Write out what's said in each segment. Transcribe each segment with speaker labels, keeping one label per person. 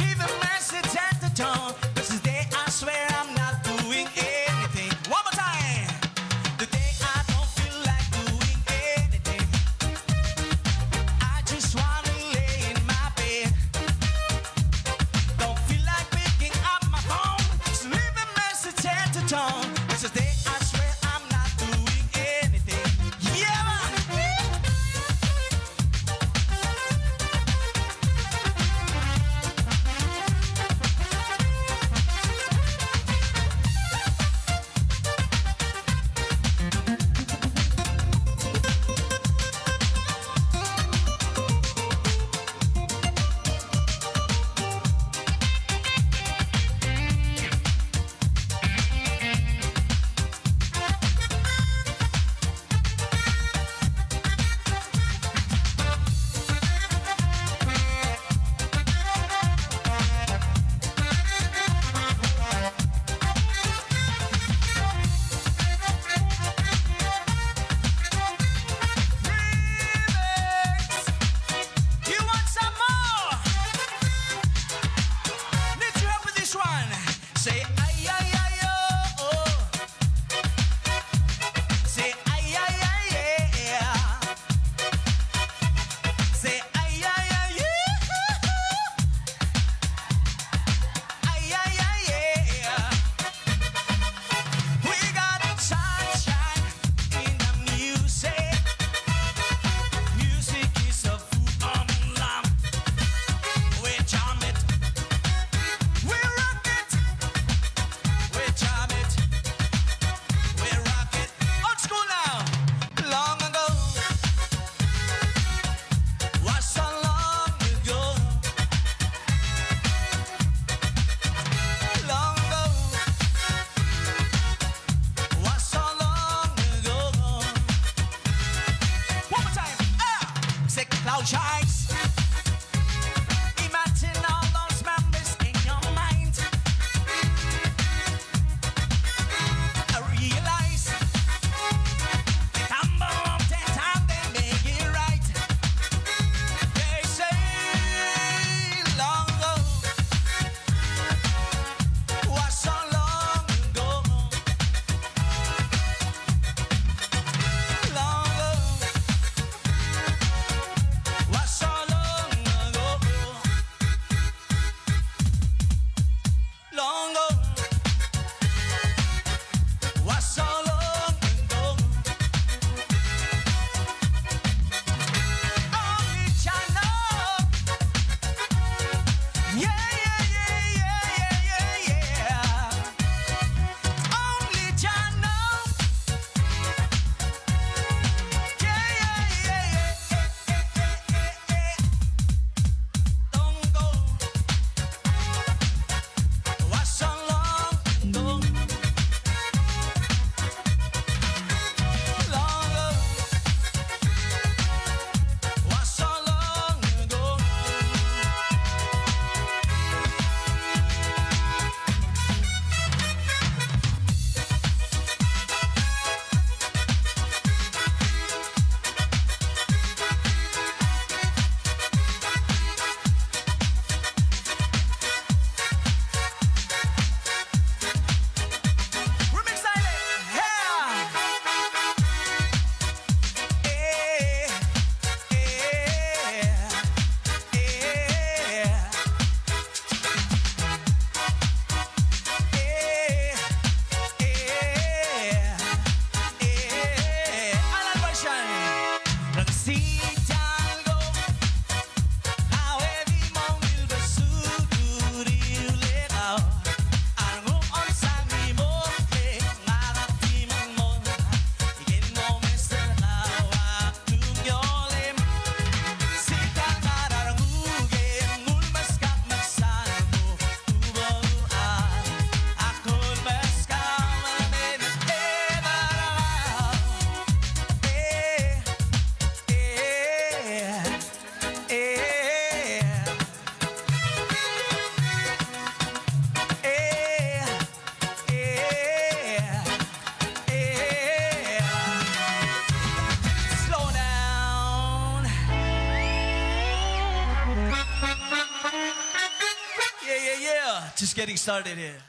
Speaker 1: Leave a message at the door. This is the day I swear I'm not doing anything. One more time. The day I don't feel like doing anything. I just wanna lay in my bed. Don't feel like picking up my phone. So leave a message at the door. This is the day I swear I'm not doing anything. Yeah, man. Yeah. Just getting started here.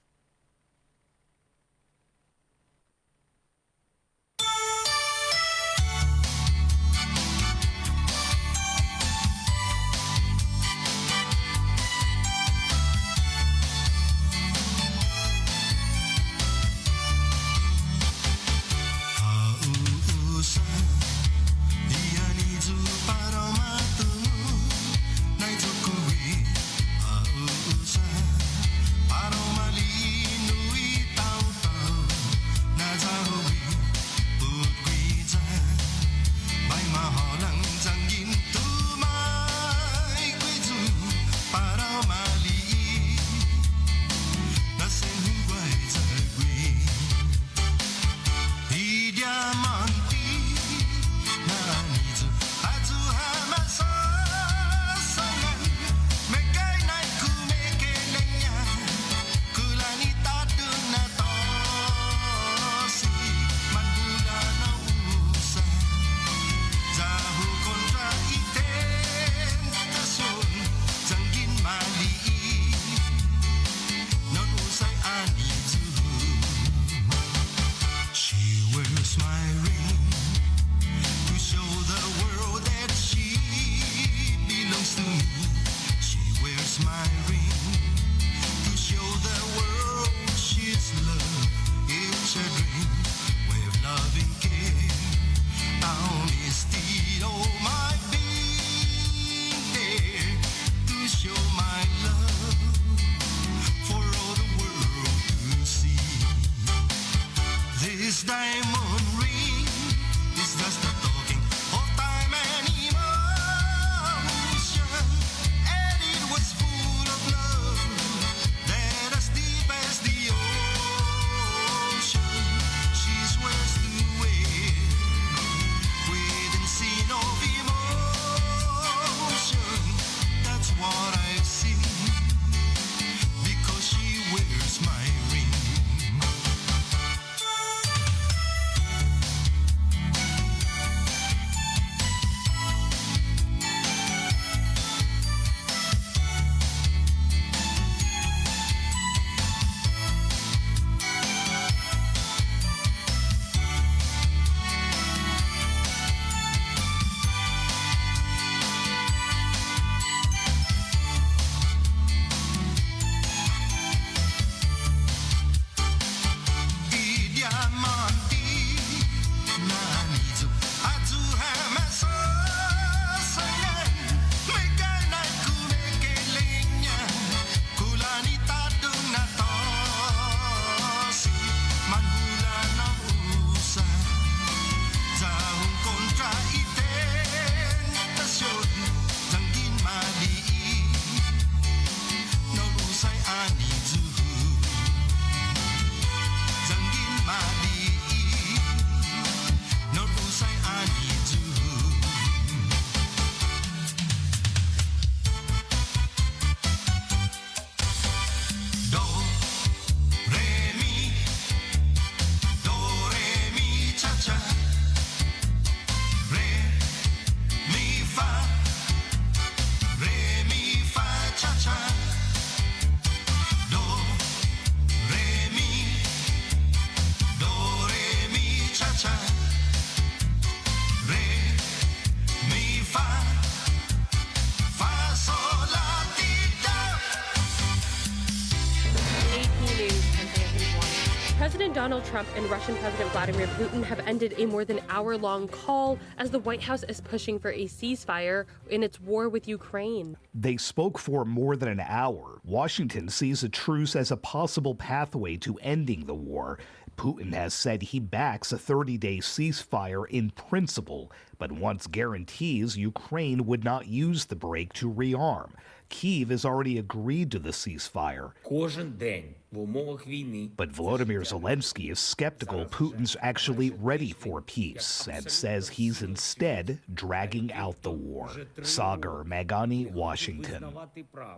Speaker 2: President Donald Trump and Russian President Vladimir Putin have ended a more than hour-long call as the White House is pushing for a ceasefire in its war with Ukraine.
Speaker 3: They spoke for more than an hour. Washington sees a truce as a possible pathway to ending the war. Putin has said he backs a 30-day ceasefire in principle, but wants guarantees Ukraine would not use the break to rearm. Kyiv has already agreed to the ceasefire.
Speaker 4: Кожен день
Speaker 3: But Volodymyr Zelensky is skeptical Putin's actually ready for peace and says he's instead dragging out the war. Sagar Magani, Washington.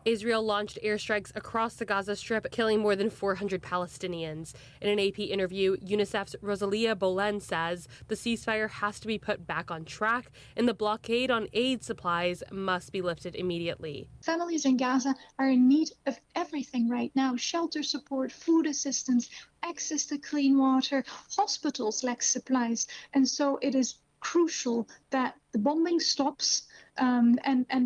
Speaker 2: Israel launched airstrikes across the Gaza Strip, killing more than 400 Palestinians. In an AP interview, UNICEF's Rosalia Bolen says the ceasefire has to be put back on track and the blockade on aid supplies must be lifted immediately.
Speaker 4: Families in Gaza are in need of everything right now: shelter support, food assistance, access to clean water. Hospitals lack supplies. And so it is crucial that the bombing stops and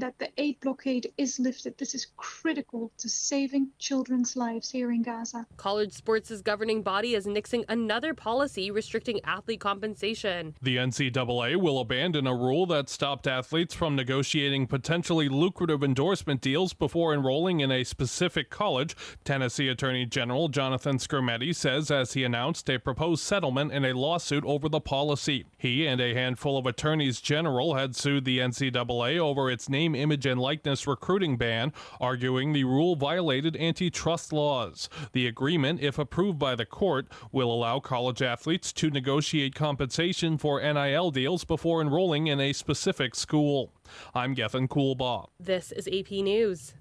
Speaker 4: that the aid blockade is lifted. This is critical to saving children's lives here in Gaza.
Speaker 2: College sports' governing body is nixing another policy restricting athlete compensation.
Speaker 5: The NCAA will abandon a rule that stopped athletes from negotiating potentially lucrative endorsement deals before enrolling in a specific college. Tennessee Attorney General Jonathan Skrmetti says as he announced a proposed settlement in a lawsuit over the policy. He and a handful of attorneys general had sued the NCAA over its name, image, and likeness recruiting ban, arguing the rule violated antitrust laws. The agreement, if approved by the court, will allow college athletes to negotiate compensation for NIL deals before enrolling in a specific school. I'm Gethin Coolbaugh.
Speaker 2: This is AP News.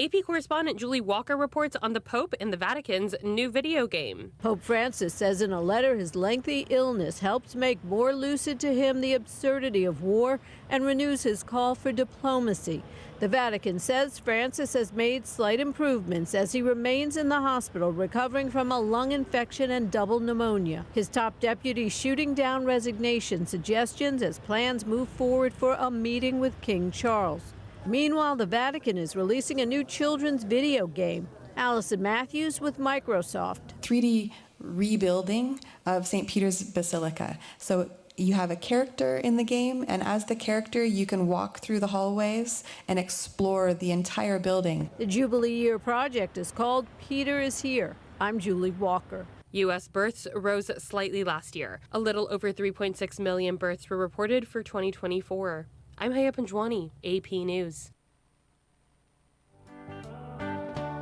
Speaker 2: AP correspondent Julie Walker reports on the Pope and the Vatican's new video game.
Speaker 6: Pope Francis says in a letter his lengthy illness helped make more lucid to him the absurdity of war and renews his call for diplomacy. The Vatican says Francis has made slight improvements as he remains in the hospital recovering from a lung infection and double pneumonia. His top deputy shooting down resignation suggestions as plans move forward for a meeting with King Charles. Meanwhile, the Vatican is releasing a new children's video game. Allison Matthews with Microsoft.
Speaker 7: 3D rebuilding of St. Peter's Basilica. So you have a character in the game, and as the character, you can walk through the hallways and explore the entire building.
Speaker 6: The Jubilee Year project is called Peter is Here. I'm Julie Walker.
Speaker 2: U.S. births rose slightly last year. A little over 3.6 million births were reported for 2024. I'm Haya Panjwani, AP News.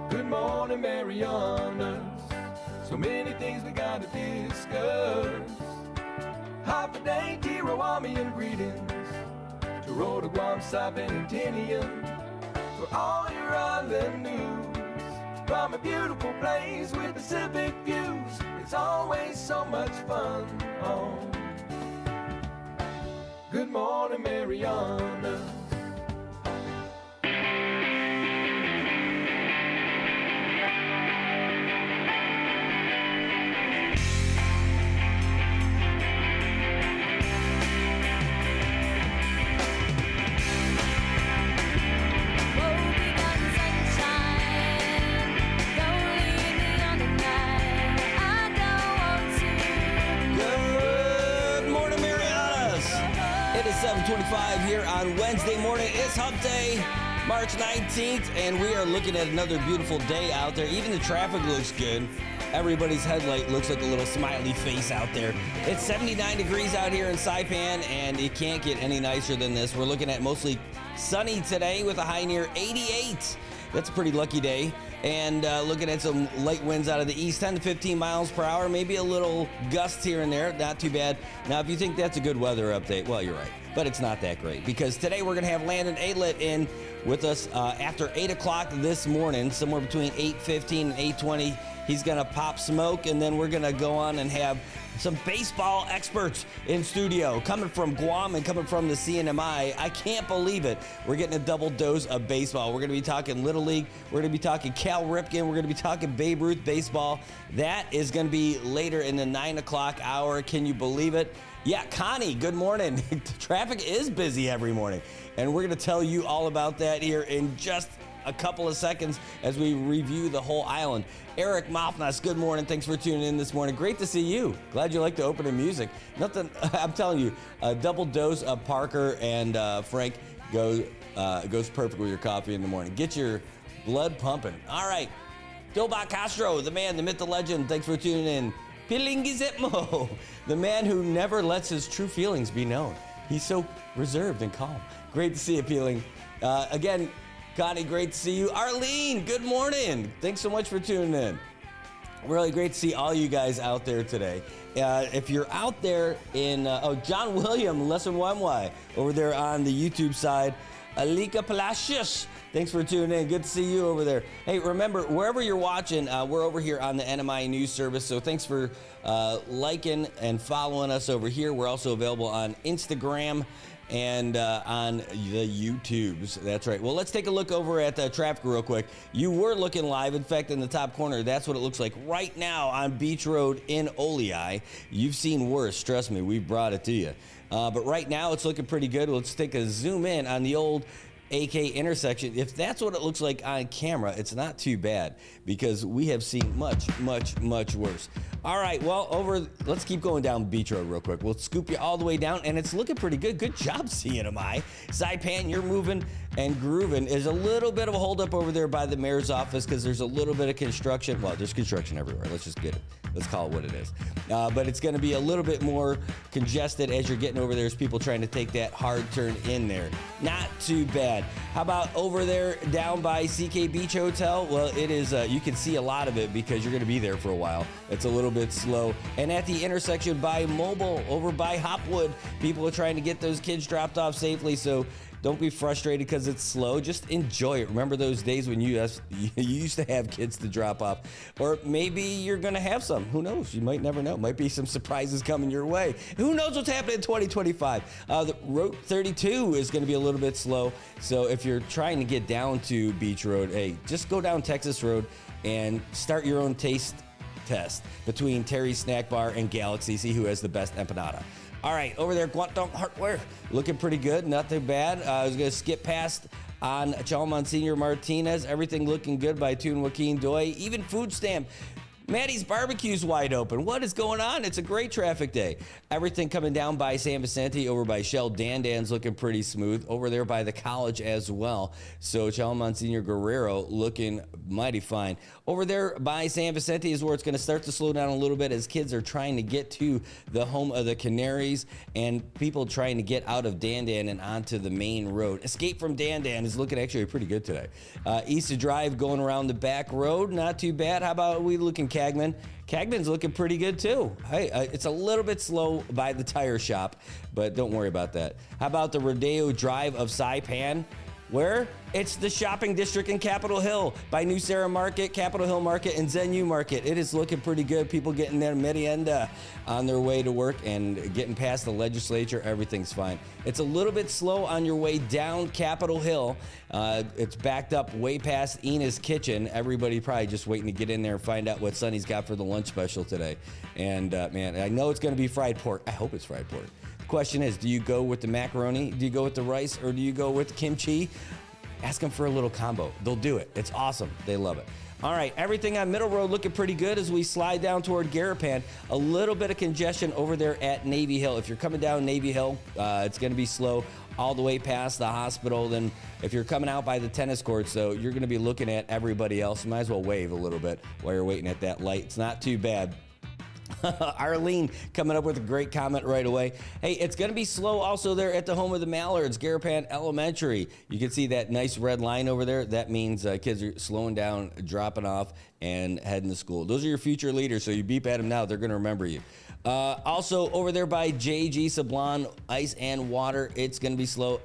Speaker 1: Good morning, Marianas. So many things we gotta discuss. Happy day, Tirawamian greetings. To Rhoda, Guam, Saipan, and Tinian. For all your island news. From a beautiful place with Pacific views. It's always so much fun on Good morning, Marianas.
Speaker 8: Good morning, Marianas. It is 7:25 here on Wednesday morning. It's Hump Day, March 19th, and we are looking at another beautiful day out there. Even the traffic looks good. Everybody's headlight looks like a little smiley face out there. It's 79 degrees out here in Saipan, and it can't get any nicer than this. We're looking at mostly sunny today with a high near 88. That's a pretty lucky day. And looking at some light winds out of the east, 10 to 15 miles per hour, maybe a little gust here and there, not too bad. Now, if you think that's a good weather update, well, you're right. But it's not that great, because today we're going to have Landon Aylett in with us after 8 o'clock this morning, somewhere between 8:15 and 8:20. He's going to pop smoke, and then we're going to go on and have some baseball experts in studio coming from Guam and coming from the CNMI. I can't believe it. We're getting a double dose of baseball. We're going to be talking Little League. We're going to be talking Cal Ripken. We're going to be talking Babe Ruth baseball. That is going to be later in the 9 o'clock hour. Can you believe it? Yeah, Connie, good morning. Traffic is busy every morning, and we're going to tell you all about that here in just a couple of seconds as we review the whole island. Eric Malfnas, good morning. Thanks for tuning in this morning. Great to see you. Glad you like the opening music. Nothing, I'm telling you, a double dose of Parker and Frank goes perfect with your coffee in the morning. Get your blood pumping. All right. Dilbach Castro, the man, the myth, the legend. Thanks for tuning in. Pilingizitmo, the man who never lets his true feelings be known. He's so reserved and calm. Great to see you, Peeling. Again, Connie, great to see you. Arlene, good morning. Thanks so much for tuning in. Really great to see all you guys out there today. If you're out there in, John William, Lesson 1Y, over there on the YouTube side, Alika Palacios, thanks for tuning in. Good to see you over there. Hey, remember, wherever you're watching, we're over here on the NMI News Service, so thanks for liking and following us over here. We're also available on Instagram and on the YouTubes. That's right. Well, let's take a look over at traffic real quick. You were looking live. In fact, in the top corner, that's what it looks like right now on Beach Road in Oleai. You've seen worse. Trust me, we brought it to you. But right now, it's looking pretty good. Let's take a zoom in on the old AK intersection. If that's what it looks like on camera, it's not too bad because we have seen much, much, much worse. All right, well, let's keep going down Beach Road real quick. We'll scoop you all the way down, and it's looking pretty good. Good job, CNMI. Saipan, you're moving and grooving. There's a little bit of a holdup over there by the mayor's office because there's a little bit of construction. Well, there's construction everywhere. Let's just get it. Let's call it what it is. But it's going to be a little bit more congested as you're getting over there as people trying to take that hard turn in there. Not too bad. How about over there down by CK Beach Hotel? Well, it is, you can see a lot of it because you're going to be there for a while. It's a little bit slow. And at the intersection by Mobile, over by Hopwood, people are trying to get those kids dropped off safely. So don't be frustrated because it's slow. Just enjoy it. Remember those days when you used to have kids to drop off. Or maybe you're going to have some. Who knows? You might never know. Might be some surprises coming your way. Who knows what's happening in 2025? The Route 32 is going to be a little bit slow. So if you're trying to get down to Beach Road, hey, just go down Texas Road and start your own taste test between Terry's Snack Bar and Galaxy. See who has the best empanada. All right, over there, Guantong Hardware, looking pretty good, not too bad. I was going to skip past on Chalmon Martinez. Everything looking good by Tune Joaquin Doy. Even Food Stamp. Maddie's Barbecue's wide open. What is going on? It's a great traffic day. Everything coming down by San Vicente, over by Shell Dandan's looking pretty smooth. Over there by the college as well. So Chalmon Senior Guerrero looking mighty fine. Over there by San Vicente is where it's going to start to slow down a little bit as kids are trying to get to the home of the Canaries and people trying to get out of Dandan and onto the main road. Escape from Dandan is looking actually pretty good today. East Drive going around the back road, not too bad. How about we looking Cagman? Cagman's looking pretty good too. Hey, it's a little bit slow by the tire shop, but don't worry about that. How about the Rodeo Drive of Saipan? Where? It's the shopping district in Capitol Hill by New Sarah Market, Capitol Hill Market, and Zenu Market. It is looking pretty good. People getting their merienda on their way to work and getting past the legislature. Everything's fine. It's a little bit slow on your way down Capitol Hill. It's backed up way past Ina's Kitchen. Everybody probably just waiting to get in there and find out what Sonny's got for the lunch special today. And man, I know it's going to be fried pork. I hope it's fried pork. Question is, do you go with the macaroni, do you go with the rice, or do you go with kimchi? Ask them for a little combo. They'll do it. It's awesome. They love it. All right, everything on Middle Road looking pretty good as we slide down toward Garapan. A little bit of congestion over there at Navy Hill. If you're coming down Navy Hill, it's going to be slow all the way past the hospital. Then if you're coming out by the tennis courts, though, you're going to be looking at everybody else. You might as well wave a little bit while you're waiting at that light. It's not too bad. Arlene coming up with a great comment right away. Hey, it's going to be slow also there at the home of the Mallards, Garapan Elementary. You can see that nice red line over there. That means kids are slowing down, dropping off, and heading to school. Those are your future leaders, so you beep at them now. They're going to remember you. Also, over there by JG Sablon, Ice and Water, it's going to be slow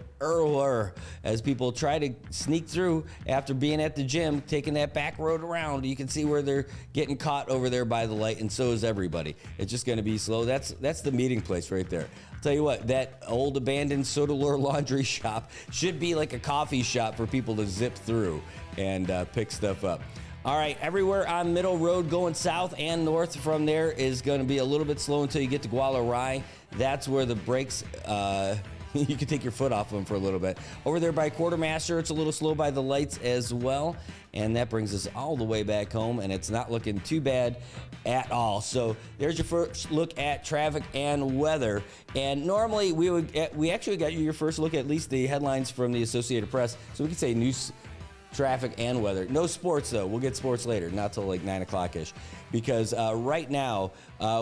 Speaker 8: as people try to sneak through after being at the gym, taking that back road around. You can see where they're getting caught over there by the light, and so is everybody. It's just going to be slow. That's the meeting place right there. I'll tell you what, that old abandoned Sodalore laundry shop should be like a coffee shop for people to zip through and pick stuff up. All right, everywhere on Middle Road going south and north from there is going to be a little bit slow until you get to Gualarai. That's where the brakes, you can take your foot off them for a little bit. Over there by Quartermaster, it's a little slow by the lights as well. And that brings us all the way back home, and it's not looking too bad at all. So there's your first look at traffic and weather. And normally we actually got you your first look at least the headlines from the Associated Press. So we could say news, traffic, and weather. No sports, though. We'll get sports later, not till like 9 o'clock-ish. Because right now,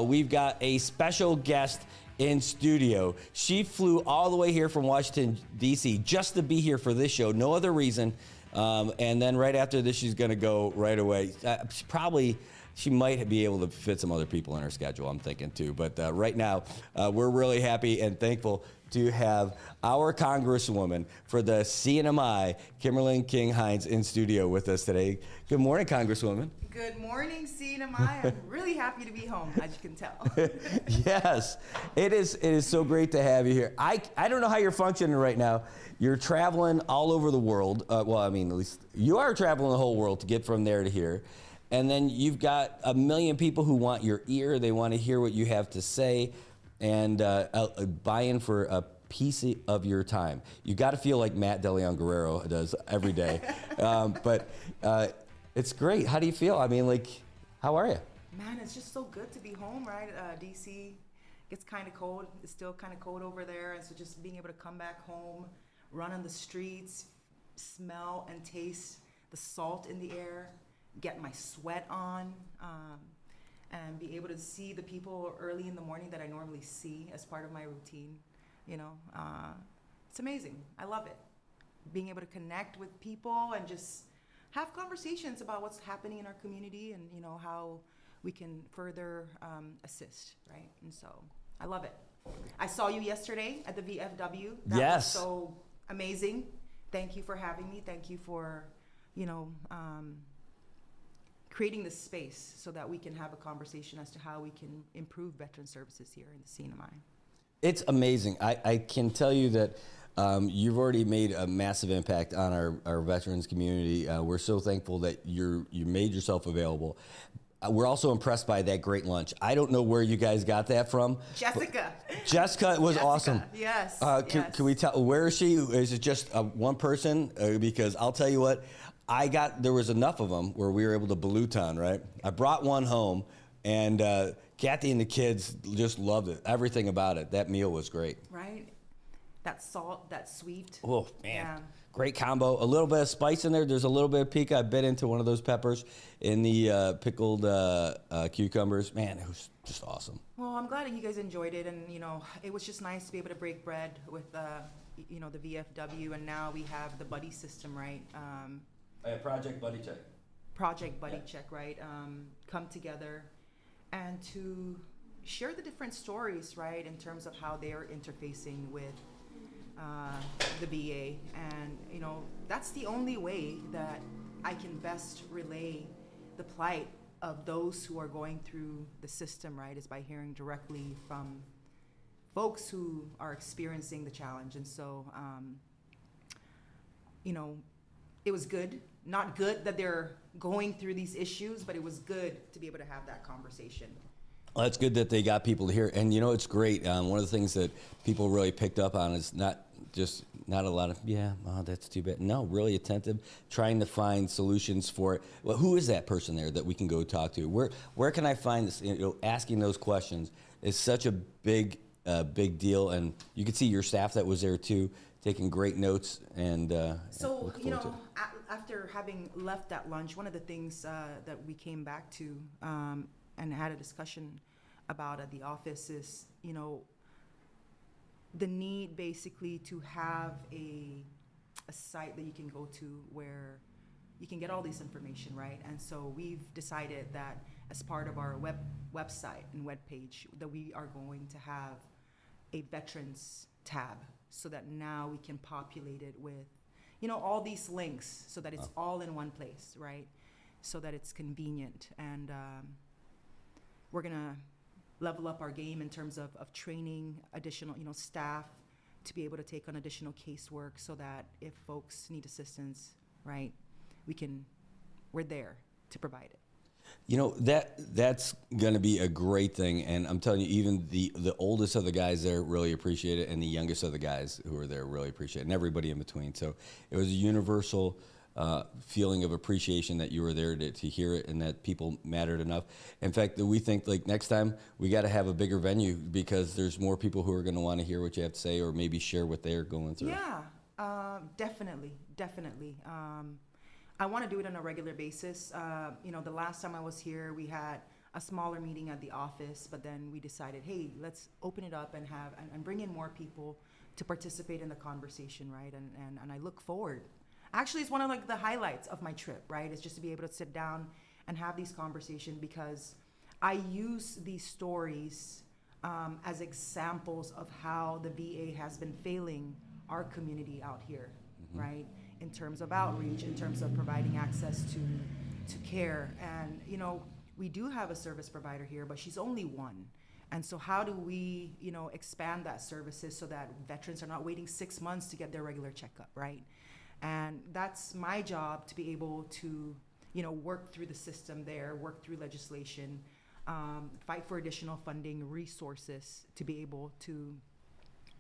Speaker 8: we've got a special guest in studio. She flew all the way here from Washington, D.C. just to be here for this show. No other reason. And then right after this, she's going to go right away. She might be able to fit some other people in her schedule, I'm thinking too. But right now, we're really happy and thankful to have our Congresswoman for the CNMI, Kimberly King Hines, in studio with us today. Good morning, Congresswoman.
Speaker 9: Good morning, CNMI. I'm really happy to be home, as you can tell.
Speaker 8: Yes, it is so great to have you here. I don't know how you're functioning right now. You're traveling all over the world. Well, I mean, at least you are traveling the whole world to get from there to here. And then you've got a million people who want your ear. They want to hear what you have to say and buy in for a piece of your time. You got to feel like Matt DeLeon Guerrero does every day. But it's great. How do you feel? I mean, like, how are you?
Speaker 9: Man, it's just so good to be home, right? DC gets kind of cold. It's still kind of cold over there. And so just being able to come back home, run on the streets, smell and taste the salt in the air, get my sweat on, and be able to see the people early in the morning that I normally see as part of my routine. You know, it's amazing. I love it. Being able to connect with people and just have conversations about what's happening in our community and, you know, how we can further assist, right? And so I love it. I saw you yesterday at the VFW. That
Speaker 8: Yes.
Speaker 9: was so amazing. Thank you for having me. Thank you for, you know, creating this space so that we can have a conversation as to how we can improve veteran services here in the CNMI.
Speaker 8: It's amazing. I can tell you that you've already made a massive impact on our veterans community. We're so thankful that you made yourself available. We're also impressed by that great lunch. I don't know where you guys got that from.
Speaker 9: Jessica.
Speaker 8: Jessica was awesome.
Speaker 9: Yes.
Speaker 8: Can we tell, where is she? Is it just one person? Because I'll tell you what, there was enough of them where we were able to baluton, right? I brought one home, and Kathy and the kids just loved it. Everything about it. That meal was great.
Speaker 9: Right? That salt, that sweet.
Speaker 8: Oh, man.
Speaker 9: Yeah.
Speaker 8: Great combo. A little bit of spice in there. There's a little bit of pica. I bit into one of those peppers in the pickled cucumbers. Man, it was just awesome.
Speaker 9: Well, I'm glad that you guys enjoyed it, and you know, it was just nice to be able to break bread with, you know, the VFW, and now we have the buddy system, right?
Speaker 8: Project Buddy Check.
Speaker 9: Project Buddy Check, right? Come together and to share the different stories, right, in terms of how they are interfacing with the VA, and you know, that's the only way that I can best relay the plight of those who are going through the system, right, is by hearing directly from folks who are experiencing the challenge. And so, you know, it was good. Not good that they're going through these issues, but it was good to be able to have that conversation.
Speaker 8: Well, it's good that they got people to hear. And, you know, it's great. One of the things that people really picked up on is not a lot of, that's too bad. No, really attentive, trying to find solutions for it. Well, who is that person there that we can go talk to? Where can I find this? You know, asking those questions is such a big deal. And you could see your staff that was there, too, taking great notes. And
Speaker 9: so, you know, after having left that lunch, one of the things that we came back to and had a discussion about at the office is, you know, the need basically to have a site that you can go to where you can get all this information, right? And so we've decided that as part of our website and webpage that we are going to have a veterans tab so that now we can populate it with, you know, all these links so that it's all in one place, right? So that it's convenient. And we're gonna level up our game in terms of training additional, you know, staff to be able to take on additional casework so that if folks need assistance, right, we're there to provide it.
Speaker 8: You know, that's going to be a great thing. And I'm telling you, even the oldest of the guys there really appreciate it, and the youngest of the guys who are there really appreciate it, and everybody in between. So it was a universal feeling of appreciation that you were there to hear it, and that people mattered enough. In fact, we think, like, next time we got to have a bigger venue because there's more people who are going to want to hear what you have to say or maybe share what they're going through.
Speaker 9: Yeah, definitely. I want to do it on a regular basis. You know, the last time I was here, we had a smaller meeting at the office, but then we decided, hey, let's open it up and bring in more people to participate in the conversation, right? And I look forward. actually it's one of like the highlights of my trip, right? Is just to be able to sit down and have these conversations, because I use these stories as examples of how the VA has been failing our community out here, right? In terms of outreach, in terms of providing access to care. And, you know, we do have a service provider here, but she's only one. And so how do we, you know, expand that services so that veterans are not waiting 6 months to get their regular checkup, right? And that's my job, to be able to, you know, work through the system there, work through legislation, fight for additional funding, resources to be able to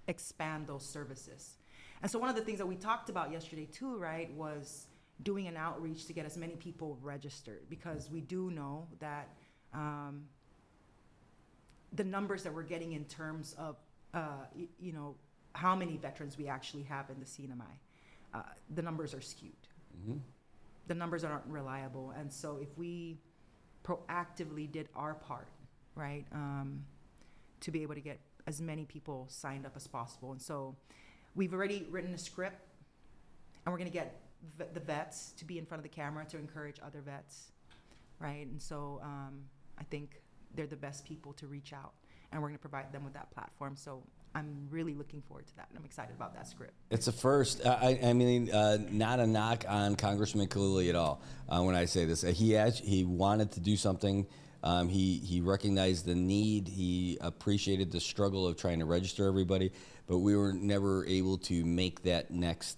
Speaker 9: expand those services. And so one of the things that we talked about yesterday too, right, was doing an outreach to get as many people registered, because we do know that the numbers that we're getting in terms of, you know, how many veterans we actually have in the CNMI, the numbers are skewed. The numbers aren't reliable. And so if we proactively did our part, right, to be able to get as many people signed up as possible. And so we've already written a script, and we're going to get the vets to be in front of the camera to encourage other vets, right? And so I think they're the best people to reach out, and we're going to provide them with that platform. So I'm really looking forward to that, and I'm excited about that script.
Speaker 8: It's a first. I mean, not a knock on Congressman Khalili at all when I say this. He wanted to do something. He recognized the need. He appreciated the struggle of trying to register everybody, but we were never able to make that next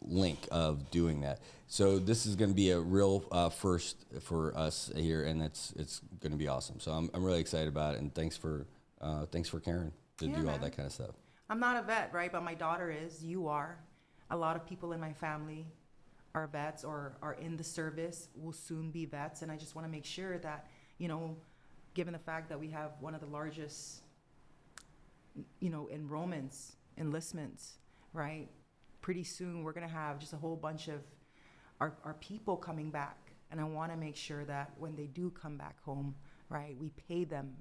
Speaker 8: link of doing that. So this is going to be a real first for us here, and it's going to be awesome. So I'm really excited about it, and thanks for Karen to do all that kind of stuff.
Speaker 9: I'm not a vet, right? But my daughter is. You are. A lot of people in my family are vets or are in the service, will soon be vets, and I just want to make sure that, you know, given the fact that we have one of the largest, you know, enlistments, right? Pretty soon we're going to have just a whole bunch of our people coming back. And I want to make sure that when they do come back home, right, we pay them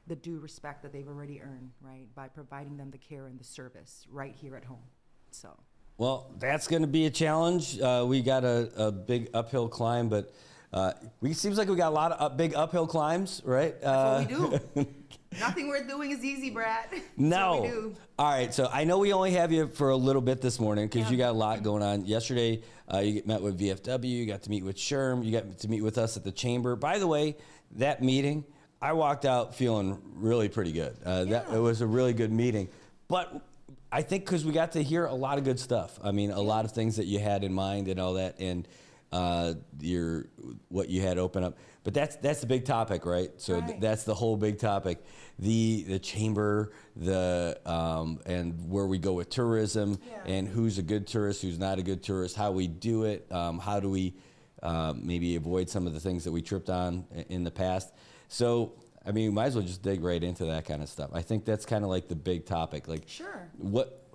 Speaker 9: the due respect that they've already earned, right, by providing them the care and the service right here at home. So.
Speaker 8: Well, that's going to be a challenge. We got a big uphill climb, but seems like we got a lot of big uphill climbs, right?
Speaker 9: That's what we do. Nothing we're doing is easy, Brad.
Speaker 8: No.
Speaker 9: What we do.
Speaker 8: All right, so I know we only have you for a little bit this morning because you got a lot going on. Yesterday, you met with VFW, you got to meet with Sherm, you got to meet with us at the chamber. By the way, that meeting, I walked out feeling really pretty good. It was a really good meeting. But I think because we got to hear a lot of good stuff. I mean, a lot of things that you had in mind and all that, and what you had open up. But that's the big topic, right? So
Speaker 9: Right.
Speaker 8: That's the whole big topic. The chamber, and where we go with tourism, and who's a good tourist, who's not a good tourist, how we do it, how do we maybe avoid some of the things that we tripped on in the past. So, I mean, we might as well just dig right into that kind of stuff. I think that's kind of like the big topic. Like,
Speaker 9: Sure.
Speaker 8: What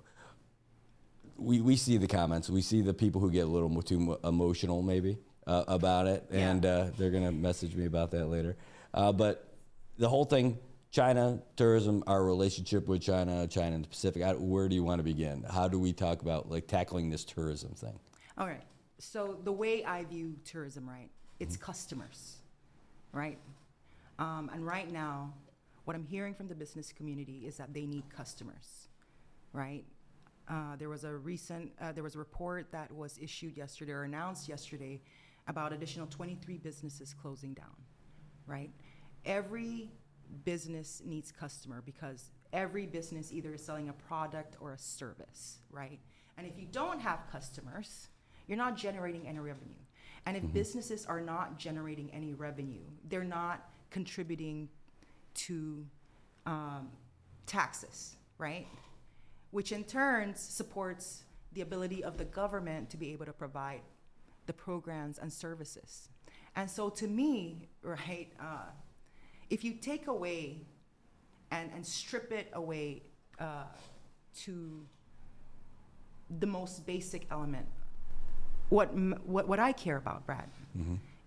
Speaker 8: we see the comments, we see the people who get a little too emotional maybe about it, and they're going to message me about that later. But the whole thing, China, tourism, our relationship with China, China and the Pacific, where do you want to begin? How do we talk about like tackling this tourism thing?
Speaker 9: All right. So the way I view tourism, right, it's customers, right? And right now, what I'm hearing from the business community is that they need customers, right? There was a report that was issued yesterday or announced yesterday about additional 23 businesses closing down, right? Every business needs customer because every business either is selling a product or a service, right? And if you don't have customers, you're not generating any revenue. And if businesses are not generating any revenue, they're not contributing to taxes, right? Which in turn supports the ability of the government to be able to provide the programs and services. And so to me, right, if you take away and strip it away to the most basic element, what I care about, Brad,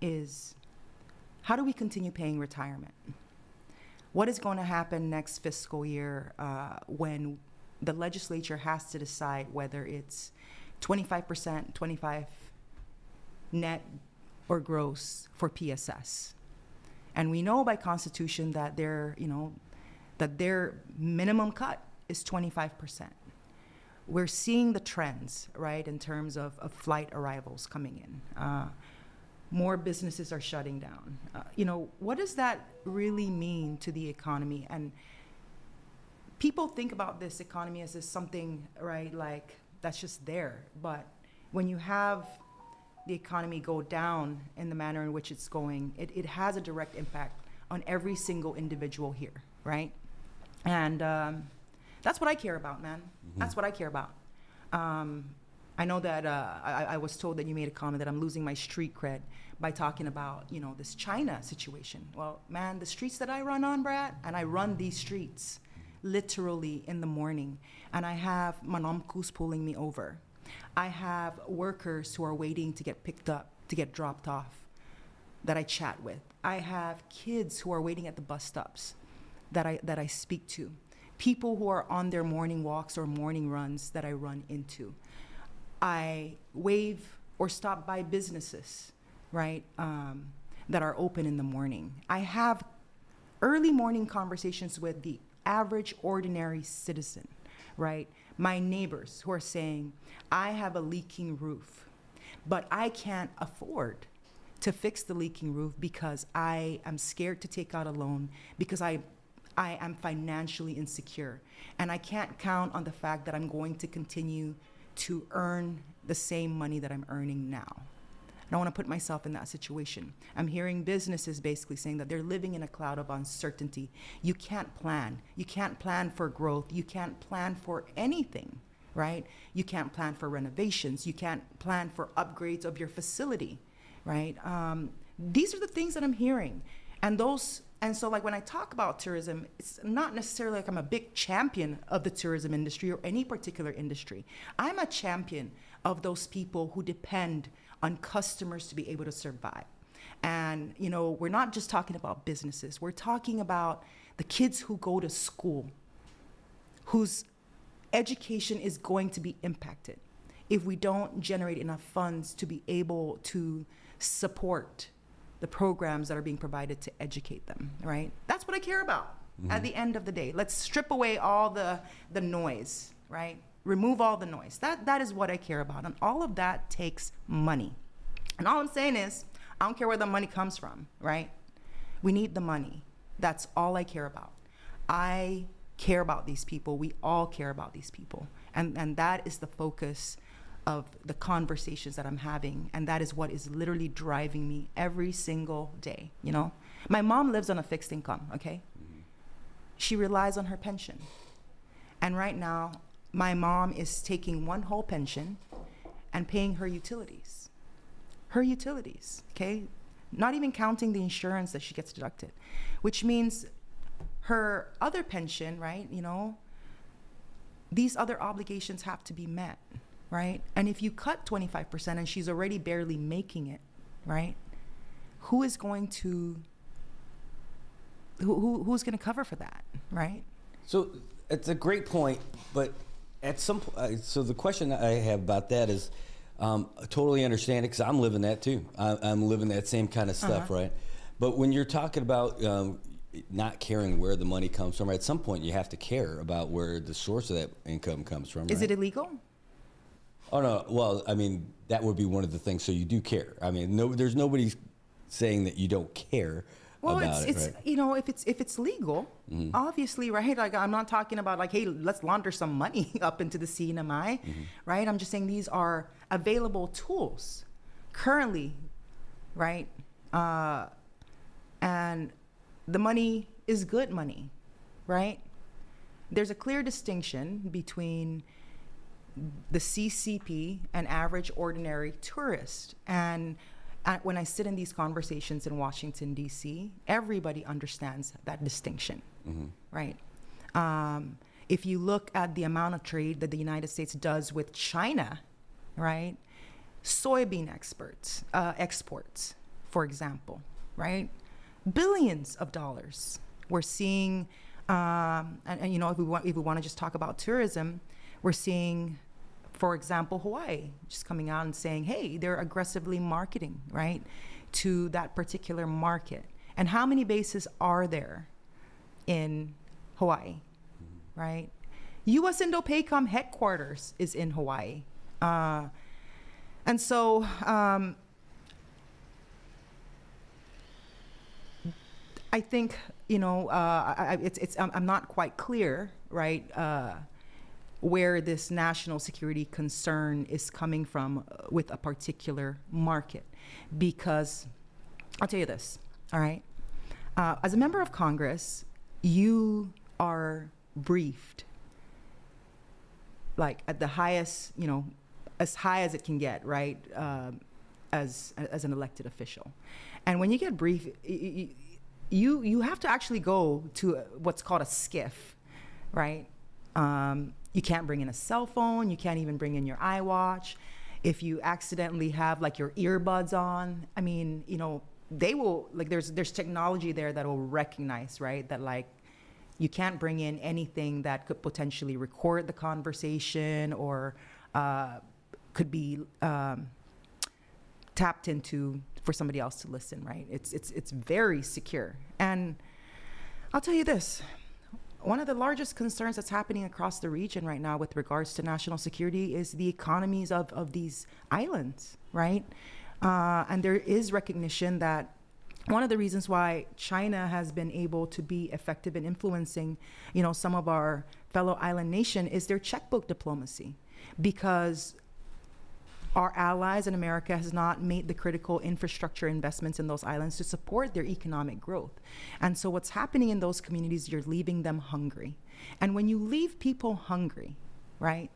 Speaker 9: is how do we continue paying retirement? What is going to happen next fiscal year when the legislature has to decide whether it's 25%, 25 net or gross for PSS. And we know by Constitution that their minimum cut is 25%. We're seeing the trends, right, in terms of flight arrivals coming in. More businesses are shutting down. What does that really mean to the economy? And people think about this economy as something, right, like that's just there. But when you have the economy go down in the manner in which it's going, it has a direct impact on every single individual here, right? And that's what I care about, man. Mm-hmm. That's what I care about. I know that I was told that you made a comment that I'm losing my street cred by talking about, this China situation. Well, man, the streets that I run on, Brad, and I run these streets literally in the morning, and I have manomkus pulling me over. I have workers who are waiting to get picked up, to get dropped off, that I chat with. I have kids who are waiting at the bus stops that I speak to. People who are on their morning walks or morning runs that I run into. I wave or stop by businesses, right, that are open in the morning. I have early morning conversations with the average, ordinary citizen, right? My neighbors who are saying, I have a leaking roof, but I can't afford to fix the leaking roof because I am scared to take out a loan, because I am financially insecure, and I can't count on the fact that I'm going to continue to earn the same money that I'm earning now. I don't want to put myself in that situation. I'm hearing businesses basically saying that they're living in a cloud of uncertainty. You can't plan. You can't plan for growth. You can't plan for anything, right? You can't plan for renovations. You can't plan for upgrades of your facility, right? These are the things that I'm hearing. And so like when I talk about tourism, it's not necessarily like I'm a big champion of the tourism industry or any particular industry. I'm a champion of those people who depend on customers to be able to survive. And, we're not just talking about businesses. We're talking about the kids who go to school, whose education is going to be impacted if we don't generate enough funds to be able to support the programs that are being provided to educate them, right? That's what I care about at the end of the day. Let's strip away all the noise, right? Remove all the noise. That is what I care about. And all of that takes money. And all I'm saying is, I don't care where the money comes from, right? We need the money. That's all I care about. I care about these people. We all care about these people. And that is the focus of the conversations that I'm having. And that is what is literally driving me every single day, My mom lives on a fixed income, okay? Mm-hmm. She relies on her pension. And right now, my mom is taking one whole pension and paying her utilities. Her utilities, okay? Not even counting the insurance that she gets deducted, which means her other pension, right, these other obligations have to be met, right? And if you cut 25% and she's already barely making it, right, who's going to cover for that, right?
Speaker 8: So it's a great point, but at some point, so the question I have about that is, I totally understand it because I'm living that too. I'm living that same kind of stuff, right? But when you're talking about not caring where the money comes from, at some point you have to care about where the source of that income comes from.
Speaker 9: Is it illegal?
Speaker 8: Oh no. Well, I mean, that would be one of the things. So you do care. I mean, there's nobody saying that you don't care.
Speaker 9: Well,
Speaker 8: about
Speaker 9: it's
Speaker 8: right?
Speaker 9: if it's legal, obviously, right? Like I'm not talking about like, hey, let's launder some money up into the CNMI, right? I'm just saying these are available tools currently, right? And the money is good money, right? There's a clear distinction between the CCP and average ordinary tourist. And when I sit in these conversations in Washington, D.C., everybody understands that distinction, right? If you look at the amount of trade that the United States does with China, right? Soybean exports, for example, right? Billions of dollars. We're seeing, if we want to just talk about tourism, we're seeing For example, Hawaii just coming out and saying, hey, they're aggressively marketing, right, to that particular market. And how many bases are there in Hawaii, right? U.S. Indo-PACOM headquarters is in Hawaii. And so I think, you know, I'm not quite clear, right, where this national security concern is coming from with a particular market. Because I'll tell you this, all right? As a member of Congress, you are briefed, like at the highest, you know, as high as it can get, right, as an elected official. And when you get briefed, you have to actually go to what's called a skiff, right? You can't bring in a cell phone. You can't even bring in your iWatch. If you accidentally have like your earbuds on, I mean, you know, they will, like, there's technology there that will recognize, right, that like you can't bring in anything that could potentially record the conversation or could be tapped into for somebody else to listen, right? It's very secure. And I'll tell you this, one of the largest concerns that's happening across the region right now with regards to national security is the economies of these islands, right? And there is recognition that one of the reasons why China has been able to be effective in influencing, you know, some of our fellow island nation is their checkbook diplomacy, because our allies in America has not made the critical infrastructure investments in those islands to support their economic growth. And so what's happening in those communities, you're leaving them hungry. And when you leave people hungry, right,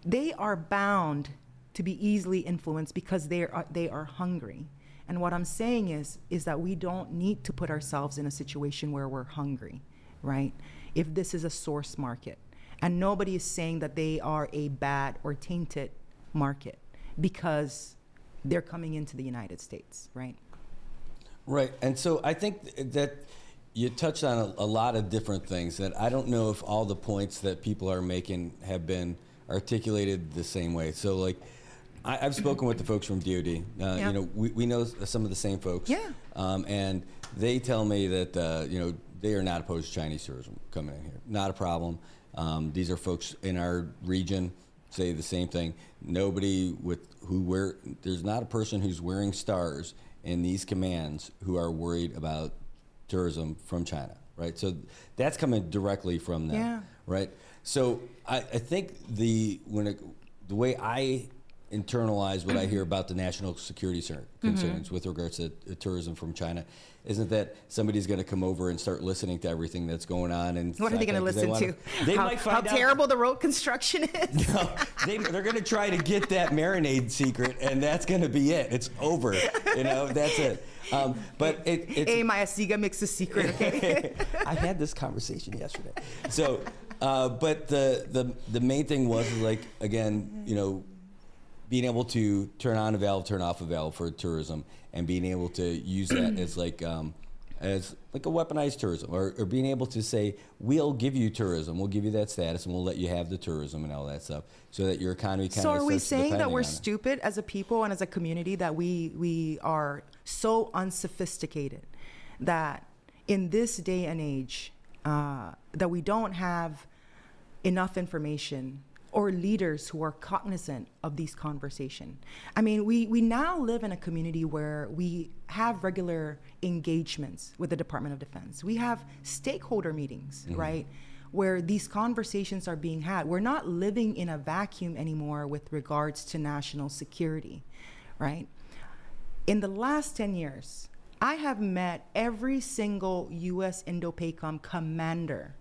Speaker 9: they are bound to be easily influenced because they are hungry. And what I'm saying is that we don't need to put ourselves in a situation where we're hungry, right? If this is a source market. And nobody is saying that they are a bad or tainted market because they're coming into the United States, right?
Speaker 8: Right. And so I think that you touched on a lot of different things that I don't know if all the points that people are making have been articulated the same way. So like, I've spoken with the folks from DOD. You know, we know some of the same folks.
Speaker 9: Yeah.
Speaker 8: And they tell me that, you know, they are not opposed to Chinese tourism coming in here. Not a problem. These are folks in our region say the same thing. Nobody there's not a person who's wearing stars in these commands who are worried about tourism from China, right? So that's coming directly from them, right? So I think the way I internalize what I hear about the national security concerns with regards to tourism from China isn't that somebody's going to come over and start listening to everything that's going on. And
Speaker 9: what are they going to listen to?
Speaker 8: They might find out
Speaker 9: how terrible the road construction is.
Speaker 8: No, they're going to try to get that marinade secret, and that's going to be it. It's over. You know, that's it. But it's
Speaker 9: my Asiga mix is secret. Okay.
Speaker 8: I had this conversation yesterday. So, but the main thing was like, again, you know, being able to turn on a valve, turn off a valve for tourism, and being able to use that as like a weaponized tourism, or being able to say, we'll give you tourism, we'll give you that status, and we'll let you have the tourism and all that stuff, so that your economy kind of.
Speaker 9: So are we saying that we're
Speaker 8: on
Speaker 9: stupid as a people and as a community, that we are so unsophisticated that in this day and age that we don't have enough information or leaders who are cognizant of these conversations? I mean, we now live in a community where we have regular engagements with the Department of Defense. We have stakeholder meetings, right, where these conversations are being had. We're not living in a vacuum anymore with regards to national security, right? In the last 10 years, I have met every single U.S. Indo-PACOM commander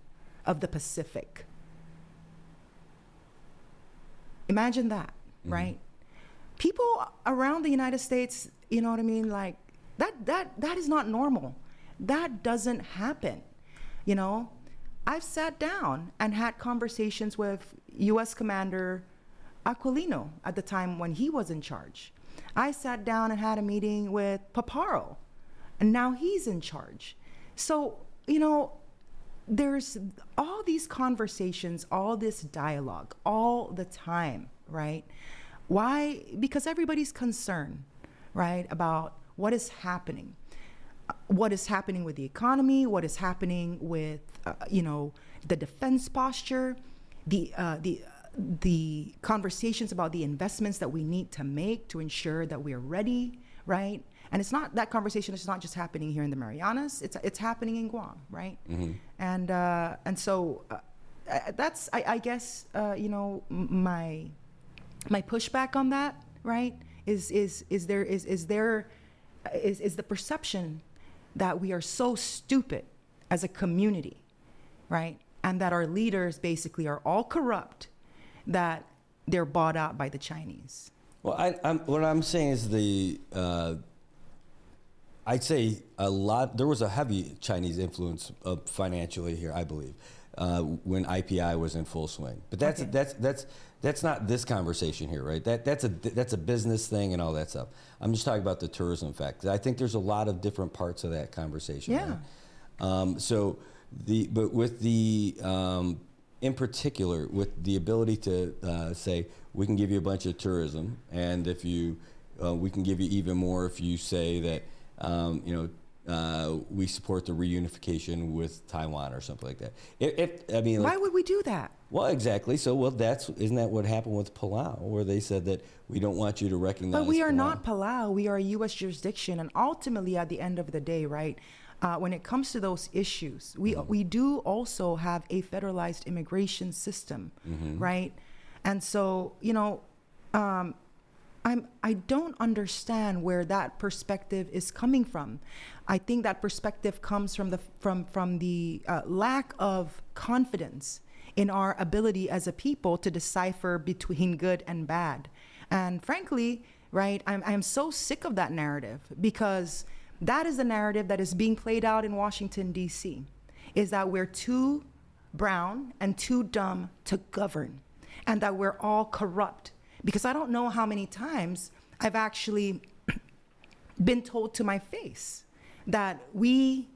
Speaker 9: of the Pacific. Imagine that, right? People around the United States, you know what I mean? Like that is not normal. That doesn't happen. You know, I've sat down and had conversations with U.S. Commander Aquilino at the time when he was in charge. I sat down and had a meeting with Paparo, and now he's in charge. So, you know, there's all these conversations, all this dialogue, all the time, right? Why? Because everybody's concerned, right, about what is happening. What is happening with the economy, what is happening with, the defense posture, the conversations about the investments that we need to make to ensure that we are ready, right? And it's not, that conversation is not just happening here in the Marianas, it's happening in Guam, right? And so that's, I guess, my pushback on that, right, is the perception that we are so stupid as a community, right? And that our leaders basically are all corrupt, that they're bought out by the Chinese.
Speaker 8: Well, what I'm saying is I'd say there was a heavy Chinese influence financially here, I believe, when IPI was in full swing. But that's not this conversation here, right? That's a business thing and all that stuff. I'm just talking about the tourism fact. I think there's a lot of different parts of that conversation.
Speaker 9: Yeah.
Speaker 8: Right? But with in particular, with the ability to say we can give you a bunch of tourism, and if you, we can give you even more if you say that we support the reunification with Taiwan or something like that.
Speaker 9: Why would we do that?
Speaker 8: Well, exactly. So, isn't that what happened with Palau, where they said that we don't want you to recognize
Speaker 9: But we are
Speaker 8: Palau.
Speaker 9: not Palau. We are a U.S. jurisdiction. And ultimately, at the end of the day, right, when it comes to those issues, we do also have a federalized immigration system, right? And so, I don't understand where that perspective is coming from. I think that perspective comes from the lack of confidence in our ability as a people to decipher between good and bad. And frankly, right, I'm so sick of that narrative, because that is the narrative that is being played out in Washington, D.C., is that we're too brown and too dumb to govern, and that we're all corrupt. Because I don't know how many times I've actually been told to my face that we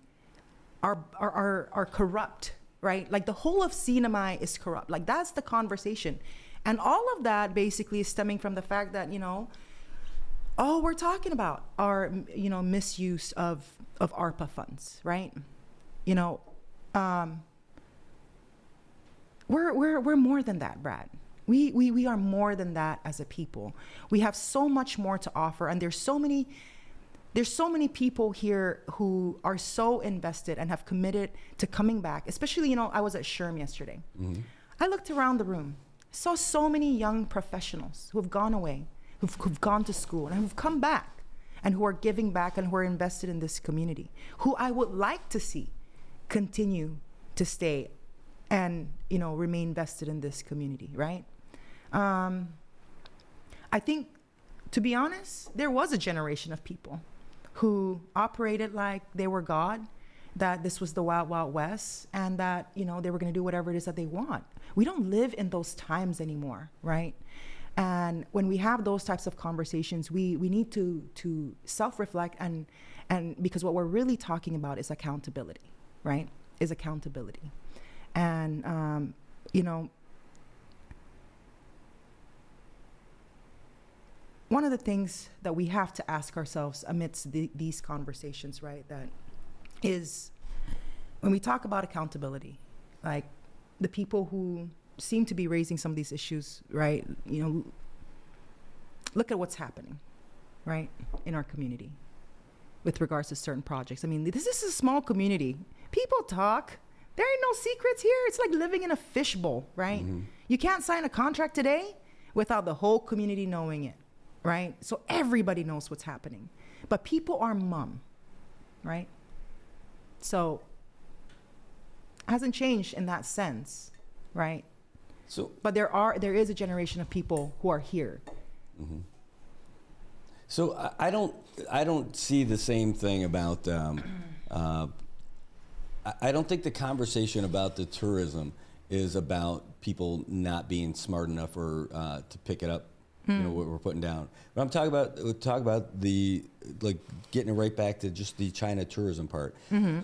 Speaker 9: are corrupt, right? Like the whole of CNMI is corrupt. Like that's the conversation. And all of that basically is stemming from the fact that, all we're talking about are, misuse of ARPA funds, right? We're more than that, Brad. We are more than that as a people. We have so much more to offer, and there's so many people here who are so invested and have committed to coming back. Especially, I was at SHRM yesterday. I looked around the room, saw so many young professionals who have gone away, who've gone to school and who've come back, and who are giving back and who are invested in this community, who I would like to see continue to stay and remain vested in this community, right? I think, to be honest, there was a generation of people who operated like they were God, that this was the wild, wild west, and that, they were going to do whatever it is that they want. We don't live in those times anymore, right? And when we have those types of conversations, we need to self-reflect, and because what we're really talking about is accountability, right? Is accountability. And, one of the things that we have to ask ourselves amidst these conversations, right, that is when we talk about accountability, like the people who seem to be raising some of these issues, right, look at what's happening, right, in our community with regards to certain projects. I mean, this is a small community. People talk. There ain't no secrets here. It's like living in a fishbowl, right? You can't sign a contract today without the whole community knowing it. Right? So everybody knows what's happening. But people are mum, right? So it hasn't changed in that sense, right? But there is a generation of people who are here.
Speaker 8: So I don't see the same thing about I don't think the conversation about the tourism is about people not being smart enough or to pick it up. What we're putting down. But I'm talking about the, like, getting it right back to just the China tourism part,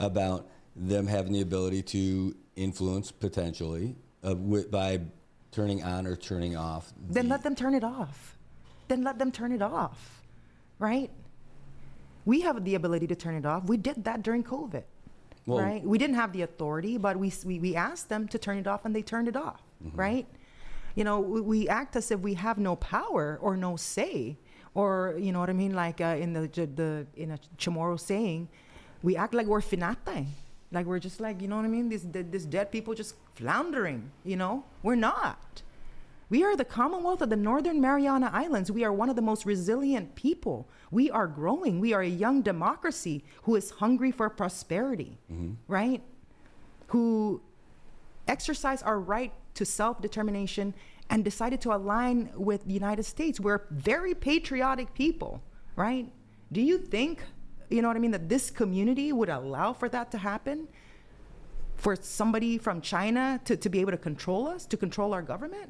Speaker 8: about them having the ability to influence potentially by turning on or turning off.
Speaker 9: Then let them turn it off. Then let them turn it off, right? We have the ability to turn it off. We did that during COVID, right? We didn't have the authority, but we asked them to turn it off, and they turned it off, right? You know, we act as if we have no power or no say, or you know what I mean, like in a Chamorro saying, we act like we're finatay, like we're just like, you know what I mean, this dead people just floundering. You know, we're not. We are the Commonwealth of the Northern Mariana Islands. We are one of the most resilient people. We are growing. We are a young democracy who is hungry for prosperity, right? Who exercise our right to self-determination and decided to align with the United States. We're very patriotic people, right? Do you think, you know what I mean, that this community would allow for that to happen? For somebody from China to be able to control us, to control our government?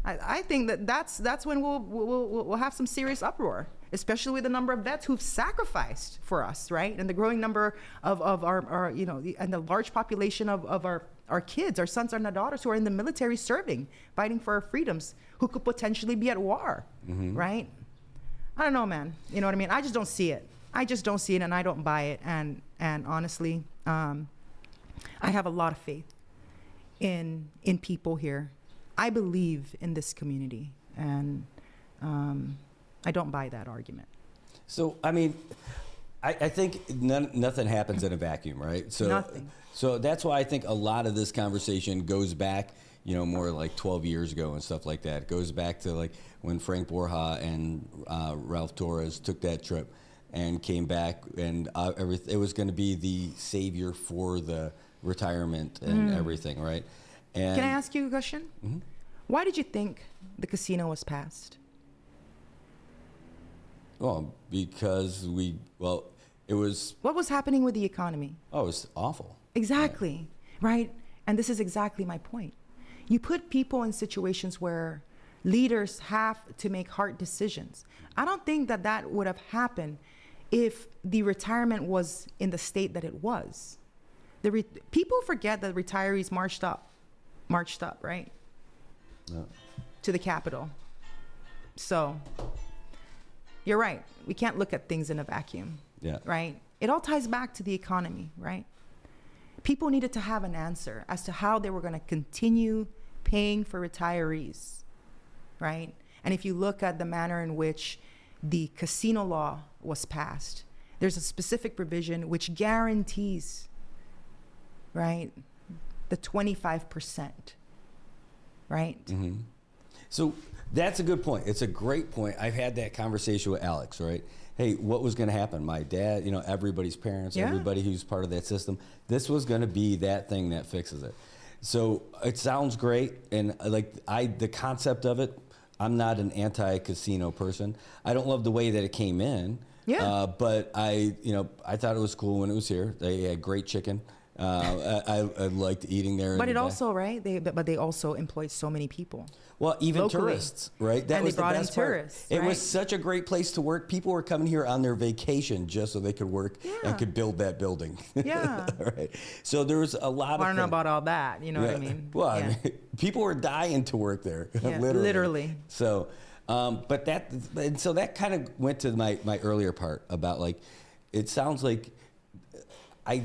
Speaker 9: I think that's when we'll have some serious uproar, especially with the number of vets who've sacrificed for us, right? And the growing number of our you know, and the large population of our kids, our sons and our daughters who are in the military serving, fighting for our freedoms, who could potentially be at war, right? I don't know, man. You know what I mean? I just don't see it. I just don't see it, and I don't buy it. And honestly, I have a lot of faith in people here. I believe in this community, and I don't buy that argument.
Speaker 8: So, I mean, I think nothing happens in a vacuum, right? So,
Speaker 9: Nothing.
Speaker 8: So that's why I think a lot of this conversation goes back, you know, more like 12 years ago and stuff like that. It goes back to like when Frank Borja and Ralph Torres took that trip and came back, and it was going to be the savior for the retirement and everything, right? And
Speaker 9: Can I ask you a question? Why did you think the casino was passed?
Speaker 8: Well, because it was.
Speaker 9: What was happening with the economy?
Speaker 8: Oh, it was awful.
Speaker 9: Exactly, right? And this is exactly my point. You put people in situations where leaders have to make hard decisions. I don't think that would have happened if the retirement was in the state that it was. People forget that retirees marched up, right? To the Capitol. So you're right. We can't look at things in a vacuum.
Speaker 8: Yeah.
Speaker 9: Right? It all ties back to the economy, right? People needed to have an answer as to how they were going to continue paying for retirees, right? And if you look at the manner in which the casino law was passed, there's a specific provision which guarantees, right, the 25%, right?
Speaker 8: So that's a good point. It's a great point. I've had that conversation with Alex, right? Hey, what was going to happen? My dad, you know, everybody's parents, everybody who's part of that system, this was going to be that thing that fixes it. So it sounds great. And the concept of it, I'm not an anti-casino person. I don't love the way that it came in. Yeah. But I thought it was cool when it was here. They had great chicken. I liked eating there.
Speaker 9: But it also, right? They also employed so many people.
Speaker 8: Well, even
Speaker 9: locally.
Speaker 8: Tourists, right? That
Speaker 9: and
Speaker 8: was
Speaker 9: they brought
Speaker 8: the best
Speaker 9: in
Speaker 8: part.
Speaker 9: tourists.
Speaker 8: It
Speaker 9: right?
Speaker 8: was such a great place to work. People were coming here on their vacation just so they could work and could build that building.
Speaker 9: Yeah.
Speaker 8: Right. So there was a lot of.
Speaker 9: I don't know about all that. You know what I mean?
Speaker 8: Well, I mean, people were dying to work there.
Speaker 9: Yeah,
Speaker 8: literally. So, but that kind of went to my earlier part about like, it sounds like. I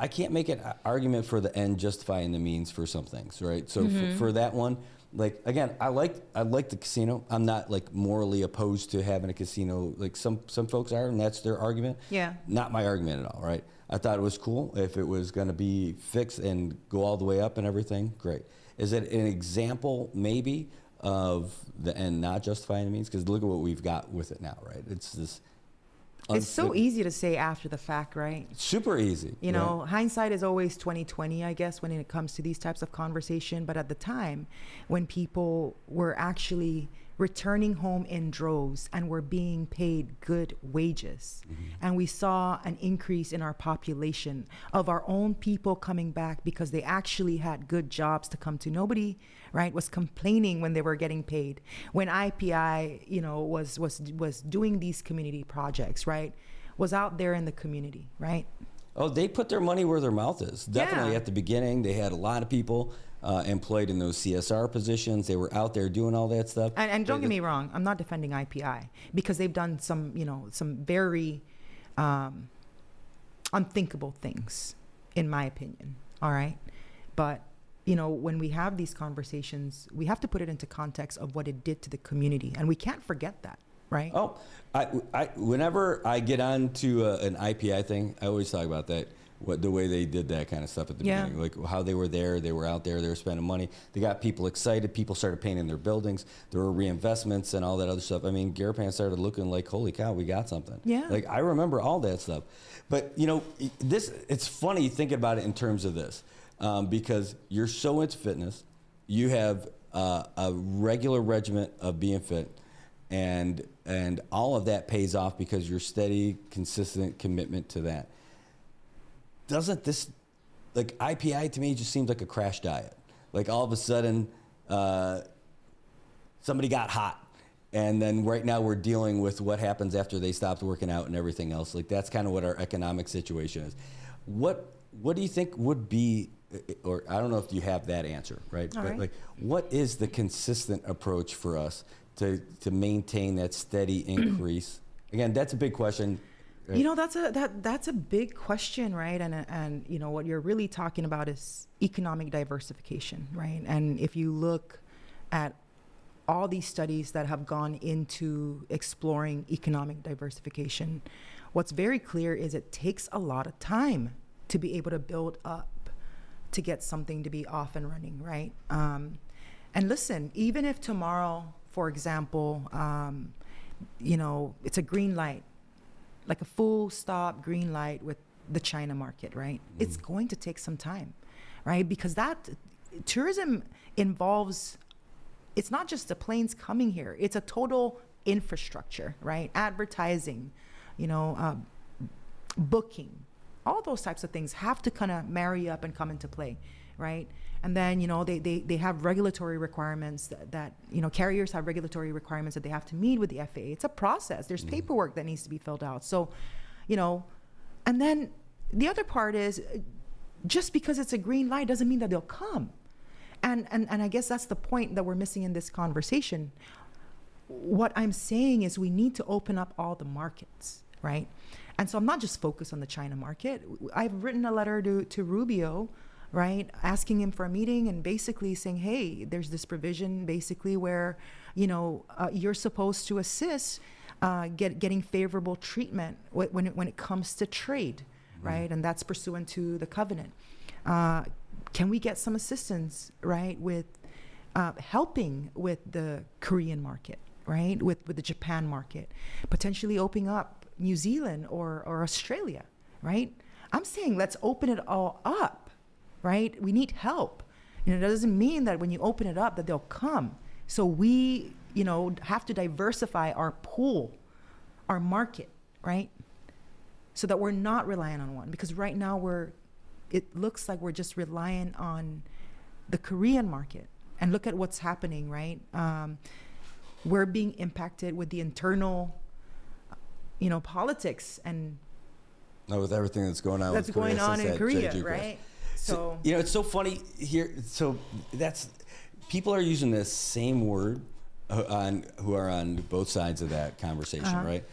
Speaker 8: can't make an argument for the end justifying the means for some things, right? So for that one, like again, I like the casino. I'm not like morally opposed to having a casino. Like some folks are, and that's their argument.
Speaker 9: Yeah.
Speaker 8: Not my argument at all, right? I thought it was cool. If it was going to be fixed and go all the way up and everything, great. Is it an example maybe of the end not justifying the means? Because look at what we've got with it now, right? It's this.
Speaker 9: It's so easy to say after the fact, right?
Speaker 8: Super easy.
Speaker 9: You know, hindsight is always 20/20, I guess, when it comes to these types of conversation. But at the time, when people were actually returning home in droves and were being paid good wages, and we saw an increase in our population of our own people coming back because they actually had good jobs to come to. Nobody, right, was complaining when they were getting paid. When IPI, you know, was doing these community projects, right, was out there in the community, right?
Speaker 8: Oh, they put their money where their mouth is. Definitely
Speaker 9: Yeah.
Speaker 8: at the beginning, they had a lot of people employed in those CSR positions. They were out there doing all that stuff.
Speaker 9: And don't get me wrong, I'm not defending IPI because they've done some, some very unthinkable things, in my opinion. All right. But, when we have these conversations, we have to put it into context of what it did to the community. And we can't forget that. Right.
Speaker 8: Oh, whenever I get on to an IPI thing, I always talk about that, the way they did that kind of stuff at the beginning, like how they were there, they were out there, they were spending money, they got people excited, people started painting their buildings, there were reinvestments and all that other stuff. I mean, Garapan started looking like, holy cow, we got something.
Speaker 9: Yeah.
Speaker 8: Like, I remember all that stuff. But, it's funny thinking about it in terms of this, because you're so into fitness, you have a regular regimen of being fit, and all of that pays off because your steady, consistent commitment to that. Doesn't this, like, IPI to me just seems like a crash diet. Like, all of a sudden, somebody got hot, and then right now we're dealing with what happens after they stopped working out and everything else. Like, that's kind of what our economic situation is. What do you think would be, or I don't know if you have that answer, right? Like, what is the consistent approach for us to maintain that steady increase? Again, that's a big question. Right?
Speaker 9: That's a big question, right? And what you're really talking about is economic diversification, right? And if you look at all these studies that have gone into exploring economic diversification, what's very clear is it takes a lot of time to be able to build up to get something to be off and running, right? And listen, even if tomorrow, for example, it's a green light, like a full stop green light with the China market, right? It's going to take some time, right? Because that tourism involves, it's not just the planes coming here, it's a total infrastructure, right? Advertising, booking, all those types of things have to kind of marry up and come into play, right? And then, they have regulatory requirements that carriers have regulatory requirements that they have to meet with the FAA. It's a process. There's paperwork that needs to be filled out. So, and then the other part is just because it's a green light doesn't mean that they'll come. And I guess that's the point that we're missing in this conversation. What I'm saying is we need to open up all the markets, right? And so I'm not just focused on the China market. I've written a letter to Rubio, right, asking him for a meeting and basically saying, hey, there's this provision basically where, you're supposed to assist getting favorable treatment when it comes to trade, right? And that's pursuant to the covenant. Can we get some assistance, right, with helping with the Korean market, right, with the Japan market, potentially opening up New Zealand or Australia, right? I'm saying let's open it all up. Right? We need help. That doesn't mean that when you open it up that they'll come. So we, have to diversify our pool, our market, right? So that we're not relying on one. Because right now it looks like we're just relying on the Korean market. And look at what's happening, right? We're being impacted with the internal, politics and
Speaker 8: with everything that's going on
Speaker 9: in Korea, right? So
Speaker 8: it's so funny here. So people are using this same word who are on both sides of that conversation, right?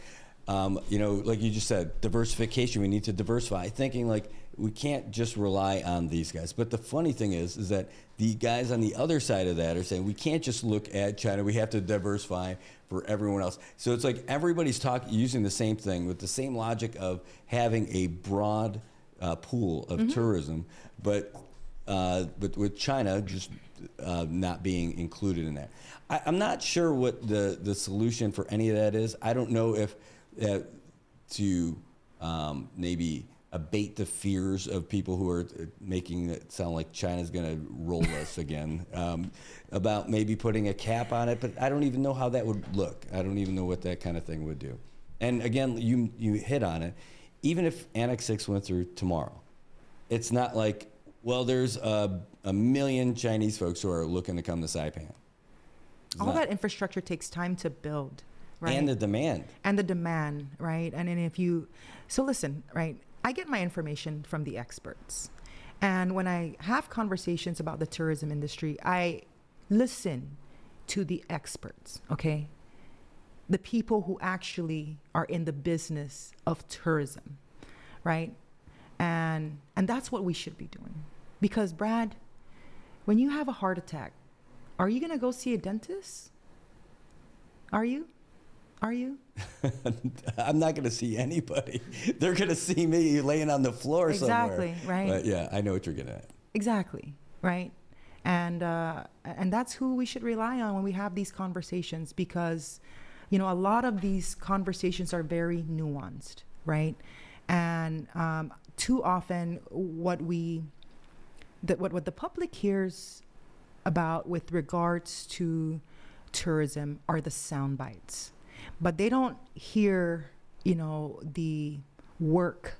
Speaker 8: Like you just said, diversification. We need to diversify. Thinking like we can't just rely on these guys. But the funny thing is that the guys on the other side of that are saying we can't just look at China. We have to diversify for everyone else. So it's like everybody's using the same thing with the same logic of having a broad pool of tourism, but with China just not being included in that. I'm not sure what the solution for any of that is. I don't know if to maybe abate the fears of people who are making it sound like China's going to roll us again, about maybe putting a cap on it, but I don't even know how that would look. I don't even know what that kind of thing would do. And again, you hit on it. Even if Annex 6 went through tomorrow, it's not like, well, there's a million Chinese folks who are looking to come to Saipan.
Speaker 9: All that infrastructure takes time to build, right?
Speaker 8: And the demand.
Speaker 9: Right? And then so listen, right? I get my information from the experts. And when I have conversations about the tourism industry, I listen to the experts, okay? The people who actually are in the business of tourism, right? And that's what we should be doing. Because Brad, when you have a heart attack, are you gonna go see a dentist? Are you?
Speaker 8: I'm not going to see anybody. They're going to see me laying on the floor somewhere.
Speaker 9: Exactly, right?
Speaker 8: But yeah, I know what you're getting at.
Speaker 9: Exactly, right? And that's who we should rely on when we have these conversations, because, you know, a lot of these conversations are very nuanced, right? And too often, what the public hears about with regards to tourism are the sound bites. But they don't hear, you know, the work,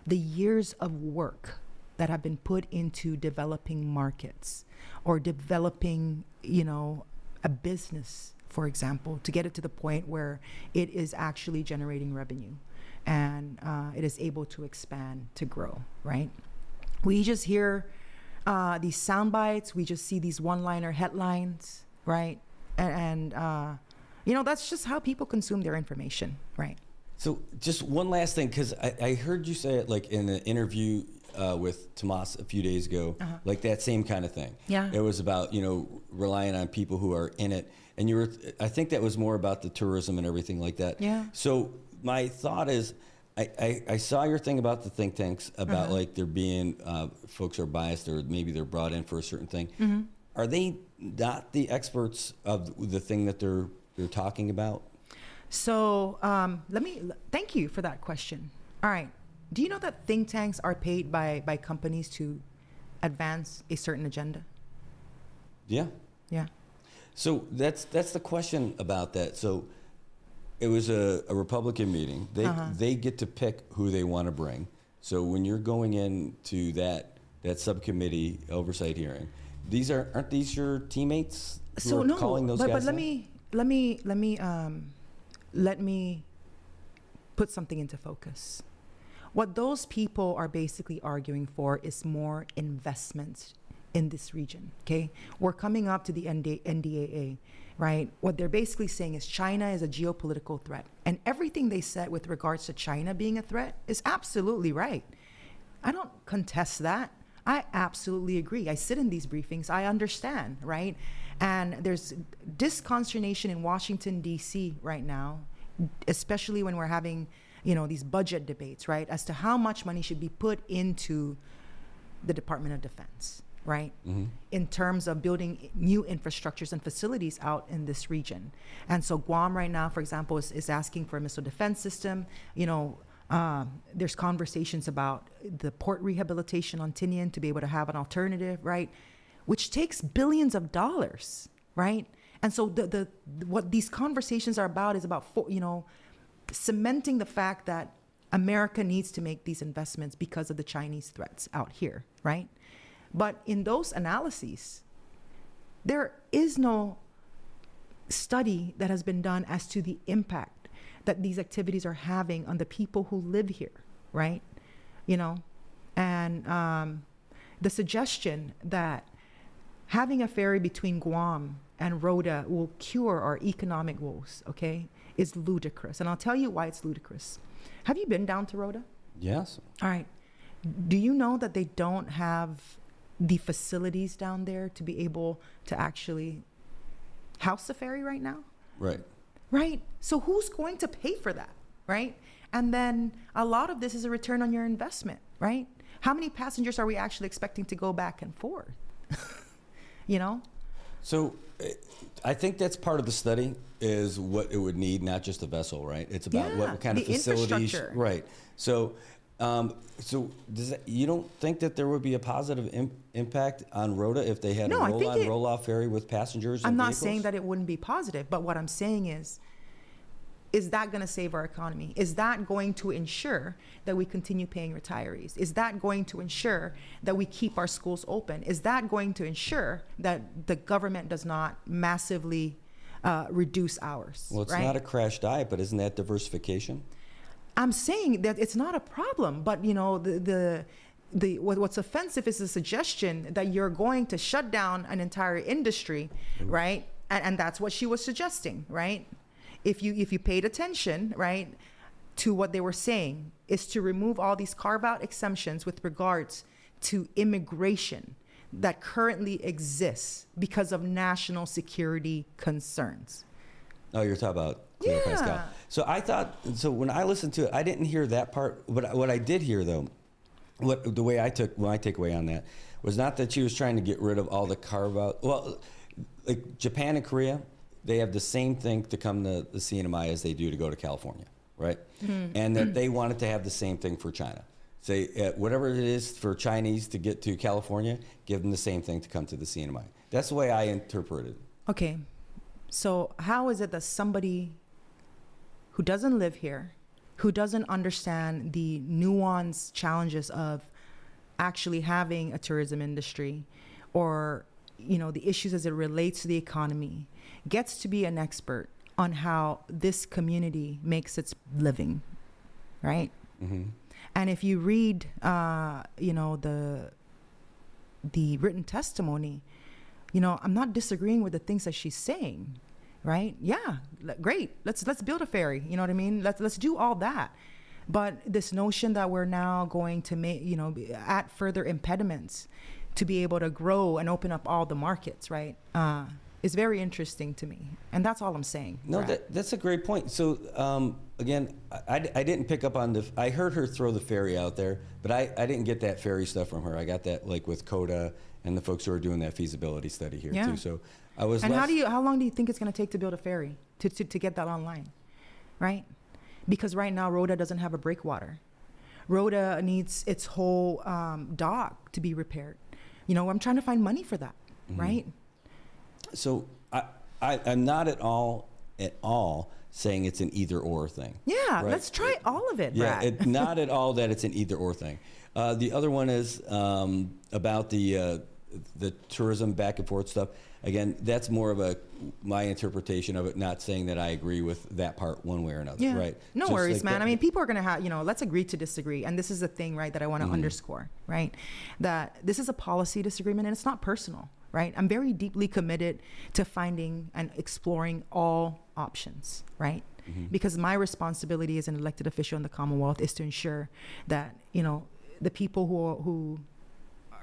Speaker 9: the years of work that have been put into developing markets or developing, you know, a business, for example, to get it to the point where it is actually generating revenue and it is able to expand, to grow, right? We just hear these sound bites. We just see these one-liner headlines, right? And you know, that's just how people consume their information, right?
Speaker 8: So just one last thing, because I heard you say it like in an interview with Tomas a few days ago, like that same kind of thing.
Speaker 9: Yeah.
Speaker 8: It was about, you know, relying on people who are in it. And I think that was more about the tourism and everything like that.
Speaker 9: Yeah.
Speaker 8: So my thought is, I saw your thing about the think tanks, about like there being folks are biased or maybe they're brought in for a certain thing. Are they not the experts of the thing that they're talking about?
Speaker 9: So thank you for that question. All right. Do you know that think tanks are paid by companies to advance a certain agenda?
Speaker 8: Yeah.
Speaker 9: Yeah.
Speaker 8: So that's the question about that. So it was a Republican meeting. They get to pick who they want to bring. So when you're going into that subcommittee oversight hearing, aren't these your teammates who are calling those guys?
Speaker 9: But let me put something into focus. What those people are basically arguing for is more investments in this region, okay? We're coming up to the NDAA, right? What they're basically saying is China is a geopolitical threat. And everything they said with regards to China being a threat is absolutely right. I don't contest that. I absolutely agree. I sit in these briefings. I understand, right? And there's disconsternation in Washington, D.C. right now, especially when we're having, you know, these budget debates, right? As to how much money should be put into the Department of Defense, right? In terms of building new infrastructures and facilities out in this region. And so Guam right now, for example, is asking for a missile defense system. You know, there's conversations about the port rehabilitation on Tinian to be able to have an alternative, right? Which takes billions of dollars, right? And so what these conversations are about is about, you know, cementing the fact that America needs to make these investments because of the Chinese threats out here, right? But in those analyses, there is no study that has been done as to the impact that these activities are having on the people who live here, right? You know, and the suggestion that having a ferry between Guam and Rota will cure our economic woes, okay, is ludicrous. And I'll tell you why it's ludicrous. Have you been down to Rota?
Speaker 8: Yes.
Speaker 9: All right. Do you know that they don't have the facilities down there to be able to actually house a ferry right now?
Speaker 8: Right.
Speaker 9: Right. So who's going to pay for that? Right. And then a lot of this is a return on your investment, right? How many passengers are we actually expecting to go back and forth? You know?
Speaker 8: So I think that's part of the study is what it would need, not just a vessel, right? It's about what kind of facilities. Right. So you don't think that there would be a positive impact on Rota if they had a roll-on, roll-off ferry with passengers and
Speaker 9: I'm not
Speaker 8: vehicles?
Speaker 9: saying that it wouldn't be positive, but what I'm saying is that going to save our economy? Is that going to ensure that we continue paying retirees? Is that going to ensure that we keep our schools open? Is that going to ensure that the government does not massively reduce hours?
Speaker 8: Well, it's
Speaker 9: right?
Speaker 8: not a crash diet, but isn't that diversification?
Speaker 9: I'm saying that it's not a problem, but what's offensive is the suggestion that you're going to shut down an entire industry, right? And that's what she was suggesting, right? If you paid attention, right, to what they were saying, is to remove all these carve-out exemptions with regards to immigration that currently exists because of national security concerns.
Speaker 8: Oh, you're talking about Cleo Pascal. So when I listened to it, I didn't hear that part. What I did hear, though, my takeaway on that was not that she was trying to get rid of all the carve-out. Well, like Japan and Korea, they have the same thing to come to the CNMI as they do to go to California, right? And that they wanted to have the same thing for China. Say, whatever it is for Chinese to get to California, give them the same thing to come to the CNMI. That's the way I interpreted it.
Speaker 9: Okay, so how is it that somebody who doesn't live here, who doesn't understand the nuanced challenges of actually having a tourism industry, or the issues as it relates to the economy, gets to be an expert on how this community makes its living, right? And if you read, the written testimony, I'm not disagreeing with the things that she's saying, right? Yeah, great. Let's build a ferry. You know what I mean? Let's do all that. But this notion that we're now going to make, add further impediments to be able to grow and open up all the markets, right? Is very interesting to me, and that's all I'm saying.
Speaker 8: No, that's a great point. So again, I didn't pick up on I heard her throw the ferry out there, but I didn't get that ferry stuff from her. I got that like with CODA and the folks who are doing that feasibility study here too. So I was. And
Speaker 9: how long do you think it's going to take to build a ferry to get that online, right? Because right now Rhoda doesn't have a breakwater. Rhoda needs its whole dock to be repaired. I'm trying to find money for that, right?
Speaker 8: So I'm not at all saying it's an either or thing.
Speaker 9: Yeah,
Speaker 8: right?
Speaker 9: Let's try all of it, Brad.
Speaker 8: Yeah, not at all that it's an either or thing. The other one is about the tourism back and forth stuff. Again, that's more of my interpretation of it, not saying that I agree with that part one way or another, right?
Speaker 9: No worries, man. I mean, people are going to have, let's agree to disagree. And this is the thing, right, that I want to underscore, right? That this is a policy disagreement and it's not personal, right? I'm very deeply committed to finding and exploring all options, right? Because my responsibility as an elected official in the Commonwealth is to ensure that, the people who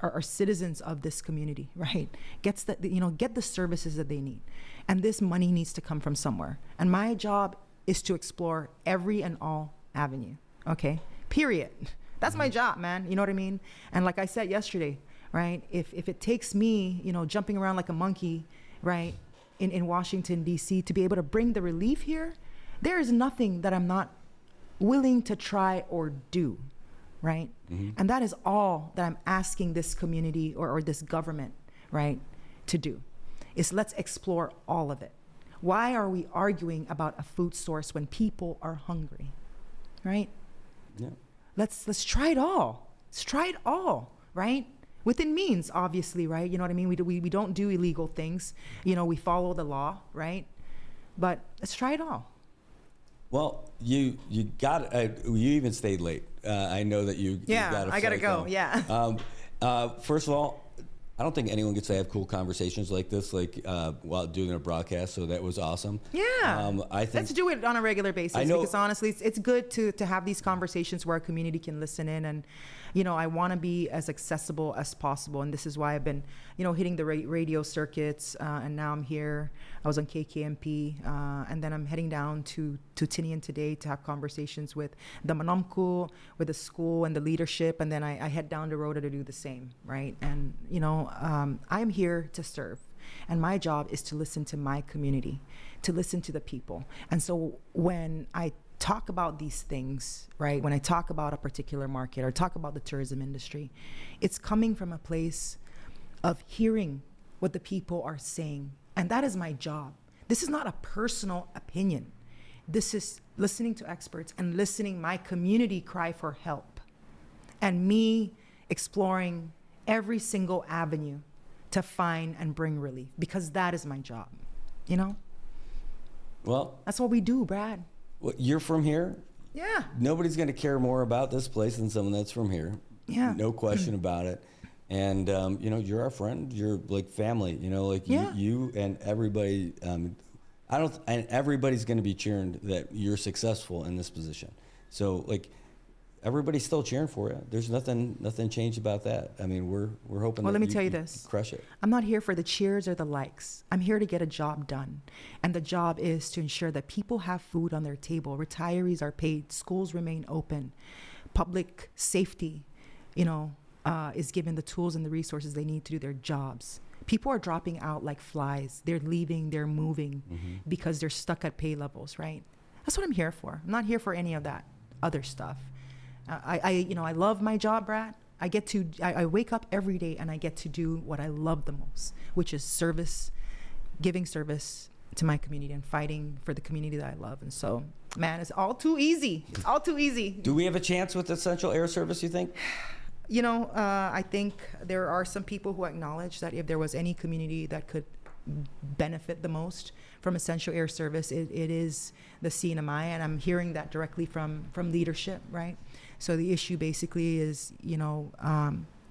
Speaker 9: are citizens of this community, right, get the services that they need. And this money needs to come from somewhere. And my job is to explore every and all avenue, okay? Period. That's my job, man. You know what I mean? And like I said yesterday, right, if it takes me, jumping around like a monkey, right, in Washington, D.C., to be able to bring the relief here, there is nothing that I'm not willing to try or do, right? And that is all that I'm asking this community or this government, right, to do, is let's explore all of it. Why are we arguing about a food source when people are hungry, right?
Speaker 8: Yeah.
Speaker 9: Let's try it all. Let's try it all, right? Within means, obviously, right? You know what I mean? We don't do illegal things. We follow the law, right? But let's try it all.
Speaker 8: Well, you got you even stayed late. I know that you.
Speaker 9: Yeah, I gotta go. Yeah.
Speaker 8: First of all, I don't think anyone gets to have cool conversations like this, while doing a broadcast. So that was awesome.
Speaker 9: Yeah.
Speaker 8: I think
Speaker 9: let's do it on a regular basis.
Speaker 8: I know,
Speaker 9: because honestly, it's good to have these conversations where our community can listen in, and I want to be as accessible as possible, and this is why I've been hitting the radio circuits, and now I'm here. I was on KKMP, and then I'm heading down to Tinian today to have conversations with the Manomku, with the school and the leadership, and then I head down to Rhoda to do the same, right? And I'm here to serve, and my job is to listen to my community, to listen to the people. And so when I talk about these things, right, when I talk about a particular market or talk about the tourism industry, it's coming from a place of hearing what the people are saying. And that is my job. This is not a personal opinion. This is listening to experts and listening my community cry for help, and me exploring every single avenue to find and bring relief, because that is my job,
Speaker 8: Well,
Speaker 9: that's what we do, Brad.
Speaker 8: Well, you're from here.
Speaker 9: Yeah.
Speaker 8: Nobody's going to care more about this place than someone that's from here.
Speaker 9: Yeah.
Speaker 8: No question about it. And, you know, you're our friend. You're like family, you know, like
Speaker 9: Yeah.
Speaker 8: you and everybody. And everybody's going to be cheering that you're successful in this position. So, like, everybody's still cheering for you. There's nothing changed about that. I mean, we're hoping.
Speaker 9: Well,
Speaker 8: that
Speaker 9: let me tell you this.
Speaker 8: Crush it.
Speaker 9: I'm not here for the cheers or the likes. I'm here to get a job done. And the job is to ensure that people have food on their table, retirees are paid, schools remain open, public safety, you know, is given the tools and the resources they need to do their jobs. People are dropping out like flies. They're leaving, they're moving because they're stuck at pay levels, right? That's what I'm here for. I'm not here for any of that other stuff. I love my job, Brad. I wake up every day and I get to do what I love the most, which is service, giving service to my community and fighting for the community that I love. And so, man, it's all too easy. It's all too easy.
Speaker 8: Do we have a chance with the Central Air Service, you think?
Speaker 9: You know, I think there are some people who acknowledge that if there was any community that could benefit the most from Essential Air Service, it is the CNMI, and I'm hearing that directly from leadership, right? So the issue basically is, you know,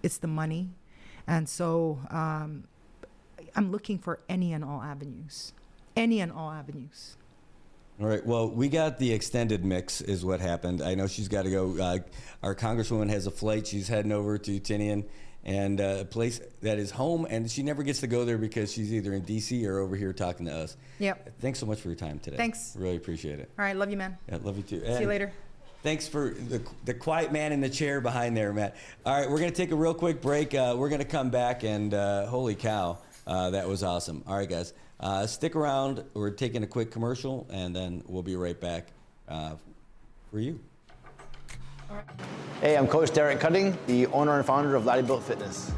Speaker 9: it's the money. And so I'm looking for any and all avenues. Any and all avenues.
Speaker 8: All right. Well, we got the extended mix is what happened. I know she's got to go. Our Congresswoman has a flight. She's heading over to Tinian, and a place that is home, and she never gets to go there because she's either in D.C. or over here talking to us.
Speaker 9: Yep.
Speaker 8: Thanks so much for your time today.
Speaker 9: Thanks.
Speaker 8: Really appreciate it.
Speaker 9: All right. Love you, man.
Speaker 8: Yeah, love you too.
Speaker 9: See you later.
Speaker 8: Thanks for the quiet man in the chair behind there, Matt. All right, we're going to take a real quick break. We're going to come back, and holy cow, that was awesome. All right, guys, stick around. We're taking a quick commercial, and then we'll be right back for you.
Speaker 10: Hey, I'm Coach Derek Cutting, the owner and founder of Laddie Built Fitness.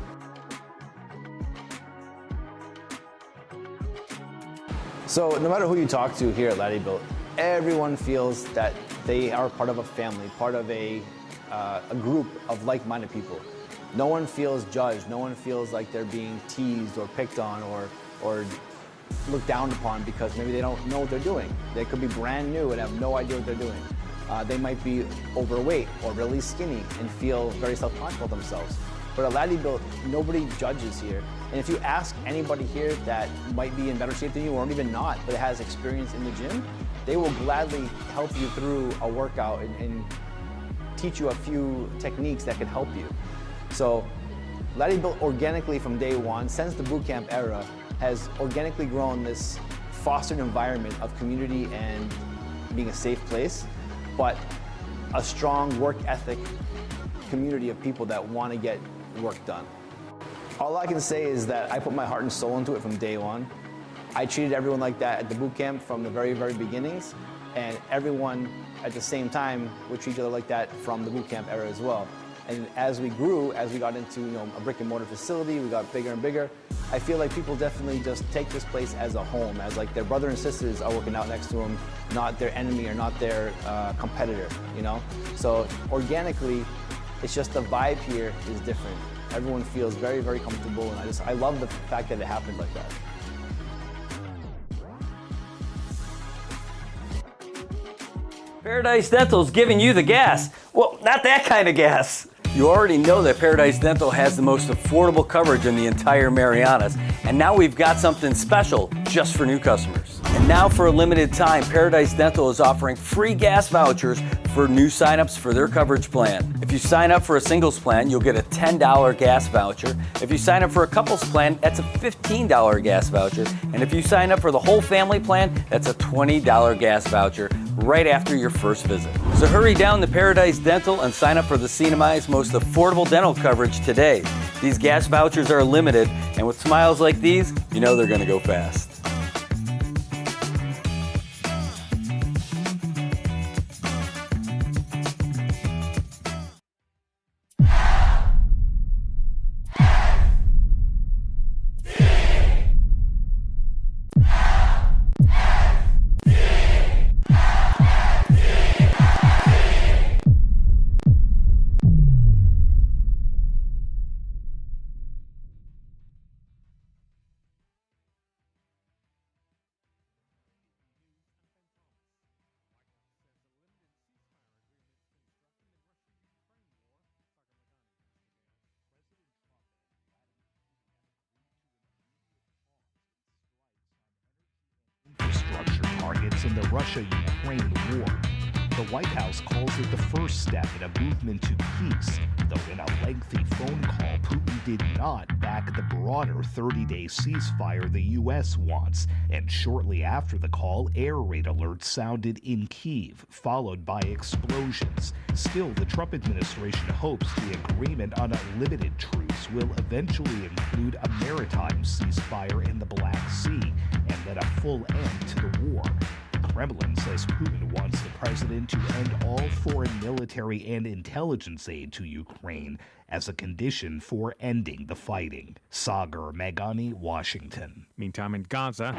Speaker 10: So no matter who you talk to here at Laddie Built, everyone feels that they are part of a family, part of a group of like-minded people. No one feels judged. No one feels like they're being teased or picked on or looked down upon because maybe they don't know what they're doing. They could be brand new and have no idea what they're doing. They might be overweight or really skinny and feel very self-conscious about themselves. But at Laddie Built, nobody judges here. And if you ask anybody here that might be in better shape than you or even not, but has experience in the gym, they will gladly help you through a workout and teach you a few techniques that can help you. So Laddie Built organically from day one, since the boot camp era, has organically grown this fostered environment of community and being a safe place, but a strong work ethic community of people that want to get work done. All I can say is that I put my heart and soul into it from day one. I treated everyone like that at the boot camp from the very, very beginnings, and everyone at the same time would treat each other like that from the boot camp era as well. And as we grew, as we got into a brick and mortar facility, we got bigger and bigger. I feel like people definitely just take this place as a home, as like their brother and sisters are working out next to them, not their enemy or not their competitor, So organically, it's just the vibe here is different. Everyone feels very, very comfortable, and I love the fact that it happened like that.
Speaker 8: Paradise Dental's giving you the gas. Well, not that kind of gas. You already know that Paradise Dental has the most affordable coverage in the entire Marianas, and now we've got something special just for new customers. And now for a limited time, Paradise Dental is offering free gas vouchers for new signups for their coverage plan. If you sign up for a singles plan, you'll get a $10 gas voucher. If you sign up for a couples plan, that's a $15 gas voucher. And if you sign up for the whole family plan, that's a $20 gas voucher right after your first visit. So hurry down to Paradise Dental and sign up for the CNMI's most affordable dental coverage today. These gas vouchers are limited, and with smiles like these, you know they're gonna go fast.
Speaker 3: casualties in the Russia-Ukraine war. The White House calls it the first step in a movement to peace, though in a lengthy phone call, Putin did not back the broader 30-day ceasefire the U.S. wants. And shortly after the call, air raid alerts sounded in Kyiv, followed by explosions. Still, the Trump administration hopes the agreement on a limited truce will eventually include a maritime ceasefire in the Black Sea and then a full end to the war. Kremlin says Putin wants the president to end all foreign military and intelligence aid to Ukraine as a condition for ending the fighting. Sagar Meghani, Washington.
Speaker 11: Meantime, in Gaza,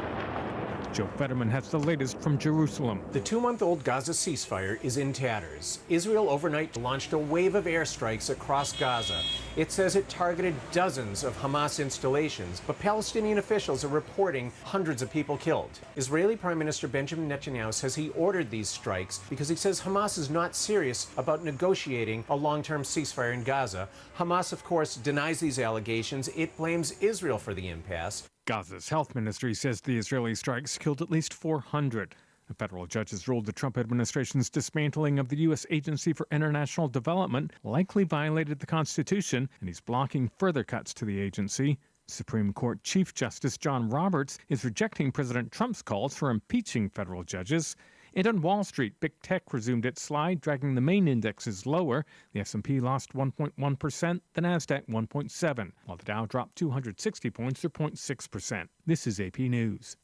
Speaker 11: Joe Fetterman has the latest from Jerusalem.
Speaker 12: The 2-month-old Gaza ceasefire is in tatters. Israel overnight launched a wave of airstrikes across Gaza. It says it targeted dozens of Hamas installations, but Palestinian officials are reporting hundreds of people killed. Israeli Prime Minister Benjamin Netanyahu says he ordered these strikes because he says Hamas is not serious about negotiating a long-term ceasefire in Gaza. Hamas, of course, denies these allegations. It blames Israel for the impasse.
Speaker 11: Gaza's health ministry says the Israeli strikes killed at least 400. A federal judge has ruled the Trump administration's dismantling of the U.S. Agency for International Development likely violated the Constitution, and he's blocking further cuts to the agency. Supreme Court Chief Justice John Roberts is rejecting President Trump's calls for impeaching federal judges. And on Wall Street, big tech resumed its slide, dragging the main indexes lower. The S&P lost 1.1%, the Nasdaq 1.7%, while the Dow dropped 260 points or 0.6%. This is AP News.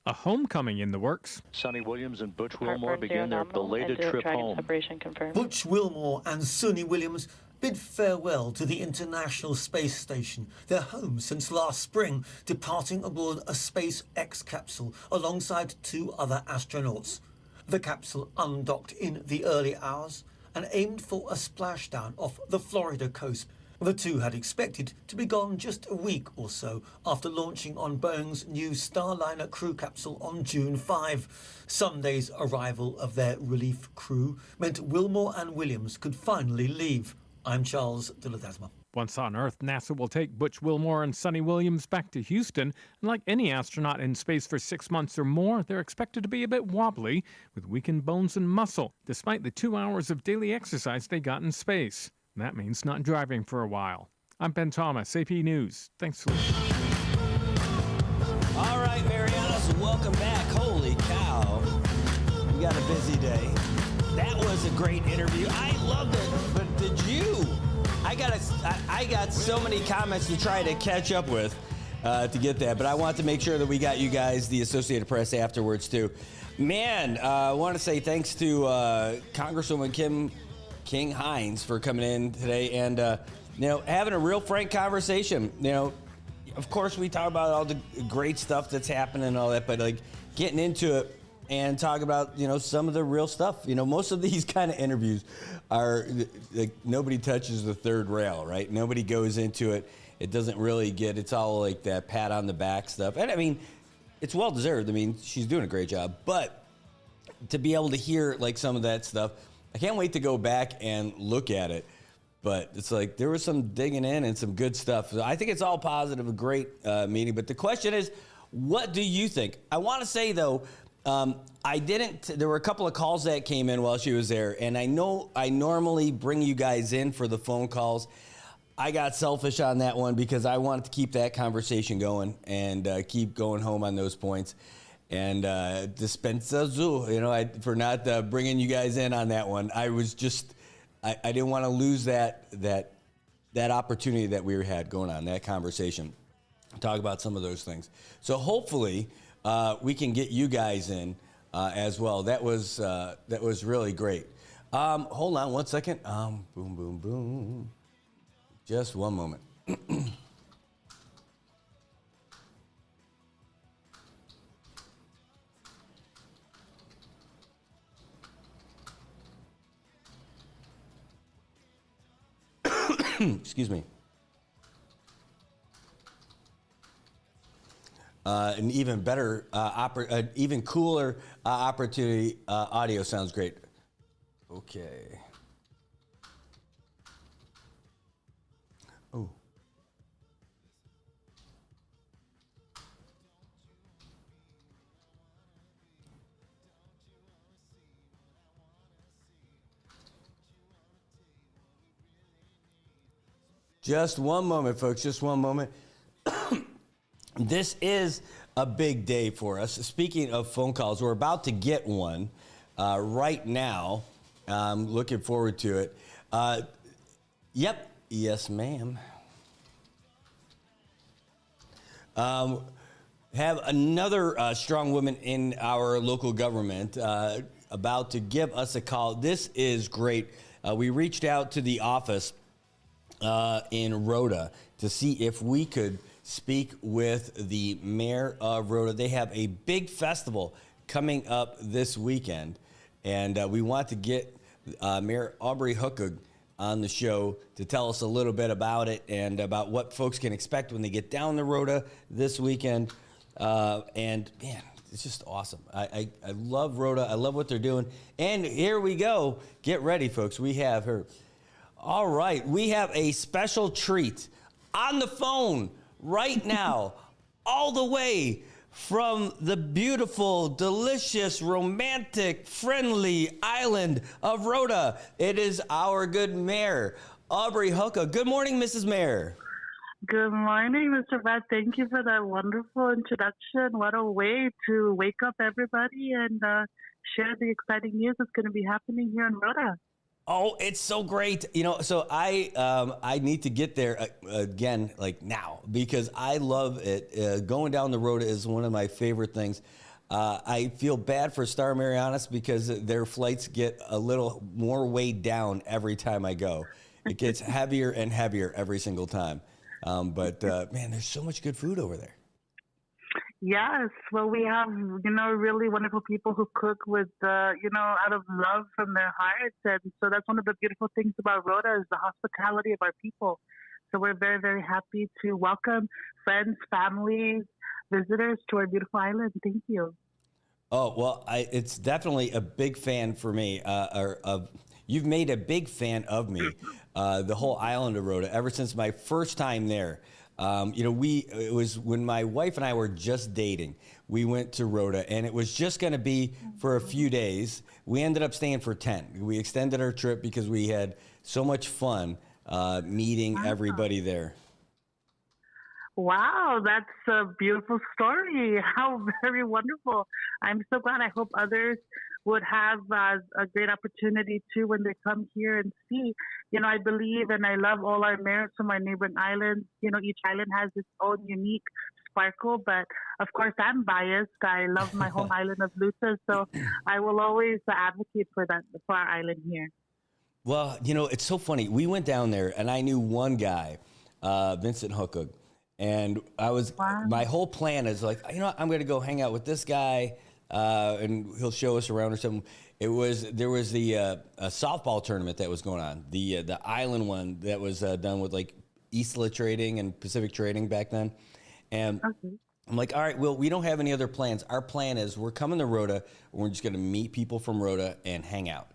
Speaker 11: A homecoming in the works.
Speaker 13: Sonny Williams and Butch Wilmore begin their belated trip home.
Speaker 14: Butch Wilmore and Sonny Williams bid farewell to the International Space Station, their home since last spring, departing aboard a SpaceX capsule alongside 2 other astronauts. The capsule undocked in the early hours and aimed for a splashdown off the Florida coast. The two had expected to be gone just a week or so after launching on Boeing's new Starliner crew capsule on June 5. Sunday's arrival of their relief crew meant Wilmore and Williams could finally leave. I'm Charles de Ledesma.
Speaker 11: Once on Earth, NASA will take Butch Wilmore and Sonny Williams back to Houston. And like any astronaut in space for 6 months or more, they're expected to be a bit wobbly, with weakened bones and muscle, despite the 2 hours of daily exercise they got in space. And that means not driving for a while. I'm Ben Thomas, AP News. Thanks for listening.
Speaker 8: All right, Marianas, welcome back. Holy cow. We got a busy day. That was a great interview. I loved it. But did you? I got so many comments to try to catch up with to get that. But I want to make sure that we got you guys, the Associated Press, afterwards, too. Man, I want to say thanks to Congresswoman Kim King-Hines for coming in today and, having a real frank conversation. Of course, we talk about all the great stuff that's happening and all that, but, getting into it, and talk about, some of the real stuff. Most of these kind of interviews are, nobody touches the third rail, right? Nobody goes into it. It doesn't really it's all like that pat on the back stuff. And, it's well-deserved. She's doing a great job. But to be able to hear, some of that stuff, I can't wait to go back and look at it. But it's there was some digging in and some good stuff. So I think it's all positive, a great meeting. But the question is, what do you think? I want to say, though, there were a couple of calls that came in while she was there, and I know I normally bring you guys in for the phone calls. I got selfish on that one because I wanted to keep that conversation going and keep going home on those points. And dispensa zu, for not bringing you guys in on that one. I was just, I didn't want to lose that opportunity that we had going on, that conversation. Talk about some of those things. So hopefully we can get you guys in as well. That was really great. Hold on one second. Boom, boom, boom. Just one moment. Excuse me. An even better, even cooler opportunity. Audio sounds great. Okay. Oh. Just one moment, folks. Just one moment. This is a big day for us. Speaking of phone calls, we're about to get one right now. I'm looking forward to it. Yep. Yes, ma'am. Have another strong woman in our local government about to give us a call. This is great. We reached out to the office in Rhoda to see if we could speak with the mayor of Rhoda. They have a big festival coming up this weekend, and we want to get Mayor Aubrey Hookug on the show to tell us a little bit about it and about what folks can expect when they get down to Rhoda this weekend. And man, it's just awesome. I love Rhoda. I love what they're doing. And here we go. Get ready, folks. We have her. All right. We have a special treat on the phone right now, all the way from the beautiful, delicious, romantic, friendly island of Rhoda. It is our good mayor, Aubrey Hookug. Good morning, Mrs. Mayor.
Speaker 15: Good morning, Mr. Matt. Thank you for that wonderful introduction. What a way to wake up everybody and share the exciting news that's going to be happening here in Rhoda.
Speaker 8: Oh, it's so great. You know, so I need to get there again, like now, because I love it. Going down the road is one of my favorite things. I feel bad for Star Marianas because their flights get a little more weighed down every time I go. It gets heavier and heavier every single time. But man, there's so much good food over there.
Speaker 15: Yes, well, we have, really wonderful people who cook with, out of love from their hearts. And so that's one of the beautiful things about Rhoda is the hospitality of our people. So we're very, very happy to welcome friends, families, visitors to our beautiful island. Thank you.
Speaker 8: Oh, well, it's definitely a big fan for me. You've made a big fan of me, the whole island of Rhoda, ever since my first time there. It was when my wife and I were just dating, we went to Rhoda, and it was just going to be for a few days. We ended up staying for 10. We extended our trip because we had so much fun meeting everybody there.
Speaker 15: Wow, that's a beautiful story. How very wonderful. I'm so glad. I hope others would have a great opportunity too when they come here and see. I believe and I love all our mayors from our neighboring islands. Each island has its own unique sparkle, but of course I'm biased. I love my home island of Luta, so I will always advocate for that, for our island here.
Speaker 8: Well, it's so funny. We went down there and I knew one guy, Vincent Hookug, and my whole plan is like, I'm going to go hang out with this guy. And he'll show us around or something. There was the a softball tournament that was going on, the island one that was done with like Isla Trading and Pacific Trading back then. And I'm like, all right, well, we don't have any other plans. Our plan is we're coming to Rhoda. And we're just going to meet people from Rhoda and hang out.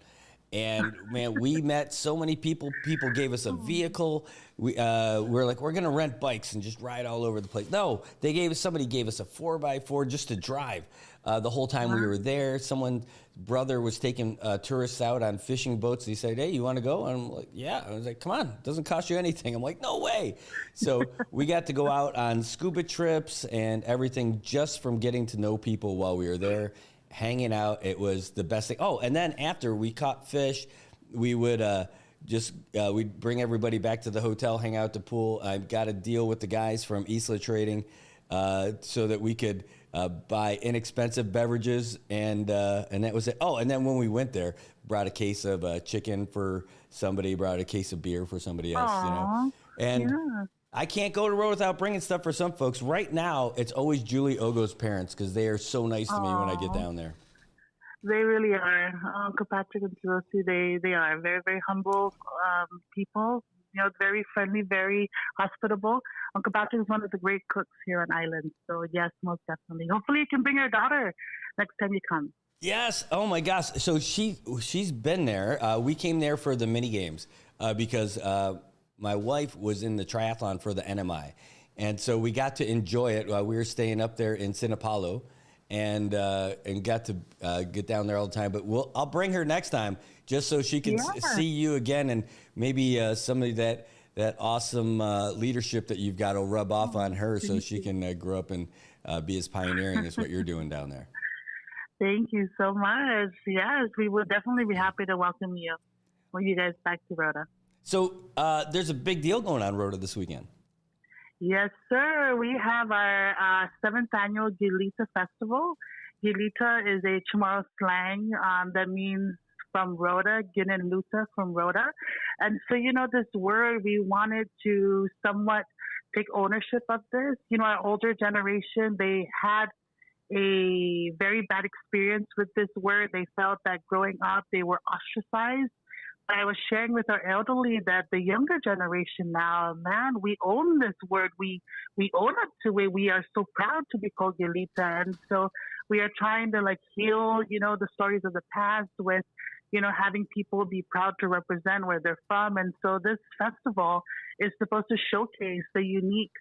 Speaker 8: And man, we met so many people. People gave us a vehicle. We're like, we're going to rent bikes and just ride all over the place. No, somebody gave us a 4x4 just to drive. The whole time we were there, someone's brother was taking tourists out on fishing boats. He said, hey, you want to go? And I'm like, yeah. I was like, come on, it doesn't cost you anything. I'm like, no way. So we got to go out on scuba trips and everything just from getting to know people while we were there, hanging out. It was the best thing. Oh, and then after we caught fish, we would we'd bring everybody back to the hotel, hang out at the pool. I got a deal with the guys from Isla Trading so that we could buy inexpensive beverages, and that was it. Oh, and then when we went there, brought a case of chicken for somebody, brought a case of beer for somebody else.
Speaker 15: Aww,
Speaker 8: and I can't go to Rhoda without bringing stuff for some folks. Right now, it's always Julie Ogo's parents because they are so nice to me when I get down there.
Speaker 15: They really are. Uncle Patrick and Josie, they are very, very humble people. Very friendly, very hospitable. Uncle Patrick is one of the great cooks here on island. So yes, most definitely. Hopefully you can bring your daughter next time you come.
Speaker 8: Yes. Oh my gosh. So she's been there. We came there for the mini games because my wife was in the triathlon for the NMI. And so we got to enjoy it while we were staying up there in Sinapalo and got to get down there all the time. But I'll bring her next time just so she can see you again, and maybe somebody that that awesome leadership that you've got will rub off on her so she can grow up and be as pioneering as what you're doing down there.
Speaker 15: Thank you so much. Yes, we will definitely be happy to welcome you when you guys back to Rhoda.
Speaker 8: So there's a big deal going on, Rhoda, this weekend.
Speaker 15: Yes, sir. We have our 7th annual Gilita Festival. Gilita is a Chamorro slang that means from Rhoda, Ginin Luta from Rhoda. And so, this word, we wanted to somewhat take ownership of this. Our older generation, they had a very bad experience with this word. They felt that growing up, they were ostracized. But I was sharing with our elderly that the younger generation now, man, we own this word. We own up to it. We are so proud to be called Gilita. And so we are trying to heal, the stories of the past with, having people be proud to represent where they're from. And so this festival is supposed to showcase the unique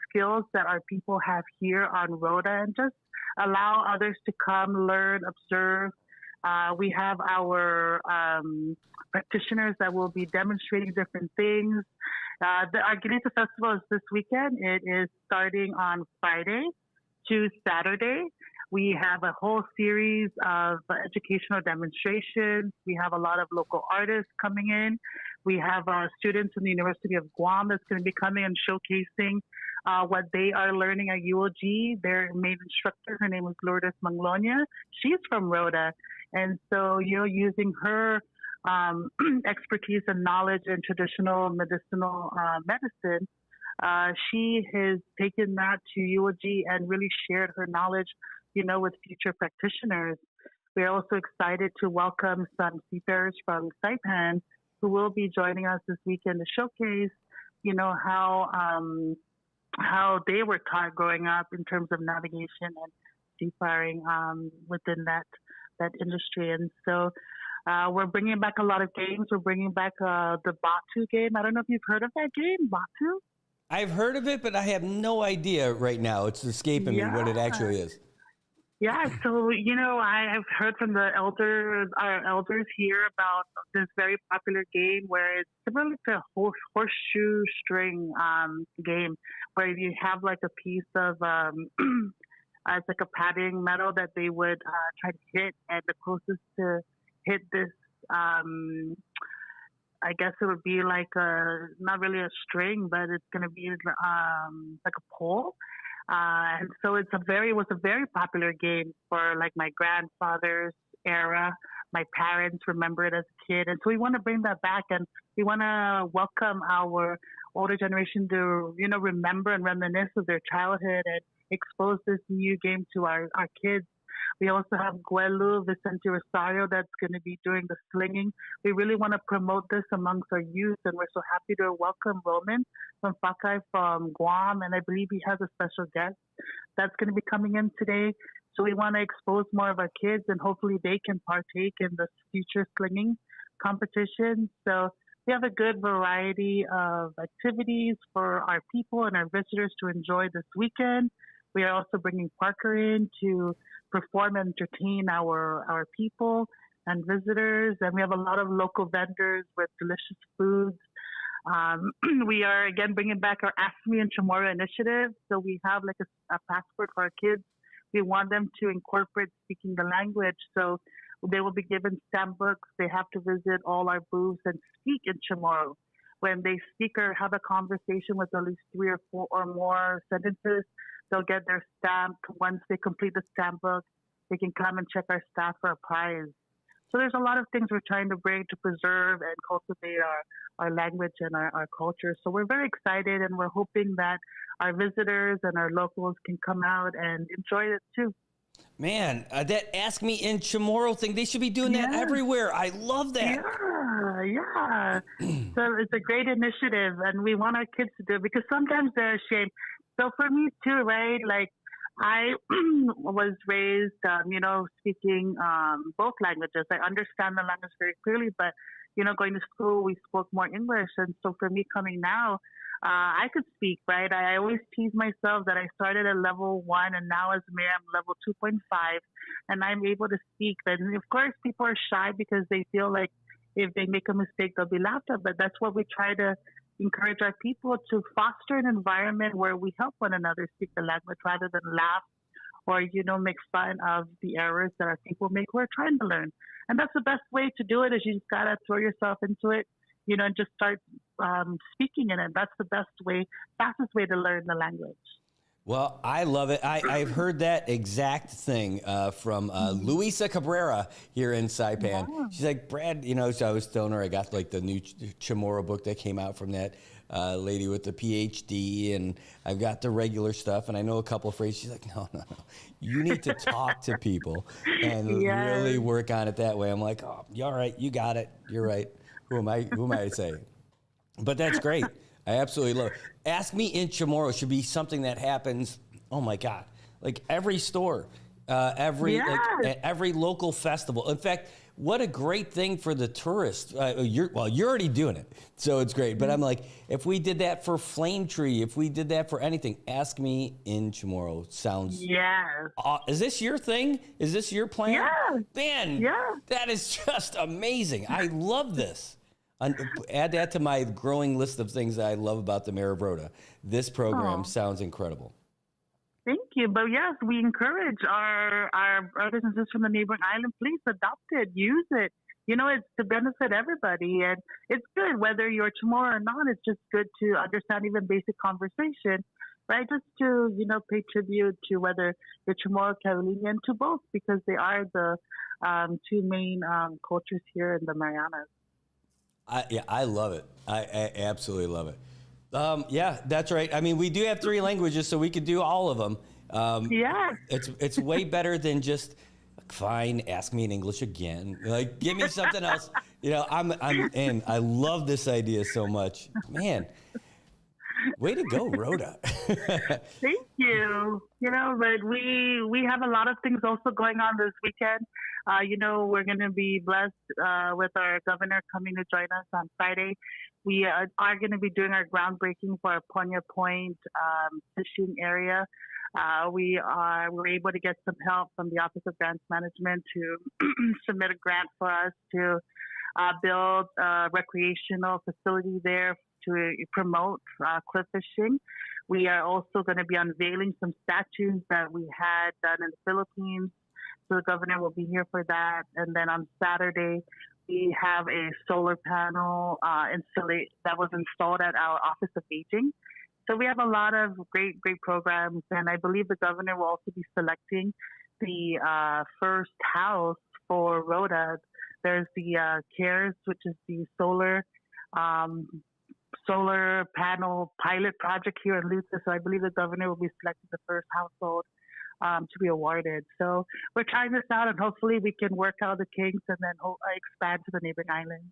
Speaker 15: skills that our people have here on Rhoda and just allow others to come, learn, observe. We have our practitioners that will be demonstrating different things. Our Gilita Festival is this weekend. It is starting on Friday to Saturday. We have a whole series of educational demonstrations. We have a lot of local artists coming in. We have students from the University of Guam that's going to be coming and showcasing what they are learning at UOG. Their main instructor, her name is Lourdes Manglonia. She's from Rhoda. And so, using her expertise and knowledge in traditional medicinal medicine, she has taken that to UOG and really shared her knowledge, with future practitioners. We're also excited to welcome some seafarers from Saipan who will be joining us this weekend to showcase, how they were taught growing up in terms of navigation and seafaring within that industry. And so we're bringing back a lot of games. We're bringing back the Batu game. I don't know if you've heard of that game, Batu?
Speaker 8: I've heard of it, but I have no idea right now. It's escaping me what it actually is.
Speaker 15: Yeah, so, I have heard from our elders here about this very popular game where it's similar to a horseshoe string game where you have a piece of, it's like a padding metal that they would try to hit, and the closest to hit this, I guess it would be not really a string, but it's going to be like a pole. And so it was a very popular game for my grandfather's era. My parents remember it as a kid. And so we want to bring that back, and we want to welcome our older generation to, remember and reminisce of their childhood and expose this new game to our kids. We also have Guelu Vicente Rosario that's going to be doing the slinging. We really want to promote this amongst our youth, and we're so happy to welcome Roman from Fakai from Guam, and I believe he has a special guest that's going to be coming in today. So we want to expose more of our kids, and hopefully they can partake in the future slinging competition. So we have a good variety of activities for our people and our visitors to enjoy this weekend. We are also bringing Parker in to perform and entertain our people and visitors. And we have a lot of local vendors with delicious foods. We are, again, bringing back our Ask Me in Chamorro initiative. So we have a passport for our kids. We want them to incorporate speaking the language. So they will be given stamp books. They have to visit all our booths and speak in Chamorro. When they speak or have a conversation with at least 3 or 4 or more sentences, they'll get their stamp. Once they complete the stamp book, they can come and check our staff for a prize. So there's a lot of things we're trying to bring to preserve and cultivate our language and our culture. So we're very excited, and we're hoping that our visitors and our locals can come out and enjoy it too.
Speaker 8: Man, that Ask Me in Chamorro thing, they should be doing that everywhere. I love that.
Speaker 15: Yeah. So it's a great initiative, and we want our kids to do it because sometimes they're ashamed. So for me too, right? I was raised, speaking both languages. I understand the language very clearly, but, going to school, we spoke more English. And so for me coming now, I could speak, right? I always tease myself that I started at level 1 and now as mayor, I'm level 2.5 and I'm able to speak. And of course, people are shy because they feel like, if they make a mistake, they'll be laughed at. But that's what we try to encourage our people to foster an environment where we help one another speak the language rather than laugh or, make fun of the errors that our people make who are trying to learn. And that's the best way to do it is you just got to throw yourself into it, and just start speaking in it. That's the fastest way to learn the language.
Speaker 8: Well, I love it. I've heard that exact thing from Luisa Cabrera here in Saipan. Yeah. She's like, Brad, so I was telling her I got like the new Chamorro book that came out from that lady with the PhD, and I've got the regular stuff, and I know a couple of phrases. She's like, no. You need to talk to people and really work on it that way. I'm like, oh, you're all right. You got it. You're right. Who am I to say? But that's great. I absolutely love it. Ask Me in Chamorro should be something that happens, oh my God, like every store, every local festival. In fact, what a great thing for the tourists. You're already doing it, so it's great. But I'm like, if we did that for Flame Tree, if we did that for anything, Ask Me in Chamorro sounds.
Speaker 15: Yes.
Speaker 8: Is this your thing? Is this your plan?
Speaker 15: Yeah.
Speaker 8: Man, that is just amazing. I love this. Add that to my growing list of things that I love about the Mayor of Rota. This program sounds incredible.
Speaker 15: Thank you. But yes, we encourage our brothers and sisters from the neighboring island, please adopt it, use it. It's to benefit everybody. And it's good whether you're Chamorro or not. It's just good to understand even basic conversation, right? Just to, pay tribute to whether you're Chamorro, Carolinian, to both, because they are the two main cultures here in the Marianas.
Speaker 8: I love it. I absolutely love it. Yeah, that's right. I mean, we do have 3 languages, so we could do all of them. It's way better than just, fine, ask me in English again. Like, give me something else. I'm in. I love this idea so much. Man, way to go, Rhoda.
Speaker 15: Thank you. But we have a lot of things also going on this weekend. We're going to be blessed with our governor coming to join us on Friday. We are going to be doing our groundbreaking for our Ponya Point fishing area. We're able to get some help from the Office of Grants Management to submit a grant for us to build a recreational facility there to promote cliff fishing. We are also going to be unveiling some statues that we had done in the Philippines. So the governor will be here for that. And then on Saturday, we have a solar panel that was installed at our Office of Aging. So we have a lot of great programs. And I believe the governor will also be selecting the first house for Rhoda. There's the CARES, which is the solar panel pilot project here in Luta. So I believe the governor will be selecting the first household to be awarded. So we're trying this out, and hopefully we can work out the kinks and then expand to the neighboring islands.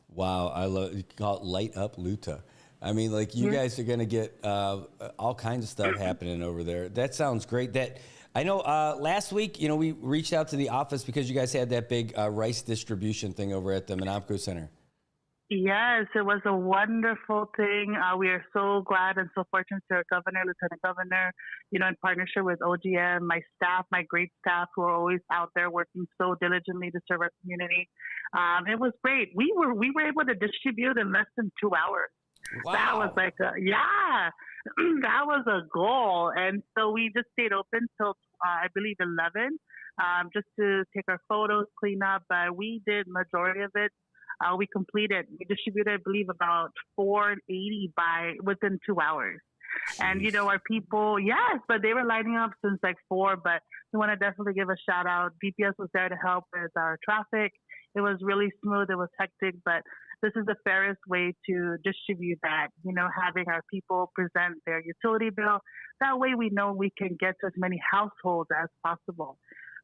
Speaker 15: Wow,
Speaker 8: I love you call it Light Up Luta. I mean, like you guys are going to get all kinds of stuff happening over there. That sounds great. That I know. Last week, we reached out to the office because you guys had that big rice distribution thing over at the Manapco Center.
Speaker 15: Yes, it was a wonderful thing. We are so glad and so fortunate to our governor, lieutenant governor, in partnership with OGM, my staff, my great staff who are always out there working so diligently to serve our community. It was great. We were able to distribute in less than 2 hours. Wow. That was that was a goal. And so we just stayed open till, I believe, 11, just to take our photos, clean up. But we did majority of it. We distributed, I believe, about 480 within 2 hours. Jeez. And, our people, yes, but they were lining up since like 4, but we want to definitely give a shout out. DPS was there to help with our traffic. It was really smooth. It was hectic, but this is the fairest way to distribute that, having our people present their utility bill. That way we know we can get to as many households as possible.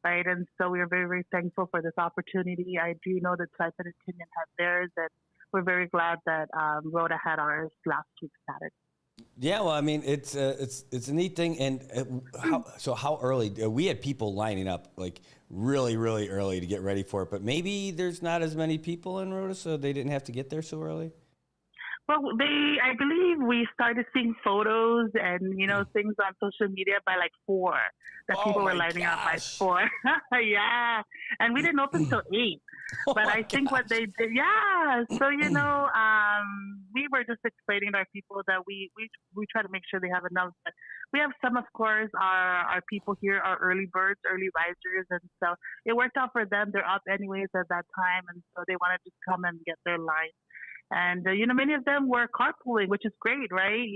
Speaker 15: Right. And so we are very, very thankful for this opportunity. I do know that Saipan and Tinian had theirs, and we're very glad that Rhoda had ours last week Saturday.
Speaker 8: Yeah, well, I mean, it's a neat thing. And how early? We had people lining up like really, really early to get ready for it, but maybe there's not as many people in Rhoda, so they didn't have to get there so early.
Speaker 15: Well, I believe we started seeing photos and, things on social media by like 4, that people were lining up by 4. Yeah. And we didn't open till 8. But I think what they did, yeah. So, we were just explaining to our people that we try to make sure they have enough. But we have some, of course, our people here are early birds, early risers. And so it worked out for them. They're up anyways at that time. And so they wanted to come and get their line. And, many of them were carpooling, which is great, right?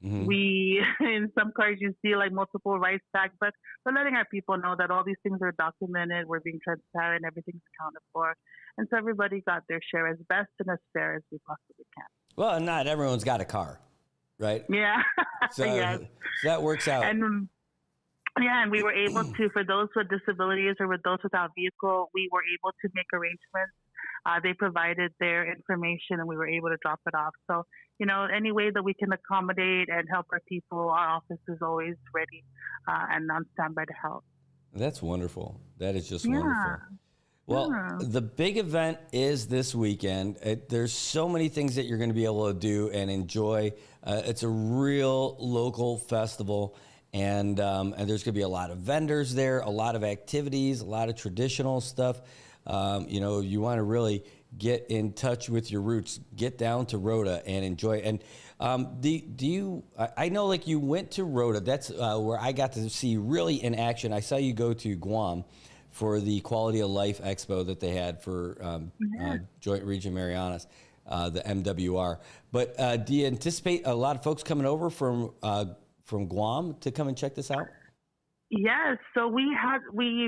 Speaker 15: We, in some cars, you see like multiple rice bags, but we're letting our people know that all these things are documented, we're being transparent, everything's accounted for. And so everybody got their share as best and as fair as we possibly can.
Speaker 8: Well, not everyone's got a car, right?
Speaker 15: Yeah.
Speaker 8: So,
Speaker 15: yes.
Speaker 8: so that works out.
Speaker 15: And we were able to, for those with disabilities or with those without vehicle, we were able to make arrangements. They provided their information and we were able to drop it off. So, any way that we can accommodate and help our people, our office is always ready and on standby to help.
Speaker 8: That's wonderful. That is just wonderful. Well, the big event is this weekend. There's so many things that you're going to be able to do and enjoy. It's a real local festival. And there's going to be a lot of vendors there, a lot of activities, a lot of traditional stuff. You want to really get in touch with your roots, get down to Rota and enjoy it. And I know like you went to Rota. That's where I got to see really in action. I saw you go to Guam for the Quality of Life Expo that they had for Joint Region Marianas, the MWR. But do you anticipate a lot of folks coming over from Guam to come and check this out?
Speaker 15: Yes, so we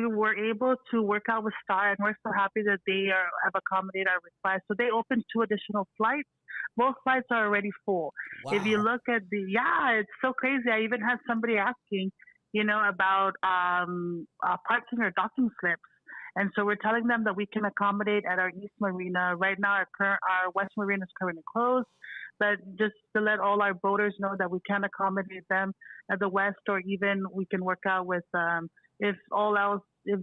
Speaker 15: were able to work out with Star, and we're so happy that they have accommodated our request. So they opened 2 additional flights. Both flights are already full. Wow. If you look at it's so crazy. I even had somebody asking, about parking or docking slips. And so we're telling them that we can accommodate at our East Marina. Right now, our West Marina is currently closed. But just to let all our boaters know that we can accommodate them at the West, or even we can work out with, if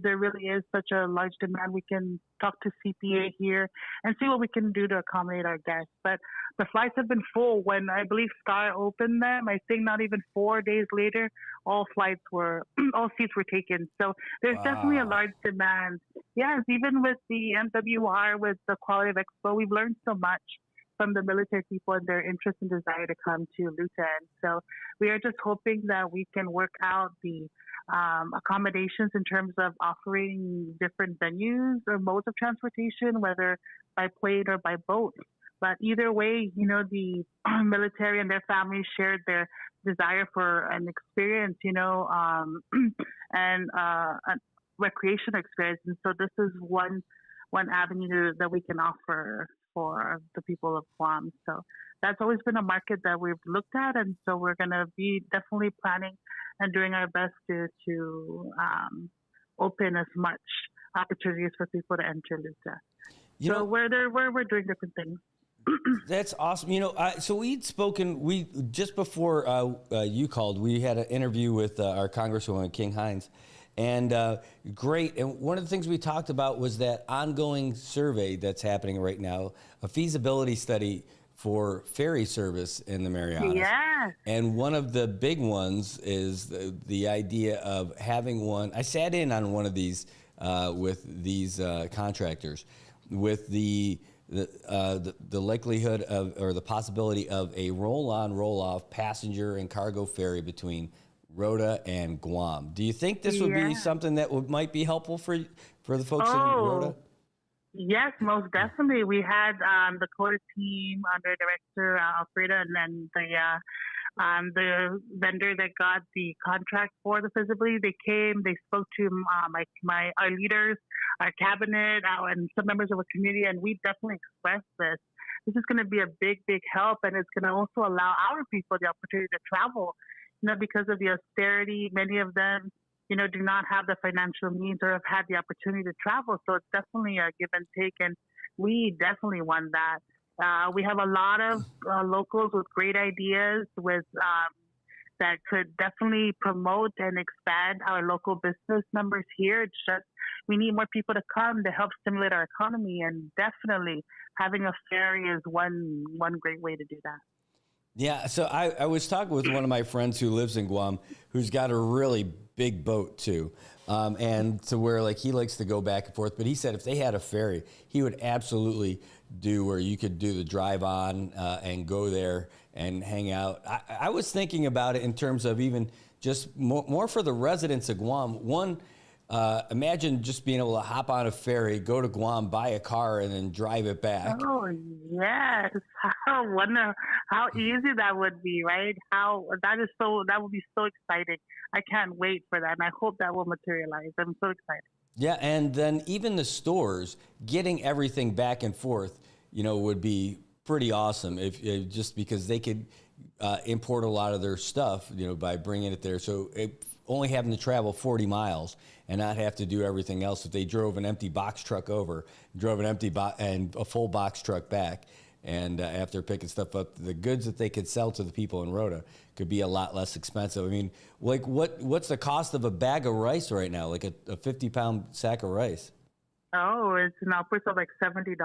Speaker 15: there really is such a large demand, we can talk to CPA here and see what we can do to accommodate our guests. But the flights have been full. When I believe Sky opened them, I think not even 4 days later, all seats were taken. So there's definitely a large demand. Yes, even with the MWR, with the Quality of Expo, we've learned so much from the military people and their interest and desire to come to Luta. And so we are just hoping that we can work out the accommodations in terms of offering different venues or modes of transportation, whether by plane or by boat. But either way, the military and their families shared their desire for an experience, and a recreational experience. And so this is one avenue that we can offer for the people of Guam. So that's always been a market that we've looked at, and so we're going to be definitely planning and doing our best to open as much opportunities for people to enter Luta. We're doing different things.
Speaker 8: That's awesome. So we'd spoken, just before you called, we had an interview with our Congresswoman, King Hines. And great. And one of the things we talked about was that ongoing survey that's happening right now, a feasibility study for ferry service in the Marianas.
Speaker 15: Yeah.
Speaker 8: And one of the big ones is the idea of having one. I sat in on one of these with these contractors, with the likelihood of, or the possibility of, a roll-on, roll-off passenger and cargo ferry between Rota and Guam. Do you think this would be something that might be helpful for the folks in Rota?
Speaker 15: Yes, most definitely. We had the CODA team under Director Alfreda, and then the vendor that got the contract for the feasibility. They came, they spoke to our leaders, our cabinet, and some members of the community, and we definitely expressed this. This is going to be a big, big help, and it's going to also allow our people the opportunity to travel. Because of the austerity, many of them, do not have the financial means or have had the opportunity to travel. So it's definitely a give and take, and we definitely want that. We have a lot of locals with great ideas that could definitely promote and expand our local business numbers here. It's just, we need more people to come to help stimulate our economy, and definitely having a ferry is one great way to do that.
Speaker 8: Yeah, so I was talking with one of my friends who lives in Guam, who's got a really big boat too, and to where like he likes to go back and forth. But he said if they had a ferry, he would absolutely do where you could do the drive on and go there and hang out. I was thinking about it in terms of even just more for the residents of Guam. One, imagine just being able to hop on a ferry, go to Guam, buy a car, and then drive it back.
Speaker 15: Oh yes, I wonder how easy that would be, right? That would be so exciting. I can't wait for that, and I hope that will materialize. I'm so excited.
Speaker 8: Yeah, and then even the stores getting everything back and forth, would be pretty awesome if just because they could import a lot of their stuff, by bringing it there. So only having to travel 40 miles and not have to do everything else. If they drove an empty box truck over, drove an empty and a full box truck back, and after picking stuff up, the goods that they could sell to the people in Rota could be a lot less expensive. I mean, like what's the cost of a bag of rice right now? Like a 50-pound sack of rice?
Speaker 15: Oh, it's an upwards of like $70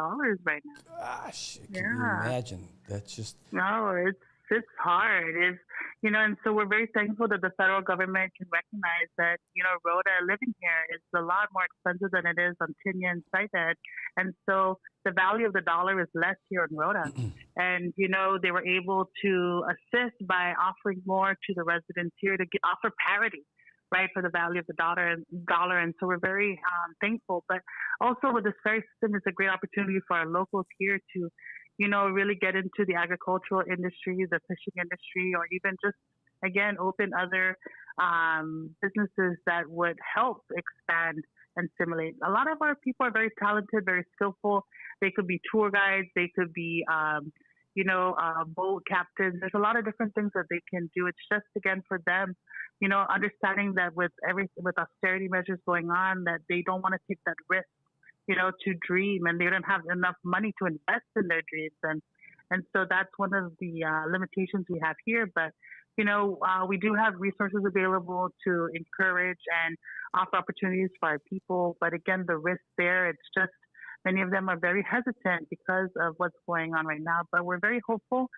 Speaker 15: right now.
Speaker 8: Gosh, can you imagine? That's just...
Speaker 15: No, it's hard. And so we're very thankful that the federal government can recognize that, Rota living here is a lot more expensive than it is on Tinya and Saited. And so the value of the dollar is less here in Rota. And, they were able to assist by offering more to the residents here to offer parity, right, for the value of the dollar. And so we're very thankful. But also with this ferry system, it's a great opportunity for our locals here to really get into the agricultural industry, the fishing industry, or even just, again, open other businesses that would help expand and stimulate. A lot of our people are very talented, very skillful. They could be tour guides. They could be, boat captains. There's a lot of different things that they can do. It's just, again, for them, understanding that with austerity measures going on, that they don't want to take that risk, to dream, and they don't have enough money to invest in their dreams. And so that's one of the limitations we have here. But, we do have resources available to encourage and offer opportunities for our people. But again, the risk there, it's just many of them are very hesitant because of what's going on right now. But we're very hopeful.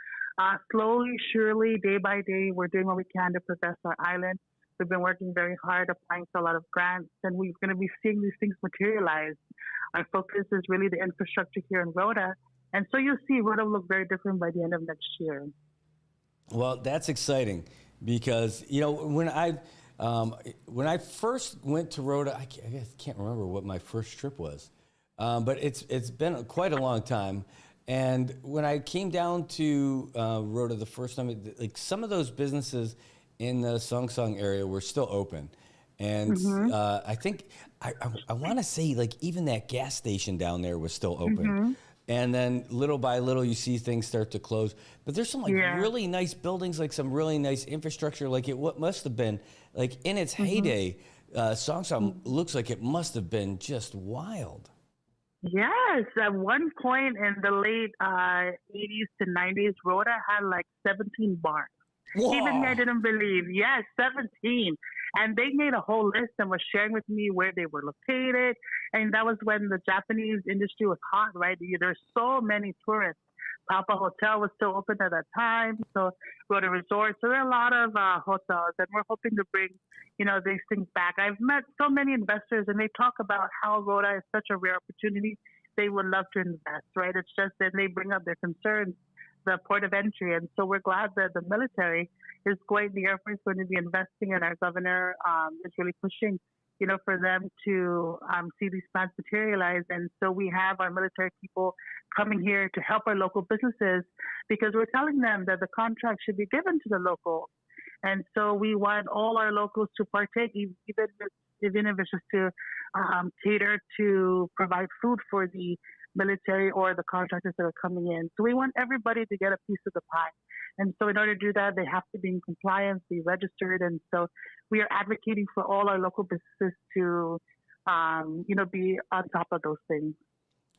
Speaker 15: Slowly, surely, day by day, we're doing what we can to progress our island. We've been working very hard, applying for a lot of grants, and we're going to be seeing these things materialize. Our focus is really the infrastructure here in Rota. And so you'll see Rota will look very different by the end of next year.
Speaker 8: Well, that's exciting because, when I first went to Rota, I can't remember what my first trip was, but it's been quite a long time. And when I came down to Rota the first time, like some of those businesses in the Song area were still open. And I think, I want to say like even that gas station down there was still open. And then little by little, you see things start to close. But there's some really nice buildings, like some really nice infrastructure. Like what must have been, like in its heyday, Song looks like it must have been just wild.
Speaker 15: Yes, at one point in the late 80s to 90s, Rota had like 17 bars.
Speaker 8: Whoa.
Speaker 15: Even I didn't believe. Yes, 17. And they made a whole list and were sharing with me where they were located. And that was when the Japanese industry was hot, right? There's so many tourists. Papa Hotel was still open at that time. So Rota Resort. So there are a lot of hotels, and we're hoping to bring, these things back. I've met so many investors, and they talk about how Rota is such a rare opportunity. They would love to invest, right? It's just that they bring up their concerns, the port of entry. And so we're glad that the military the Air Force is going to be investing, and our governor is really pushing, for them to see these plans materialize. And so we have our military people coming here to help our local businesses, because we're telling them that the contract should be given to the locals. And so we want all our locals to partake, even if it's just to cater to provide food for the military or the contractors that are coming in. So we want everybody to get a piece of the pie. And so in order to do that, they have to be in compliance, be registered. And so we are advocating for all our local businesses to, be on top of those things.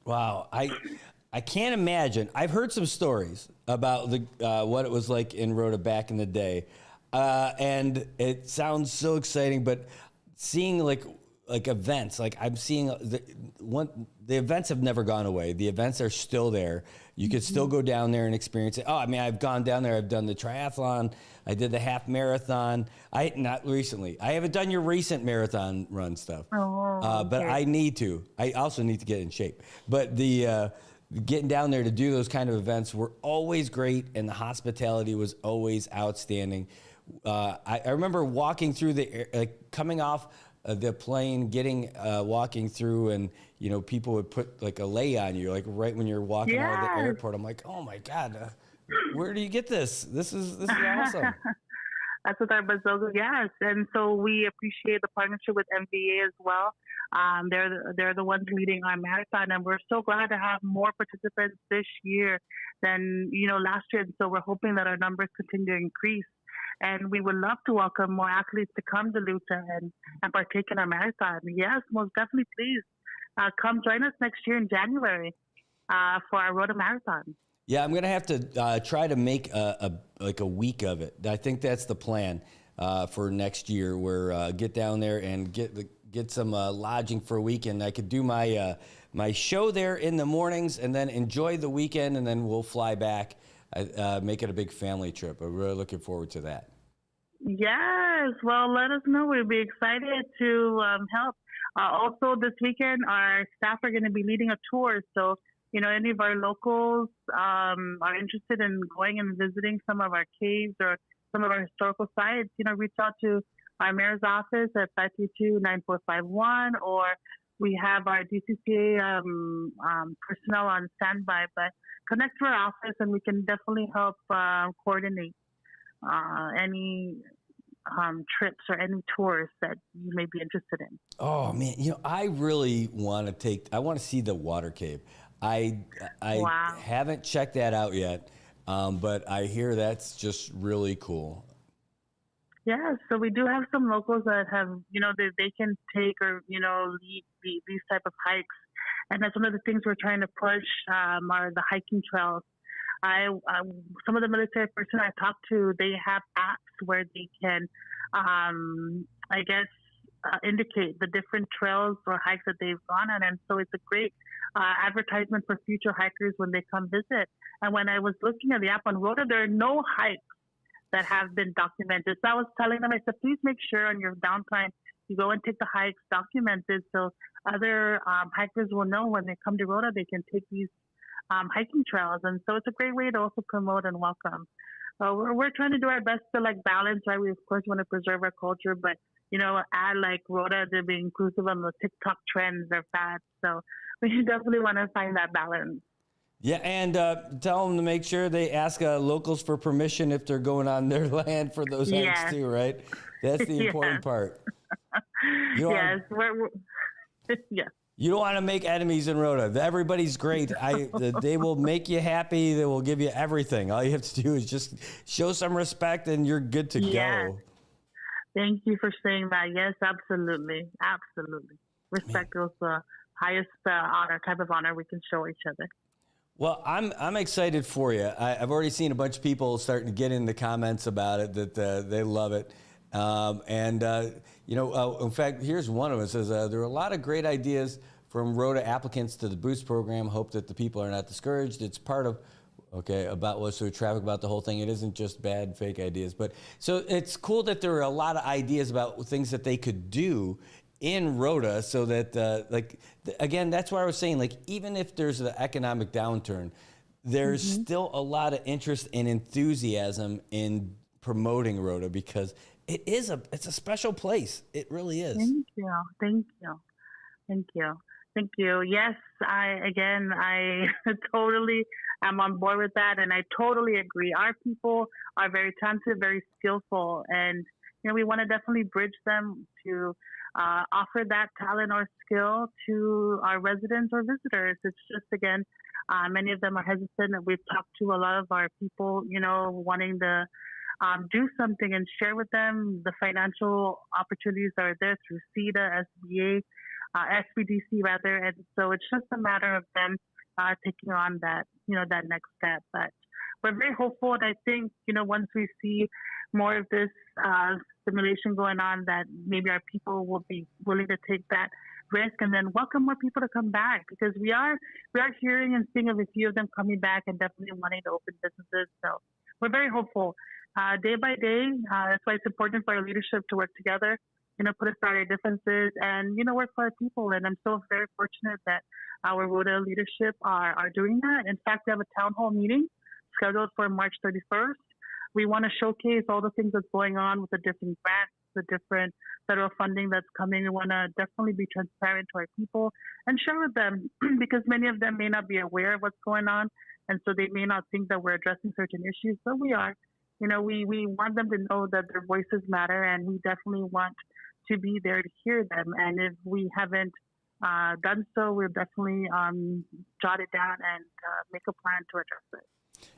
Speaker 8: Wow. I can't imagine. I've heard some stories about what it was like in Rota back in the day. And it sounds so exciting, but seeing like like events. Like I'm seeing the events have never gone away. The events are still there. You could still go down there and experience it. Oh, I mean, I've gone down there. I've done the triathlon. I did the half marathon. Not recently. I haven't done your recent marathon run stuff. But I need to. I also need to get in shape. But the getting down there to do those kind of events were always great, and the hospitality was always outstanding. I remember walking through coming off the plane, walking through, and people would put like a lei on you, like right when you're walking out of the airport. I'm like, oh my God, where do you get this? This is awesome.
Speaker 15: That's what our Bazoga, yes. And so we appreciate the partnership with MVA as well. They're the ones leading our marathon, and we're so glad to have more participants this year than last year. And so we're hoping that our numbers continue to increase. And we would love to welcome more athletes to come to Lucha and partake in our marathon. Yes, most definitely, please come join us next year in January for our Rota Marathon.
Speaker 8: Yeah, I'm gonna have to try to make a week of it. I think that's the plan for next year. Where get down there and get some lodging for a weekend. I could do my show there in the mornings and then enjoy the weekend, and then we'll fly back. Make it a big family trip. I'm really looking forward to that.
Speaker 15: Yes, well, let us know. We'll be excited to help. Also, this weekend, our staff are going to be leading a tour. So, any of our locals are interested in going and visiting some of our caves or some of our historical sites, reach out to our mayor's office at 532-9451, or we have our DCCA personnel on standby. But connect to our office, and we can definitely help coordinate any trips or any tours that you may be interested in.
Speaker 8: Oh man, I really want to see the water cave. I haven't checked that out yet, but I hear that's just really cool.
Speaker 15: Yeah, so we do have some locals that have, they can take or, lead these type of hikes. And that's one of the things we're trying to push are the hiking trails. Some of the military personnel I talked to, they have apps where they can, indicate the different trails or hikes that they've gone on. And so it's a great advertisement for future hikers when they come visit. And when I was looking at the app on Rota, there are no hikes that have been documented. So I was telling them, I said, please make sure on your downtime you go and take the hikes documented so other hikers will know when they come to Rota they can take these hiking trails. And so it's a great way to also promote and welcome. We're trying to do our best to balance, right? We of course want to preserve our culture, but add Rota to be inclusive on the TikTok trends or fads. So we definitely want to find that balance.
Speaker 8: Yeah, and tell them to make sure they ask locals for permission if they're going on their land for those hikes too, right? That's the important part.
Speaker 15: Yes.
Speaker 8: You don't want to make enemies in Rota. Everybody's great. They will make you happy. They will give you everything. All you have to do is just show some respect, and you're good to go.
Speaker 15: Thank you for saying that. Yes, absolutely, absolutely. Respect is the highest type of honor we can show each other.
Speaker 8: Well, I'm excited for you. I've already seen a bunch of people starting to get in the comments about it that they love it. In fact, here's one of them. It says, there are a lot of great ideas from Rota applicants to the Boost program. Hope that the people are not discouraged. It's part of, about what's so traffic about the whole thing. It isn't just bad, fake ideas. But so it's cool that there are a lot of ideas about things that they could do in Rota so that, again, that's why I was saying, even if there's an economic downturn, there's still a lot of interest and enthusiasm in promoting Rota because it's a special place. It really is.
Speaker 15: Thank you. Yes, I totally am on board with that, and I totally agree. Our people are very talented, very skillful, and we want to definitely bridge them to offer that talent or skill to our residents or visitors. It's just, again, many of them are hesitant. We've talked to a lot of our people, wanting to do something and share with them the financial opportunities that are there through CEDA, SBA, SBDC rather. And so it's just a matter of them taking on that, that next step. But we're very hopeful. And I think, once we see more of this simulation going on that maybe our people will be willing to take that risk and then welcome more people to come back, because we are hearing and seeing of a few of them coming back and definitely wanting to open businesses. So we're very hopeful. Day by day, that's why it's important for our leadership to work together, put aside our differences and, work for our people. And I'm so very fortunate that our Rhoda leadership are doing that. In fact, we have a town hall meeting scheduled for March 31st. We want to showcase all the things that's going on with the different grants, the different federal funding that's coming. We want to definitely be transparent to our people and share with them because many of them may not be aware of what's going on. And so they may not think that we're addressing certain issues, but we are. We want them to know that their voices matter, and we definitely want to be there to hear them. And if we haven't done so, we'll definitely jot it down and make a plan to address it.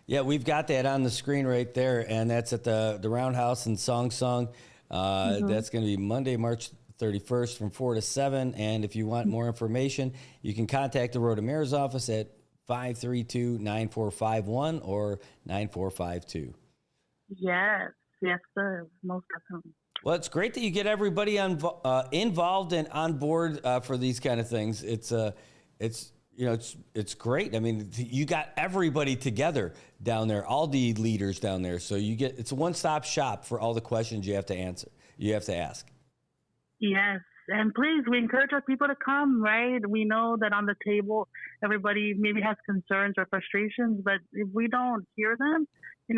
Speaker 8: Yeah, we've got that on the screen right there, and that's at the Roundhouse in Song Song. That's going to be Monday, March 31st from 4 to 7. And if you want more information, you can contact the Rhoda Mayor's office at 532-9451 or 9452. Yes,
Speaker 15: sir, most definitely.
Speaker 8: Well, it's great that you get everybody involved and on board for these kind of things. It's great. I mean, you got everybody together down there, all the leaders down there. So it's a one-stop shop for all the questions you have to answer. You have to ask.
Speaker 15: Yes. And please, we encourage our people to come, right? We know that on the table, everybody maybe has concerns or frustrations, but if we don't hear them,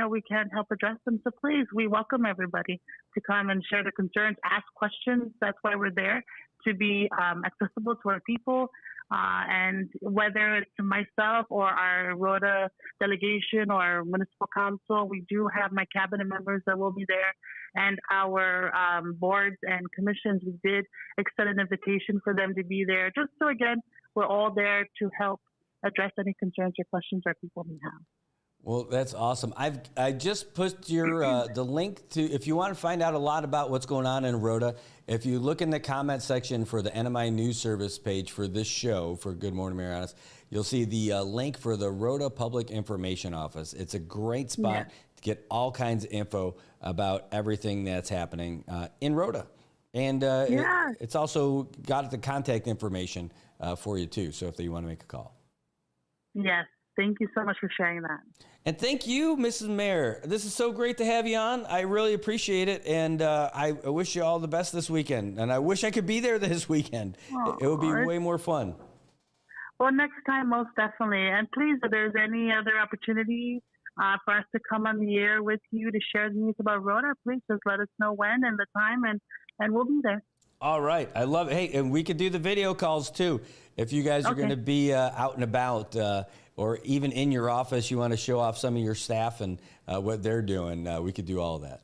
Speaker 15: we can't help address them. So please, we welcome everybody to come and share their concerns, ask questions. That's why we're there, to be accessible to our people. And whether it's myself or our Rhoda delegation or our municipal council, we do have my cabinet members that will be there, and our boards and commissions. We did extend an invitation for them to be there, just so, again, we're all there to help address any concerns or questions our people may have.
Speaker 8: Well, that's awesome. I just put your the link to, if you want to find out a lot about what's going on in Rhoda, if you look in the comment section for the NMI News Service page for this show, for Good Morning Marianas, you'll see the link for the Rhoda Public Information Office. It's a great spot to get all kinds of info about everything that's happening in Rhoda. And it's also got the contact information for you, too, so if you want to make a call.
Speaker 15: Yes. Thank you so much for sharing that.
Speaker 8: And thank you, Mrs. Mayor. This is so great to have you on. I really appreciate it. And I wish you all the best this weekend. And I wish I could be there this weekend. It would be way more fun.
Speaker 15: Well, next time, most definitely. And please, if there's any other opportunity for us to come on the air with you to share the news about Rhoda, please just let us know when and the time, and we'll be there.
Speaker 8: All right. I love it. Hey, and we could do the video calls, too. If you guys are going to be out and about, or even in your office, you want to show off some of your staff and what they're doing, we could do all of that.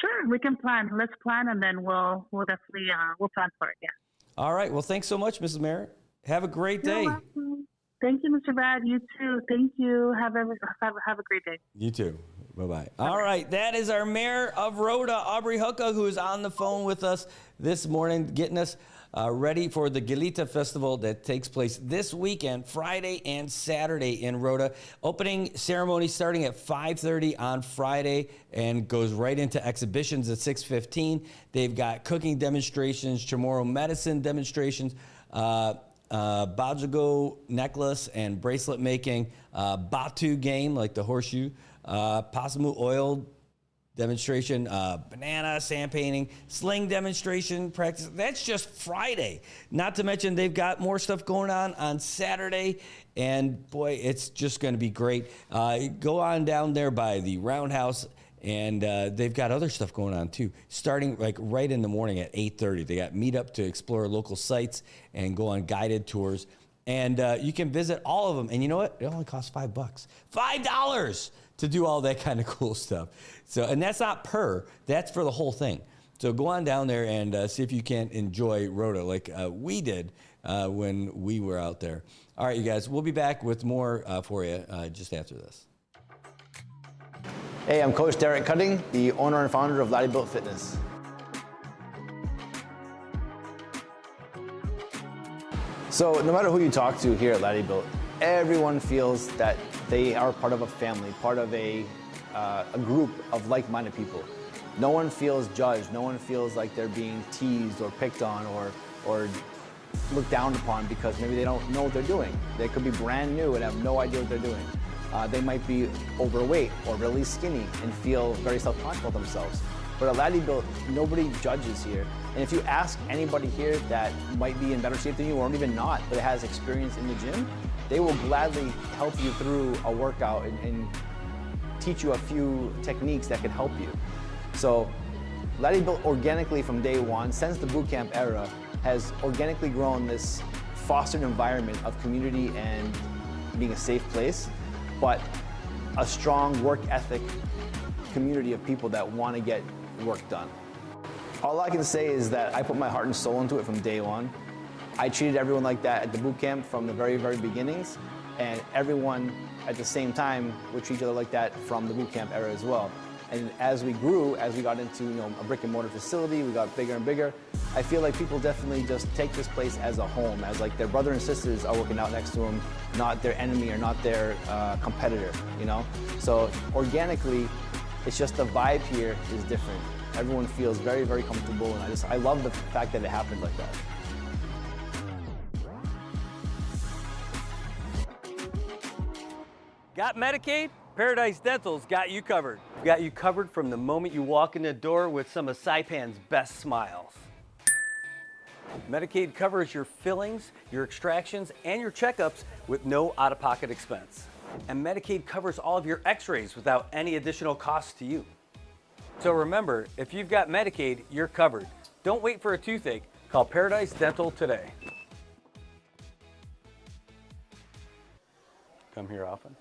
Speaker 15: Sure, we can plan. Let's plan, and then we'll definitely we'll plan for it. Yeah. All
Speaker 8: right. Well, thanks so much, Mrs. Mayor. Have a great day.
Speaker 15: You're welcome. Thank you, Mr. Brad. You too. Thank you. Have a great day.
Speaker 8: You too. Bye-bye. All right. That is our Mayor of Rhoda, Aubrey Hooka, who is on the phone with us this morning, getting us ready for the Galita Festival that takes place this weekend, Friday and Saturday in Rhoda. Opening ceremony starting at 5:30 on Friday and goes right into exhibitions at 6:15. They've got cooking demonstrations, Chamorro medicine demonstrations, Bajago necklace and bracelet making, Batu game like the horseshoe, Pasamu oil demonstration, banana, sand painting, sling demonstration practice. That's just Friday. Not to mention they've got more stuff going on Saturday. And boy, it's just going to be great. Go on down there by the Roundhouse, and they've got other stuff going on too. Starting like right in the morning at 8:30. They got meetup to explore local sites and go on guided tours. And you can visit all of them. And you know what? It only costs $5. $5 to do all that kind of cool stuff. So, and that's not that's for the whole thing. So go on down there and see if you can enjoy Rhoda like we did when we were out there. All right, you guys, we'll be back with more for you just after this.
Speaker 10: Hey, I'm Coach Derek Cutting, the owner and founder of Laddie Built Fitness. So no matter who you talk to here at Laddie Built, everyone feels that they are part of a family, part of a group of like-minded people. no one feels judged. No one feels like they're being teased or picked on or looked down upon because maybe they don't know what they're doing. They could be brand new and have no idea what they're doing. They might be overweight or really skinny and feel very self-conscious about themselves. But at Laddie Built, nobody judges here. And if you ask anybody here that might be in better shape than you or even not, but has experience in the gym, they will gladly help you through a workout and teach you a few techniques that could help you. So Laddie Built organically from day one, since the boot camp era, has organically grown this fostered environment of community and being a safe place, but a strong work ethic community of people that want to get work done. All I can say is that I put my heart and soul into it from day one. I treated everyone like that at the boot camp from the very, very beginnings, and everyone at the same time would treat each other like that from the boot camp era as well. And as we grew, as we got into a brick and mortar facility, we got bigger and bigger. I feel like people definitely just take this place as a home, as like their brother and sisters are working out next to them, not their enemy or not their competitor, So organically, it's just the vibe here is different. Everyone feels very, very comfortable, and I love the fact that it happened like that.
Speaker 16: Got Medicaid? Paradise Dental's got you covered. Got you covered from the moment you walk in the door with some of Saipan's best smiles. Medicaid covers your fillings, your extractions, and your checkups with no out-of-pocket expense. And Medicaid covers all of your x-rays without any additional cost to you. So remember, if you've got Medicaid, you're covered. Don't wait for a toothache. Call Paradise Dental today. Come here often.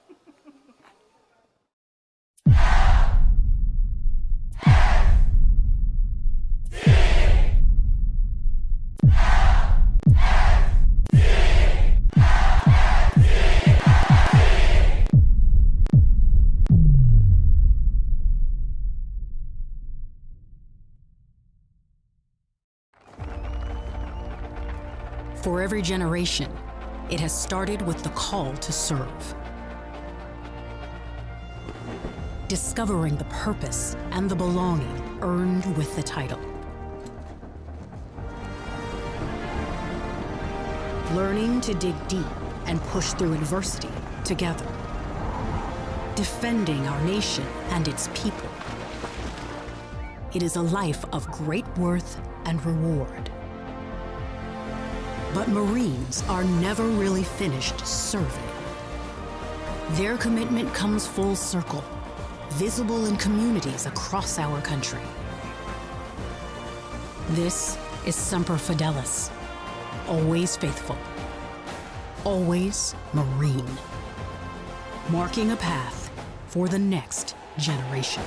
Speaker 17: For every generation, it has started with the call to serve. Discovering the purpose and the belonging earned with the title. Learning to dig deep and push through adversity together. Defending our nation and its people. It is a life of great worth and reward. But Marines are never really finished serving. Their commitment comes full circle, visible in communities across our country. This is Semper Fidelis, always faithful, always Marine, marking a path for the next generation.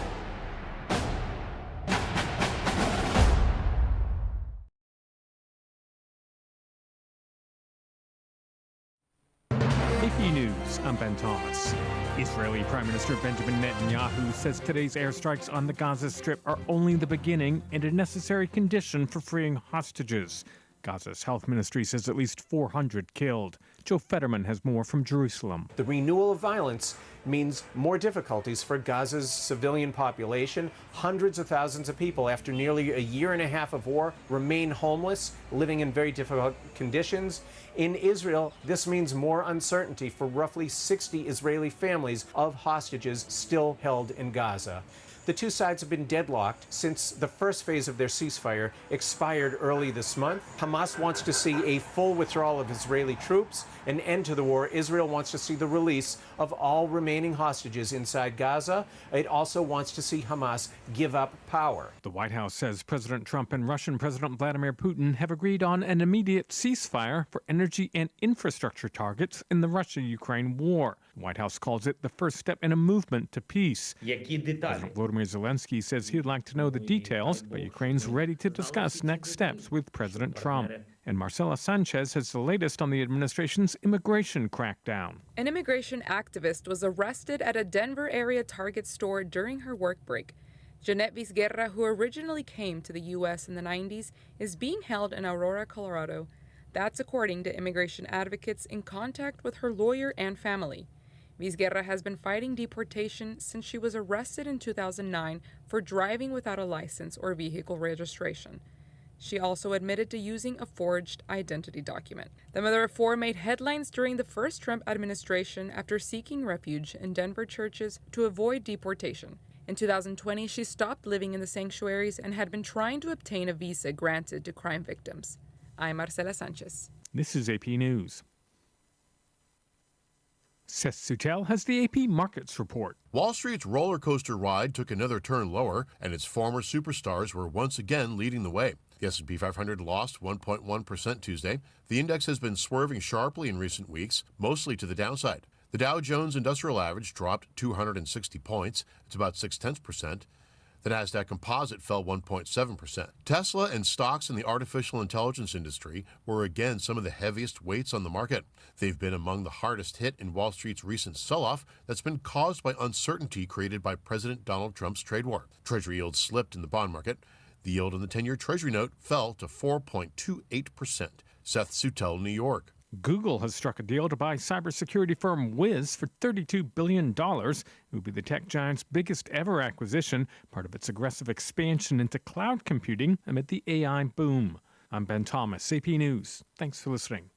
Speaker 11: AP News, I'm Ben Thomas. Israeli Prime Minister Benjamin Netanyahu says today's airstrikes on the Gaza Strip are only the beginning and a necessary condition for freeing hostages. Gaza's health ministry says at least 400 killed. Joe Fetterman has more from Jerusalem.
Speaker 12: The renewal of violence means more difficulties for Gaza's civilian population. Hundreds of thousands of people, after nearly a year and a half of war, remain homeless, living in very difficult conditions. In Israel, this means more uncertainty for roughly 60 Israeli families of hostages still held in Gaza. The two sides have been deadlocked since the first phase of their ceasefire expired early this month. Hamas wants to see a full withdrawal of Israeli troops, an end to the war. Israel wants to see the release of all remaining hostages inside Gaza. It also wants to see Hamas give up power.
Speaker 11: The White House says President Trump and Russian President Vladimir Putin have agreed on an immediate ceasefire for energy and infrastructure targets in the Russia-Ukraine war. The White House calls it the first step in a movement to peace. President Volodymyr Zelensky says he'd like to know the details, but Ukraine's ready to discuss next steps with President Trump. And Marcela Sanchez has the latest on the administration's immigration crackdown.
Speaker 18: An immigration activist was arrested at a Denver area Target store during her work break. Jeanette Vizguerra, who originally came to the U.S. in the 90s, is being held in Aurora, Colorado. That's according to immigration advocates in contact with her lawyer and family. Vizguerra has been fighting deportation since she was arrested in 2009 for driving without a license or vehicle registration. She also admitted to using a forged identity document. The mother of four made headlines during the first Trump administration after seeking refuge in Denver churches to avoid deportation. In 2020, she stopped living in the sanctuaries and had been trying to obtain a visa granted to crime victims. I'm Marcela Sanchez.
Speaker 11: This is AP News. Seth Sutel has the AP Markets Report.
Speaker 19: Wall Street's roller coaster ride took another turn lower, and its former superstars were once again leading the way. The S&P 500 lost 1.1% Tuesday. The index has been swerving sharply in recent weeks, mostly to the downside. The Dow Jones Industrial Average dropped 260 points. It's about 0.6%. The Nasdaq Composite fell 1.7%. Tesla and stocks in the artificial intelligence industry were again some of the heaviest weights on the market. They've been among the hardest hit in Wall Street's recent sell-off that's been caused by uncertainty created by President Donald Trump's trade war. Treasury yields slipped in the bond market. The yield on the 10-year Treasury note fell to 4.28%. Seth Sutel, New York.
Speaker 11: Google has struck a deal to buy cybersecurity firm Wiz for $32 billion. It would be the tech giant's biggest ever acquisition, part of its aggressive expansion into cloud computing amid the AI boom. I'm Ben Thomas, AP News. Thanks for listening.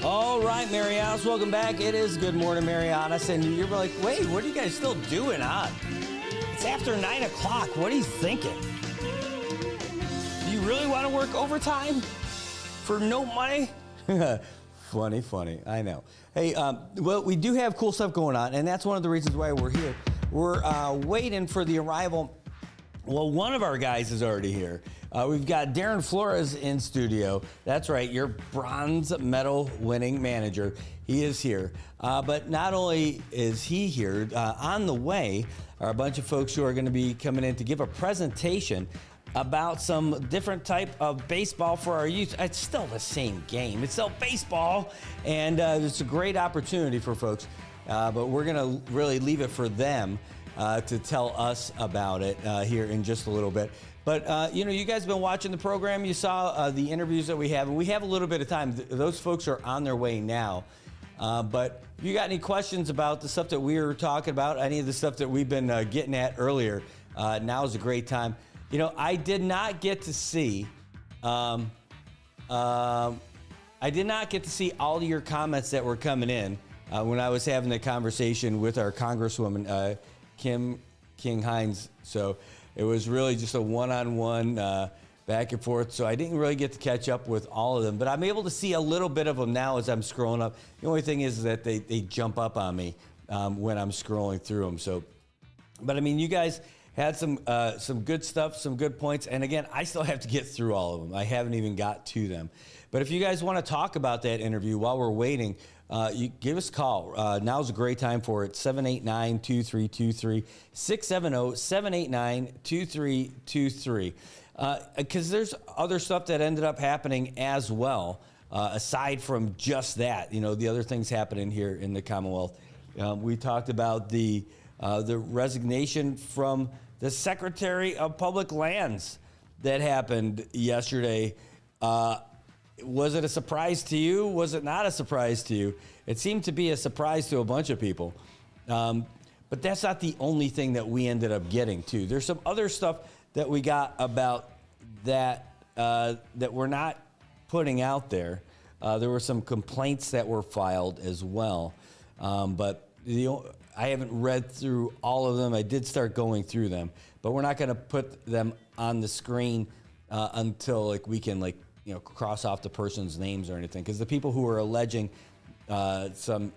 Speaker 8: All right, Marianas, welcome back. It is Good Morning Marianas, and you're like, wait, what are you guys still doing on? It's after 9 o'clock. What are you thinking? Do you really want to work overtime for no money? Funny. I know. Hey, well, we do have cool stuff going on, and that's one of the reasons why we're here. We're waiting for the arrival. Well, one of our guys is already here. We've got Darren Flores in studio. That's right, your bronze medal winning manager. He is here. But not only is he here, on the way are a bunch of folks who are going to be coming in to give a presentation about some different type of baseball for our youth. It's still the same game. It's still baseball, and it's a great opportunity for folks. But we're going to really leave it for them to tell us about it here in just a little bit. But, you guys have been watching the program. You saw the interviews that we have, and we have a little bit of time. Those folks are on their way now. But if you got any questions about the stuff that we were talking about, any of the stuff that we've been getting at earlier, now is a great time. I did not get to see all of your comments that were coming in when I was having the conversation with our Congresswoman, Kim King-Hines. So it was really just a one-on-one back and forth. So I didn't really get to catch up with all of them, but I'm able to see a little bit of them now as I'm scrolling up. The only thing is that they jump up on me when I'm scrolling through them. So, but I mean, you guys had some good stuff, some good points. And again, I still have to get through all of them. I haven't even got to them. But if you guys want to talk about that interview while we're waiting, you give us a call. Now's a great time for it. 789-2323, 670-789-2323. Because there's other stuff that ended up happening as well, aside from just that. The other things happening here in the Commonwealth. We talked about the resignation from the Secretary of Public Lands that happened yesterday. Was it a surprise to you? Was it not a surprise to you? It seemed to be a surprise to a bunch of people. But that's not the only thing that we ended up getting to. There's some other stuff that we got about that that we're not putting out there. There were some complaints that were filed as well. But I haven't read through all of them. I did start going through them. But we're not going to put them on the screen until we can cross off the person's names or anything, because the people who are alleging some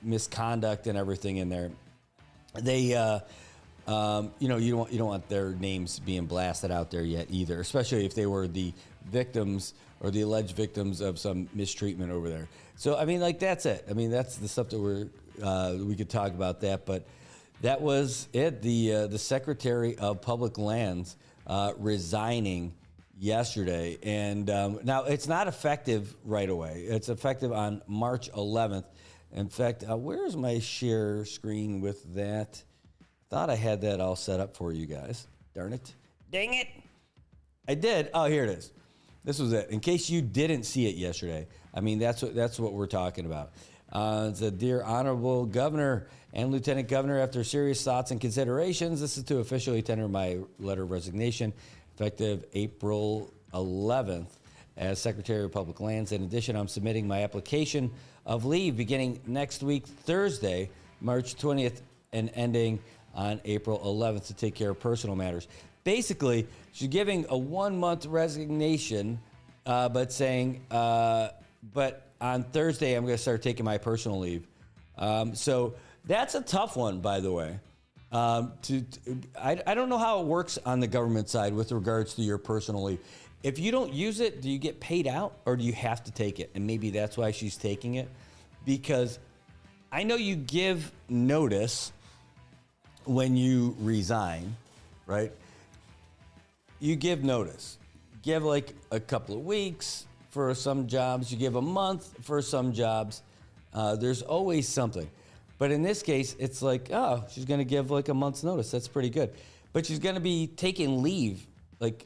Speaker 8: misconduct and everything in there, they you don't want their names being blasted out there yet either, especially if they were the victims or the alleged victims of some mistreatment over there. So I mean, that's it. I mean, that's the stuff that we could talk about that, but that was it. The Secretary of Public Lands resigning yesterday, and now it's not effective right away. It's effective on March 11th. In fact, where's my share screen with that? Thought I had that all set up for you guys. Darn it. Dang it. I did. Oh, here it is. This was it. In case you didn't see it yesterday, I mean, that's what we're talking about. It's a Dear Honorable Governor and Lieutenant Governor, after serious thoughts and considerations, this is to officially tender my letter of resignation effective April 11th as Secretary of Public Lands. In addition, I'm submitting my application of leave beginning next week, Thursday, March 20th, and ending on April 11th to take care of personal matters. Basically, she's giving a 1-month resignation, but saying, but on Thursday, I'm going to start taking my personal leave. So that's a tough one, by the way. I don't know how it works on the government side with regards to your personal leave. If you don't use it, do you get paid out or do you have to take it? And maybe that's why she's taking it, because I know you give notice when you resign, right? You give notice. Give like a couple of weeks for some jobs. You give a month for some jobs. There's always something. But in this case, it's like, oh, she's going to give like a month's notice. That's pretty good. But she's going to be taking leave like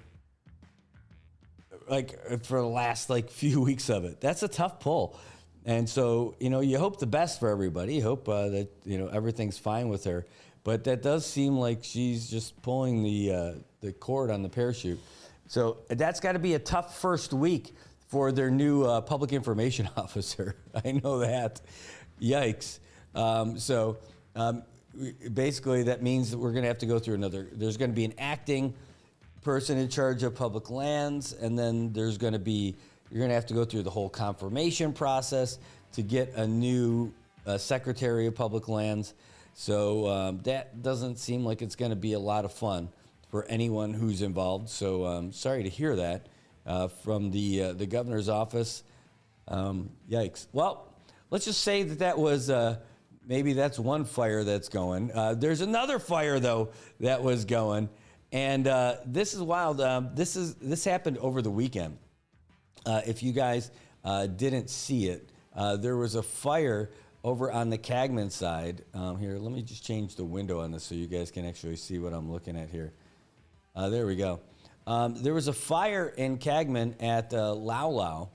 Speaker 8: for the last few weeks of it. That's a tough pull. And so, you hope the best for everybody. You hope that, everything's fine with her. But that does seem like she's just pulling the cord on the parachute. So that's got to be a tough first week for their new public information officer. I know that. Yikes. Basically, that means that we're going to have to go through there's going to be an acting person in charge of public lands, and then you're going to have to go through the whole confirmation process to get a new Secretary of Public Lands. So that doesn't seem like it's going to be a lot of fun for anyone who's involved. So sorry to hear that from the governor's office. Yikes. Well, let's just say that was maybe that's one fire that's going. There's another fire though that was going, and this is wild. This happened over the weekend. If you guys didn't see it, there was a fire over on the Cagman side. Here, let me just change the window on this so you guys can actually see what I'm looking at here. There we go. There was a fire in Cagman at Lau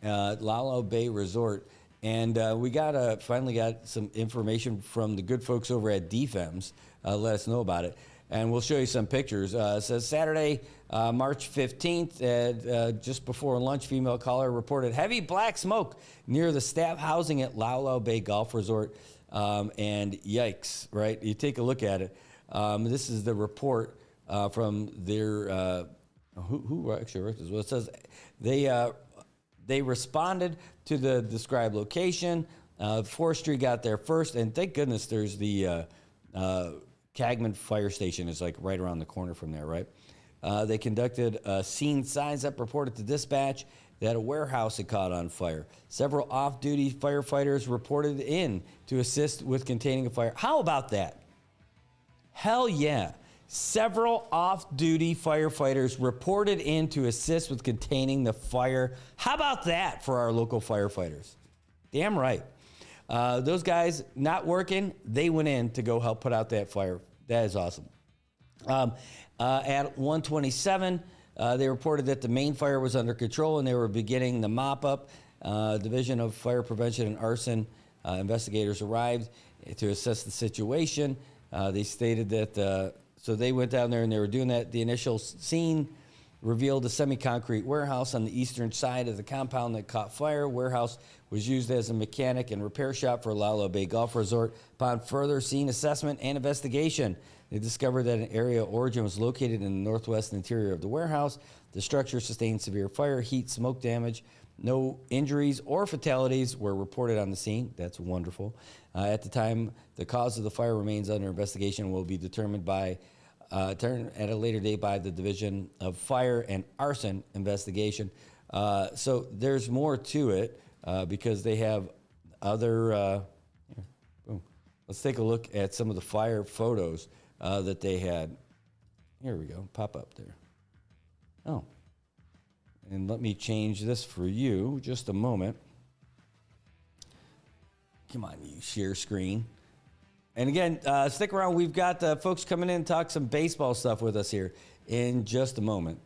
Speaker 8: Lau Bay Resort, and we finally got some information from the good folks over at DFEMS. Let us know about it, and we'll show you some pictures. It says Saturday, March 15th, just before lunch, female caller reported heavy black smoke near the staff housing at Lau Bay Golf Resort, and yikes, right? You take a look at it. This is the report from their who actually wrote this? Well, it says they responded to the described location. Forestry got there first, and thank goodness there's the Cagman Fire Station is like right around the corner from there, right? They conducted a scene signs up, reported to dispatch that a warehouse had caught on fire. Several off-duty firefighters reported in to assist with containing a fire. How about that? Hell yeah. Several off-duty firefighters reported in to assist with containing the fire. How about that for our local firefighters? Damn right. Those guys not working, they went in to go help put out that fire. That is awesome. At 1:27, they reported that the main fire was under control and they were beginning the mop-up. Division of Fire Prevention and Arson investigators arrived to assess the situation. They stated that, so they went down there and they were doing that. The initial scene revealed a semi-concrete warehouse on the eastern side of the compound that caught fire. Warehouse was used as a mechanic and repair shop for Lau Bay Golf Resort. Upon further scene assessment and investigation, they discovered that an area of origin was located in the northwest interior of the warehouse. The structure sustained severe fire, heat, smoke damage. No injuries or fatalities were reported on the scene. That's wonderful. At the time, the cause of the fire remains under investigation and will be determined by at a later date by the Division of Fire and Arson investigation. So there's more to it because they have other. Boom. Let's take a look at some of the fire photos that they had. Here we go. Pop up there. Oh. And let me change this for you. Just a moment. Come on, you share screen. And again, stick around. We've got folks coming in and talk some baseball stuff with us here in just a moment.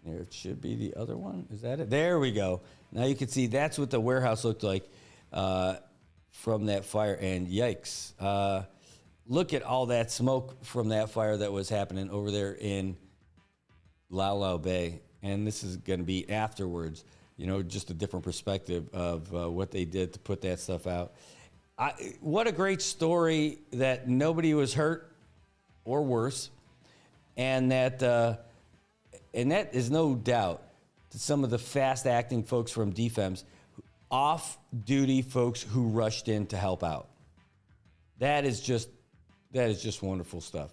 Speaker 8: There it should be the other one. Is that it? There we go. Now you can see that's what the warehouse looked like from that fire. And yikes. Look at all that smoke from that fire that was happening over there in Lau Bay. And this is going to be afterwards, just a different perspective of what they did to put that stuff out. What a great story that nobody was hurt or worse. And that is no doubt to some of the fast-acting folks from DFEMS, off-duty folks who rushed in to help out. That is just wonderful stuff.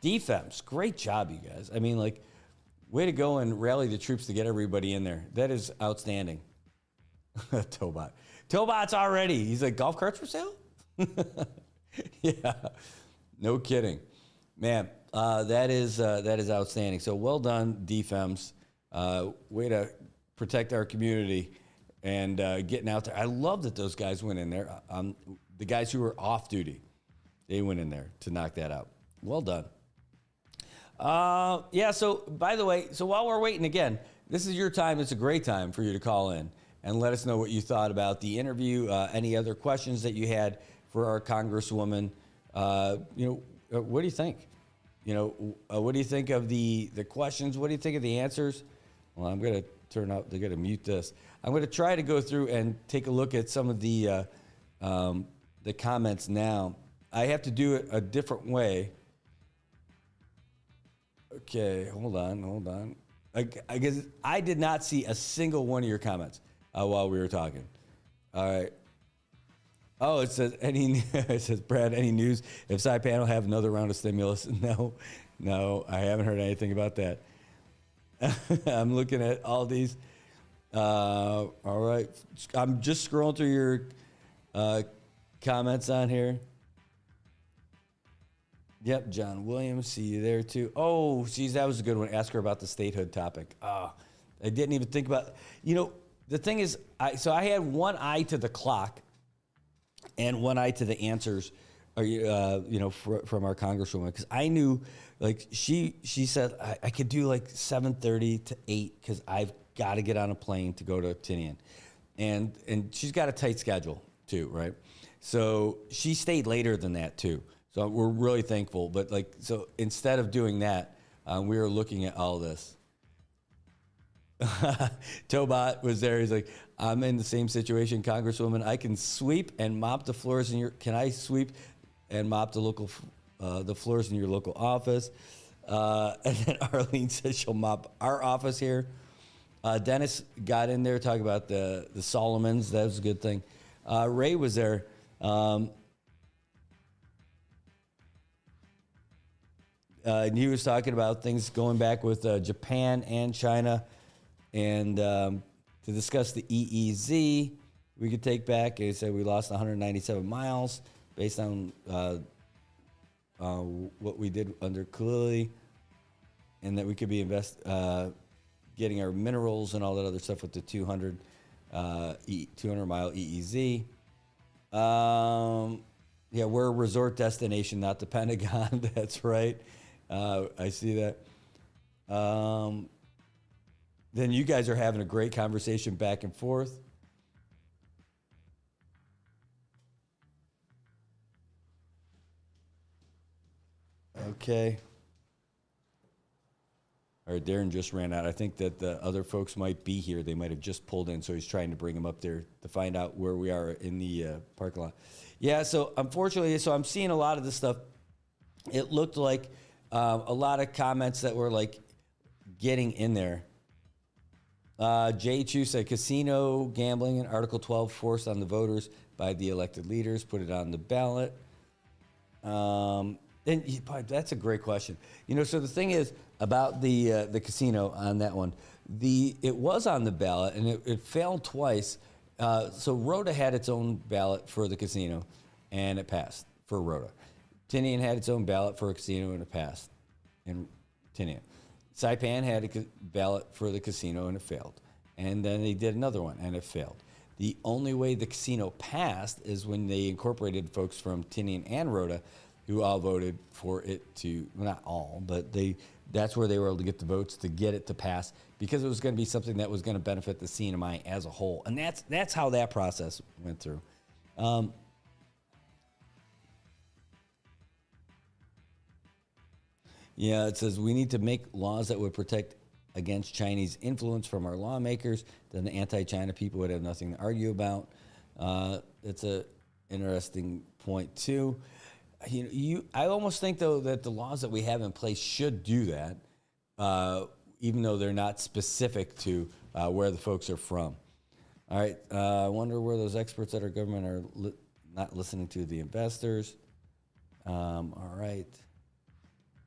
Speaker 8: DFEMS, great job, you guys. I mean, way to go and rally the troops to get everybody in there. That is outstanding. Tobot. Tobot's already. He's like, golf carts for sale? Yeah. No kidding. Man, that is outstanding. So well done, DFEMS. Way to protect our community and getting out there. I love that those guys went in there. The guys who were off duty, they went in there to knock that out. Well done. So by the way, while we're waiting again, this is your time. It's a great time for you to call in and let us know what you thought about the interview, any other questions that you had for our Congresswoman. What do you think? What do you think of the questions? What do you think of the answers? Well, I'm going to they're going to mute this. I'm going to try to go through and take a look at some of the comments now. I have to do it a different way. Okay, hold on. I guess I did not see a single one of your comments while we were talking. All right. Oh, it says Brad, any news if Saipan will have another round of stimulus? No, I haven't heard anything about that. I'm looking at all these. All right. I'm just scrolling through your comments on here. Yep, John Williams, see you there too. Oh, geez, that was a good one. Ask her about the statehood topic. I didn't even think about, the thing is, I had one eye to the clock and one eye to the answers Are you, from our congresswoman? Because I knew, like, she said I could do like 7:30 to 8 because I've got to get on a plane to go to Tinian, and she's got a tight schedule too, right? So she stayed later than that too. So we're really thankful. But like, so instead of doing that, we were looking at all this. Tobot was there. He's like, I'm in the same situation, Congresswoman. I can sweep and mop the floors in your. Can I sweep and mop the floors in your local office? And then Arlene says she'll mop our office here. Dennis got in there talking about the Solomons. That was a good thing. Ray was there. And he was talking about things going back with Japan and China, and to discuss the EEZ we could take back. He said we lost 197 miles based on what we did under Kalili, and that we could be getting our minerals and all that other stuff with the 200 mile EEZ. Yeah, we're a resort destination, not the Pentagon. That's right. I see that. Then you guys are having a great conversation back and forth. Okay. All right, Darren just ran out. I think that the other folks might be here. They might have just pulled in, so he's trying to bring them up there to find out where we are in the parking lot. Yeah, so unfortunately, I'm seeing a lot of this stuff. It looked like a lot of comments that were like getting in there. Jay Chu said, casino gambling in Article 12 forced on the voters by the elected leaders, put it on the ballot. And that's a great question. So the thing is about the casino on that one, it was on the ballot and it failed twice. So Rhoda had its own ballot for the casino and it passed for Rhoda. Tinian had its own ballot for a casino and it passed in Tinian. Saipan had a ballot for the casino and it failed. And then they did another one and it failed. The only way the casino passed is when they incorporated folks from Tinian and Rhoda who all voted for it to, well, not all, but that's where they were able to get the votes to get it to pass because it was going to be something that was going to benefit the CNMI as a whole. And that's how that process went through. Yeah, it says we need to make laws that would protect against Chinese influence from our lawmakers. Then the anti-China people would have nothing to argue about. It's an interesting point too. I almost think though that the laws that we have in place should do that, even though they're not specific to where the folks are from. All right, I wonder where those experts at our government are not listening to the investors. All right.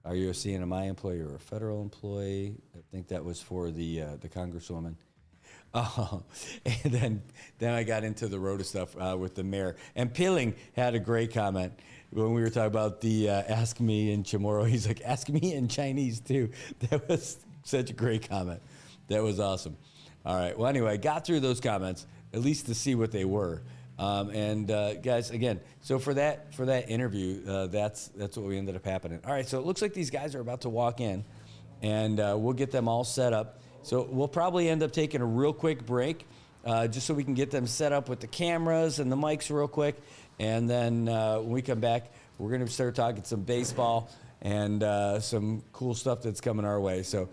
Speaker 8: Are you a CNMI employee or a federal employee? I think that was for the Congresswoman. Oh, and then I got into the Rhoda stuff with the mayor. And Pilling had a great comment when we were talking about the ask me in Chamorro. He's like, ask me in Chinese too. That was such a great comment. That was awesome. All right. Well, anyway, I got through those comments, at least to see what they were. Guys, again, so for that interview, that's what we ended up happening. All right, so it looks like these guys are about to walk in, and we'll get them all set up. So we'll probably end up taking a real quick break, just so we can get them set up with the cameras and the mics real quick. And then when we come back, we're going to start talking some baseball and some cool stuff that's coming our way. So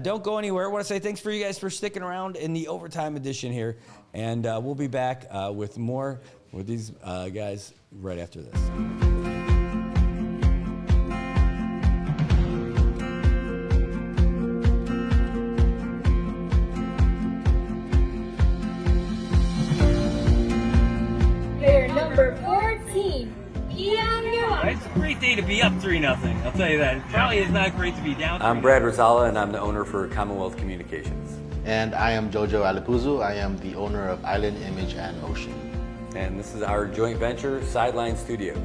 Speaker 8: don't go anywhere. I want to say thanks for you guys for sticking around in the overtime edition here. And we'll be back with more with these guys right after this.
Speaker 20: Player number 14,
Speaker 16: It's a great day to be up 3-0. I'll tell you that. Probably is not great to be down. I'm Brad Rosala, and I'm the owner for Commonwealth Communications.
Speaker 21: And I am Jojo Alipuzu. I am the owner of Island Image and Ocean.
Speaker 16: And this is our joint venture, Sideline Studios.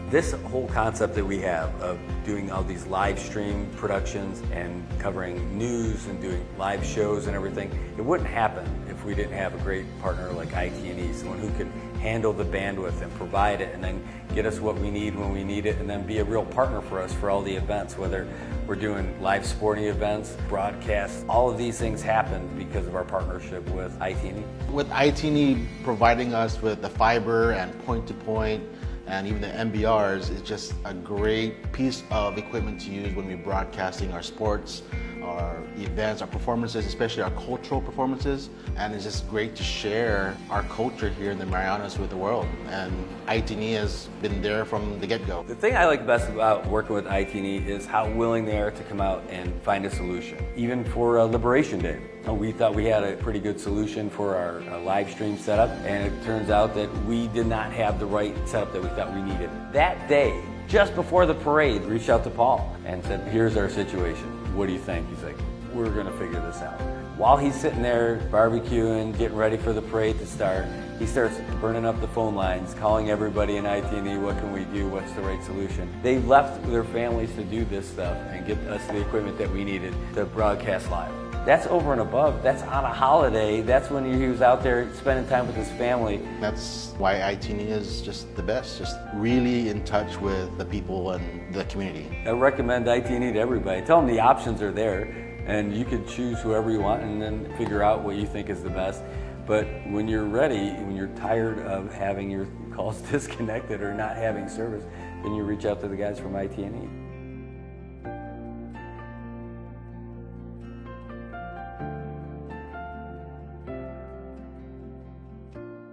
Speaker 16: This whole concept that we have of doing all these live stream productions and covering news and doing live shows and everything, it wouldn't happen if if we didn't have a great partner like IT&E, someone who could handle the bandwidth and provide it and then get us what we need when we need it, and then be a real partner for us for all the events, whether we're doing live sporting events, broadcasts. All of these things happen because of our partnership with IT&E.
Speaker 21: With IT&E providing us with the fiber and point-to-point and even the MBRs, it's just a great piece of equipment to use when we're broadcasting our sports, our events, our performances, especially our cultural performances. And it's just great to share our culture here in the Marianas with the world. And IT&E has been there from the get-go.
Speaker 16: The thing I like best about working with IT&E is how willing they are to come out and find a solution. Even for Liberation Day, we thought we had a pretty good solution for our live stream setup, and it turns out that we did not have the right setup that we thought we needed. That day, just before the parade, reached out to Paul and said, here's our situation. What do you think? He's like, we're gonna figure this out. While he's sitting there barbecuing, getting ready for the parade to start, he starts burning up the phone lines, calling everybody in IT&E, what can we do, what's the right solution? They left their families to do this stuff and get us the equipment that we needed to broadcast live. That's over and above. That's on a holiday. That's when he was out there spending time with his family.
Speaker 21: That's why IT&E is just the best, just really in touch with the people and the community.
Speaker 16: I recommend IT&E to everybody. Tell them the options are there, and you could choose whoever you want and then figure out what you think is the best. But when you're ready, when you're tired of having your calls disconnected or not having service, then you reach out to the guys from IT&E.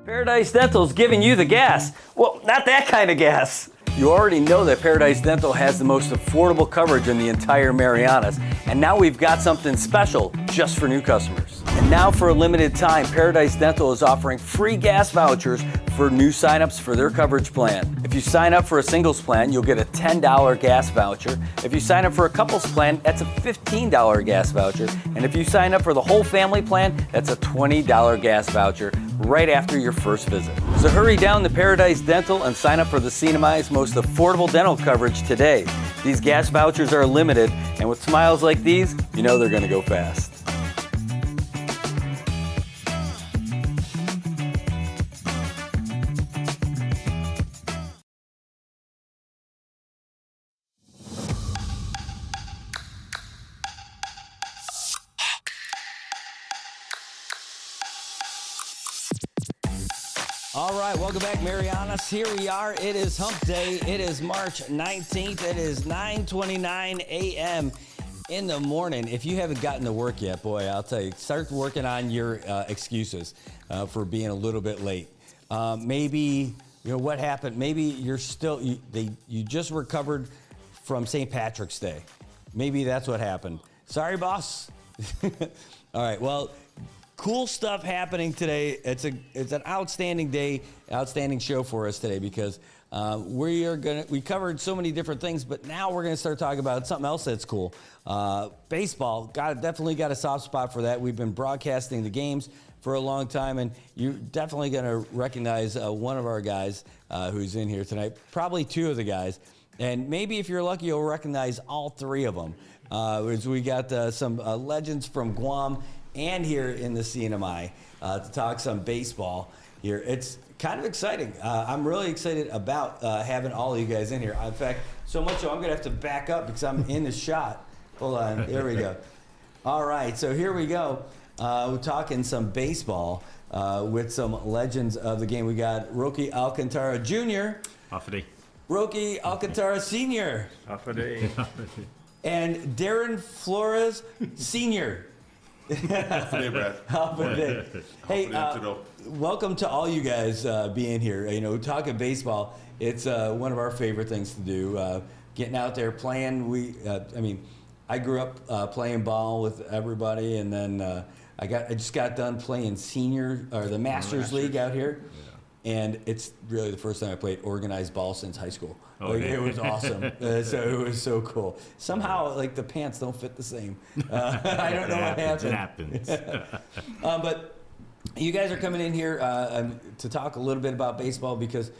Speaker 16: Paradise Dental's giving you the gas. Well, not that kind of gas. You already know that Paradise Dental has the most affordable coverage in the entire Marianas, and now we've got something special just for new customers. And now for a limited time, Paradise Dental is offering free gas vouchers for new signups for their coverage plan. If you sign up for a singles plan, you'll get a $10 gas voucher. If you sign up for a couples plan, that's a $15 gas voucher. And if you sign up for the whole family plan, that's a $20 gas voucher right after your first visit. So hurry down to Paradise Dental and sign up for the CNMI's most affordable dental coverage today. These gas vouchers are limited, and with smiles like these, you know they're gonna go fast. All right, welcome back, Marianas. Here we are. It is Hump Day. It is March 19th. It is 9:29 a.m. in the morning. If you haven't gotten to work yet, boy, I'll tell you, start working on your excuses for being a little bit late. Maybe, what happened? Maybe you're still, you just recovered from St. Patrick's Day. Maybe that's what happened. Sorry, boss. All right, well, cool stuff happening today. It's an outstanding day, outstanding show for us today because we covered so many different things, but now we're gonna start talking about something else that's cool. Baseball, definitely got a soft spot for that. We've been broadcasting the games for a long time, and you're definitely gonna recognize one of our guys who's in here tonight, probably two of the guys, and maybe if you're lucky, you'll recognize all three of them. We got some legends from Guam and here in the CNMI to talk some baseball here. It's kind of exciting. I'm really excited about having all of you guys in here. In fact, so much so I'm gonna have to back up because I'm in the shot. Hold on, there we go. All right, so here we go. We're talking some baseball with some legends of the game. We got Rocky Alcantara Jr.
Speaker 4: Offity.
Speaker 16: Rocky Alcantara Sr.
Speaker 4: Offity.
Speaker 16: And Darren Flores Sr. Hey, welcome to all you guys being here. Talking baseball, it's one of our favorite things to do. Getting out there playing. I grew up playing ball with everybody, and then I just got done playing the Masters League out here. And it's really the first time I played organized ball since high school. It was awesome. So it was so cool. Somehow, the pants don't fit the same. I don't know what happened.
Speaker 4: It happens.
Speaker 16: But you guys are coming in here to talk a little bit about baseball because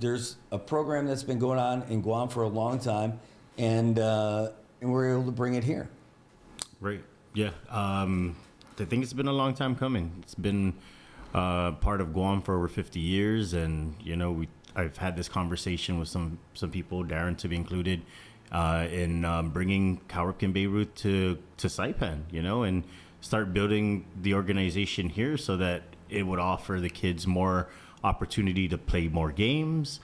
Speaker 16: there's a program that's been going on in Guam for a long time, and we're able to bring it here.
Speaker 4: Right. Yeah. I think it's been a long time coming. It's been part of Guam for over 50 years, and I've had this conversation with some people, Darren to be included, in bringing Cal Ripken Beirut to Saipan, and start building the organization here so that it would offer the kids more opportunity to play more games,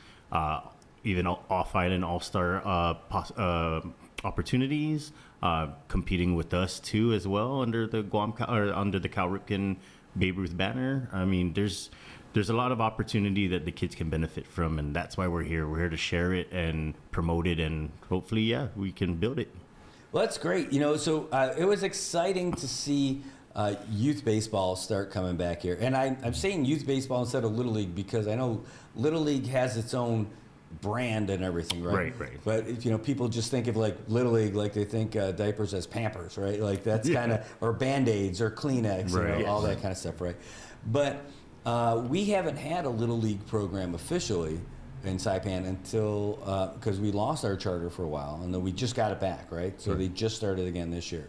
Speaker 4: even off-island all-star opportunities, competing with us too as well under the under the Cal Ripken Babe Ruth banner. I mean, there's a lot of opportunity that the kids can benefit from, and that's why we're here. We're here to share it and promote it, and hopefully, we can build it.
Speaker 8: Well, that's great. So it was exciting to see youth baseball start coming back here. And I'm saying youth baseball instead of Little League because I know Little League has its own brand and everything, right? Right. But people just think of like Little League, like they think diapers as Pampers, right? Like that's kind of, or Band-Aids or Kleenex, all that kind of stuff, right? But we haven't had a Little League program officially in Saipan until because we lost our charter for a while, and then we just got it back, right? So they just started again this year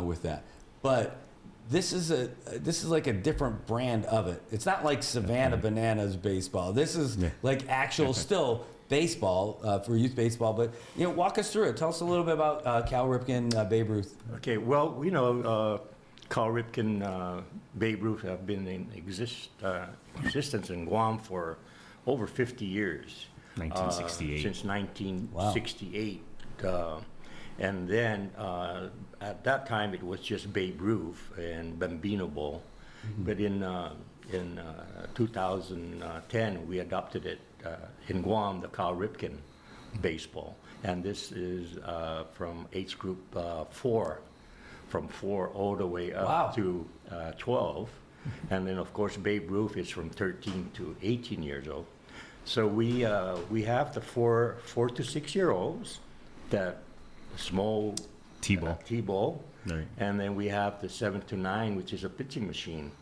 Speaker 8: with that. But this is like a different brand of it. It's not like Savannah Bananas baseball. This is like actual still baseball for youth baseball. But walk us through it. Tell us a little bit about Cal Ripken Babe Ruth.
Speaker 22: Okay. Well, Cal Ripken Babe Ruth have been in existence in Guam for over 50 years.
Speaker 4: 1968.
Speaker 22: Since 1968. Wow. And then at that time it was just Babe Ruth and Bambino Ball. Mm-hmm. But in 2010 we adopted it in Guam, the Cal Ripken baseball. And this is from age group 4, from 4 all the way up to 12. And then of course Babe Ruth is from 13 to 18 years old. So we have the 4 to 6 year olds, that small T-ball, right. And then we have the 7 to 9, which is a pitching machine.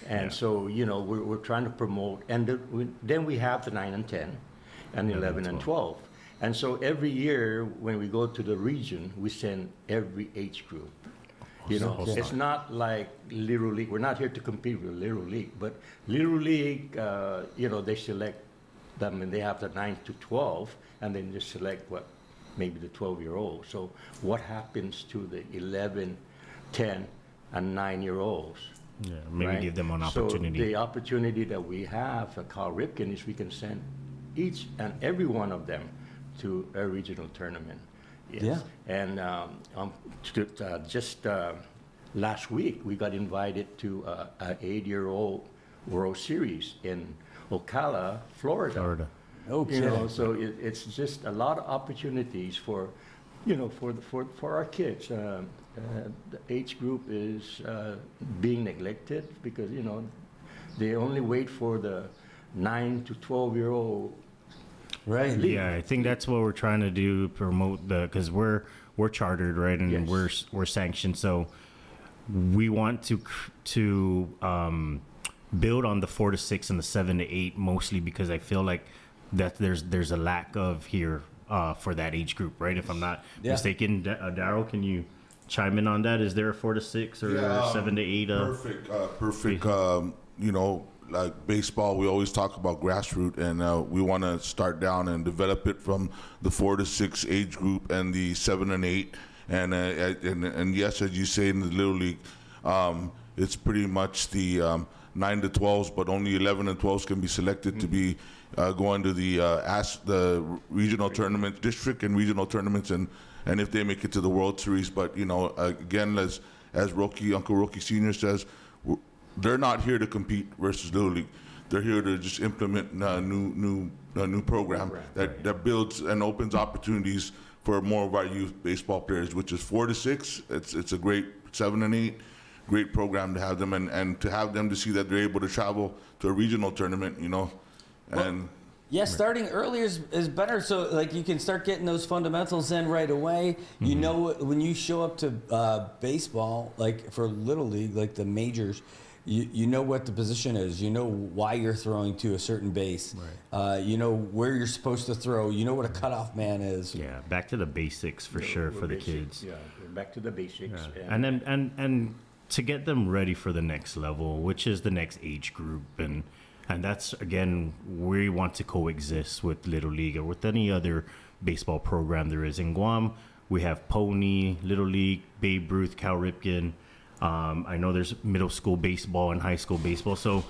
Speaker 22: And so we're trying to promote, and then we have the 9 and 10, and 11 and 12. And so every year when we go to the region, we send every age group. It's not like Little League. We're not here to compete with Little League, but Little League, they select them, and they have the 9 to 12, and then they select maybe the 12-year-olds. So what happens to the 11, 10, and 9-year-olds?
Speaker 4: Yeah, maybe give them an opportunity.
Speaker 22: So the opportunity that we have at Cal Ripken is we can send each and every one of them to a regional tournament. Yes. Yeah. And just last week, we got invited to an 8-year-old World Series in Ocala, Florida. Okay. So it's just a lot of opportunities for our kids. The age group is being neglected because they only wait for the 9 to 12-year-old.
Speaker 4: Right. Yeah, I think that's what we're trying to do, promote because we're chartered, right, and we're sanctioned. So we want to build on the 4 to 6 and the 7 to 8 mostly because I feel like that there's a lack of here for that age group, right? If I'm not mistaken, Daryl, can you chime in on that? Is there a 4 to 6 or 7 to 8?
Speaker 23: Perfect. Like baseball, we always talk about grassroots, and we want to start down and develop it from the 4 to 6 age group and the 7 and 8. And yes, as you say in the Little League, it's pretty much the 9 to 12s, but only 11 and 12s can be selected to be going to the regional tournament, district and regional tournaments, and if they make it to the World Series. But again, as Uncle Roki Sr. says, they're not here to compete versus Little League. They're here to just implement a new program that builds and opens opportunities for more of our youth baseball players, which is 4 to 6. It's a great 7 and 8, great program to have them, and to have them to see that they're able to travel to a regional tournament, and.
Speaker 8: Yeah, starting earlier is better. So, like, you can start getting those fundamentals in right away. Mm-hmm. When you show up to baseball, like for Little League, like the majors, you know what the position is. You know why you're throwing to a certain base. Right. You know where you're supposed to throw. You know what a cutoff man is.
Speaker 4: Yeah, back to the basics for sure for the kids.
Speaker 22: Yeah, back to the basics.
Speaker 4: Yeah. And to get them ready for the next level, which is the next age group. And that's, again, we want to coexist with Little League or with any other baseball program there is. In Guam, we have Pony, Little League, Babe Ruth, Cal Ripken. I know there's middle school baseball and high school baseball. So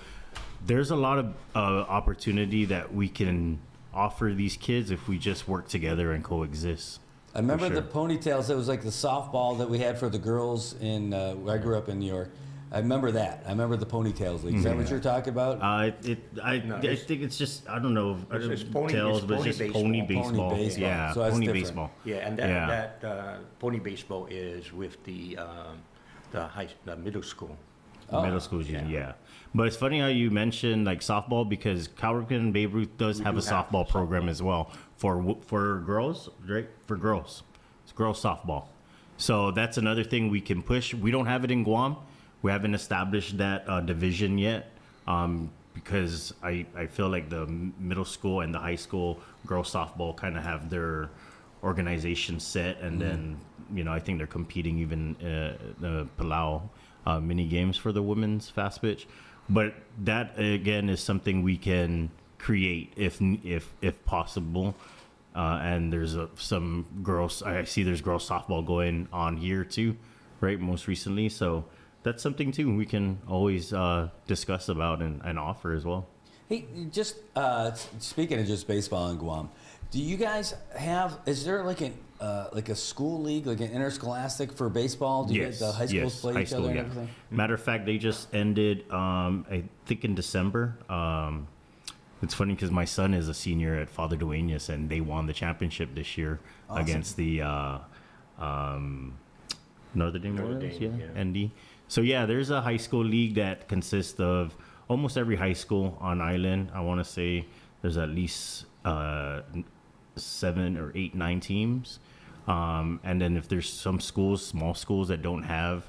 Speaker 4: there's a lot of opportunity that we can offer these kids if we just work together and coexist.
Speaker 8: I remember the ponytails. It was like the softball that we had for the girls in. I grew up in New York. I remember that. I remember the ponytails league. Is that what you're talking about?
Speaker 4: I think it's just, I don't know.
Speaker 22: It's pony
Speaker 8: baseball.
Speaker 4: Yeah,
Speaker 8: so
Speaker 4: pony
Speaker 8: different.
Speaker 4: baseball.
Speaker 22: Yeah, and that pony baseball is with the middle school.
Speaker 4: Middle schools, yeah. But it's funny how you mentioned like softball, because Cal Ripken and Babe Ruth does have a softball program as well for girls, right? For girls, it's girls softball. So that's another thing we can push. We don't have it in Guam. We haven't established that division yet, because I feel like the middle school and the high school girls softball kind of have their organization set, and then I think they're competing even the Palau mini games for the women's fast pitch. But that again is something we can create if possible. And there's some girls. I see there's girls softball going on here too, right? Most recently, so that's something too we can always discuss about and offer as well.
Speaker 8: Hey, just speaking of just baseball in Guam, do you guys have? Is there like a school league, like an interscholastic for baseball? Do you get the high schools play each other and everything?
Speaker 4: Matter of fact, they just ended. I think in December. It's funny because my son is a senior at Father Dueñas, and they won the championship this year against the Notre Dame Royals, ND. So yeah, there's a high school league that consists of almost every high school on island. I want to say there's at least 7 or 8, 9 teams. And then if there's some schools, small schools that don't have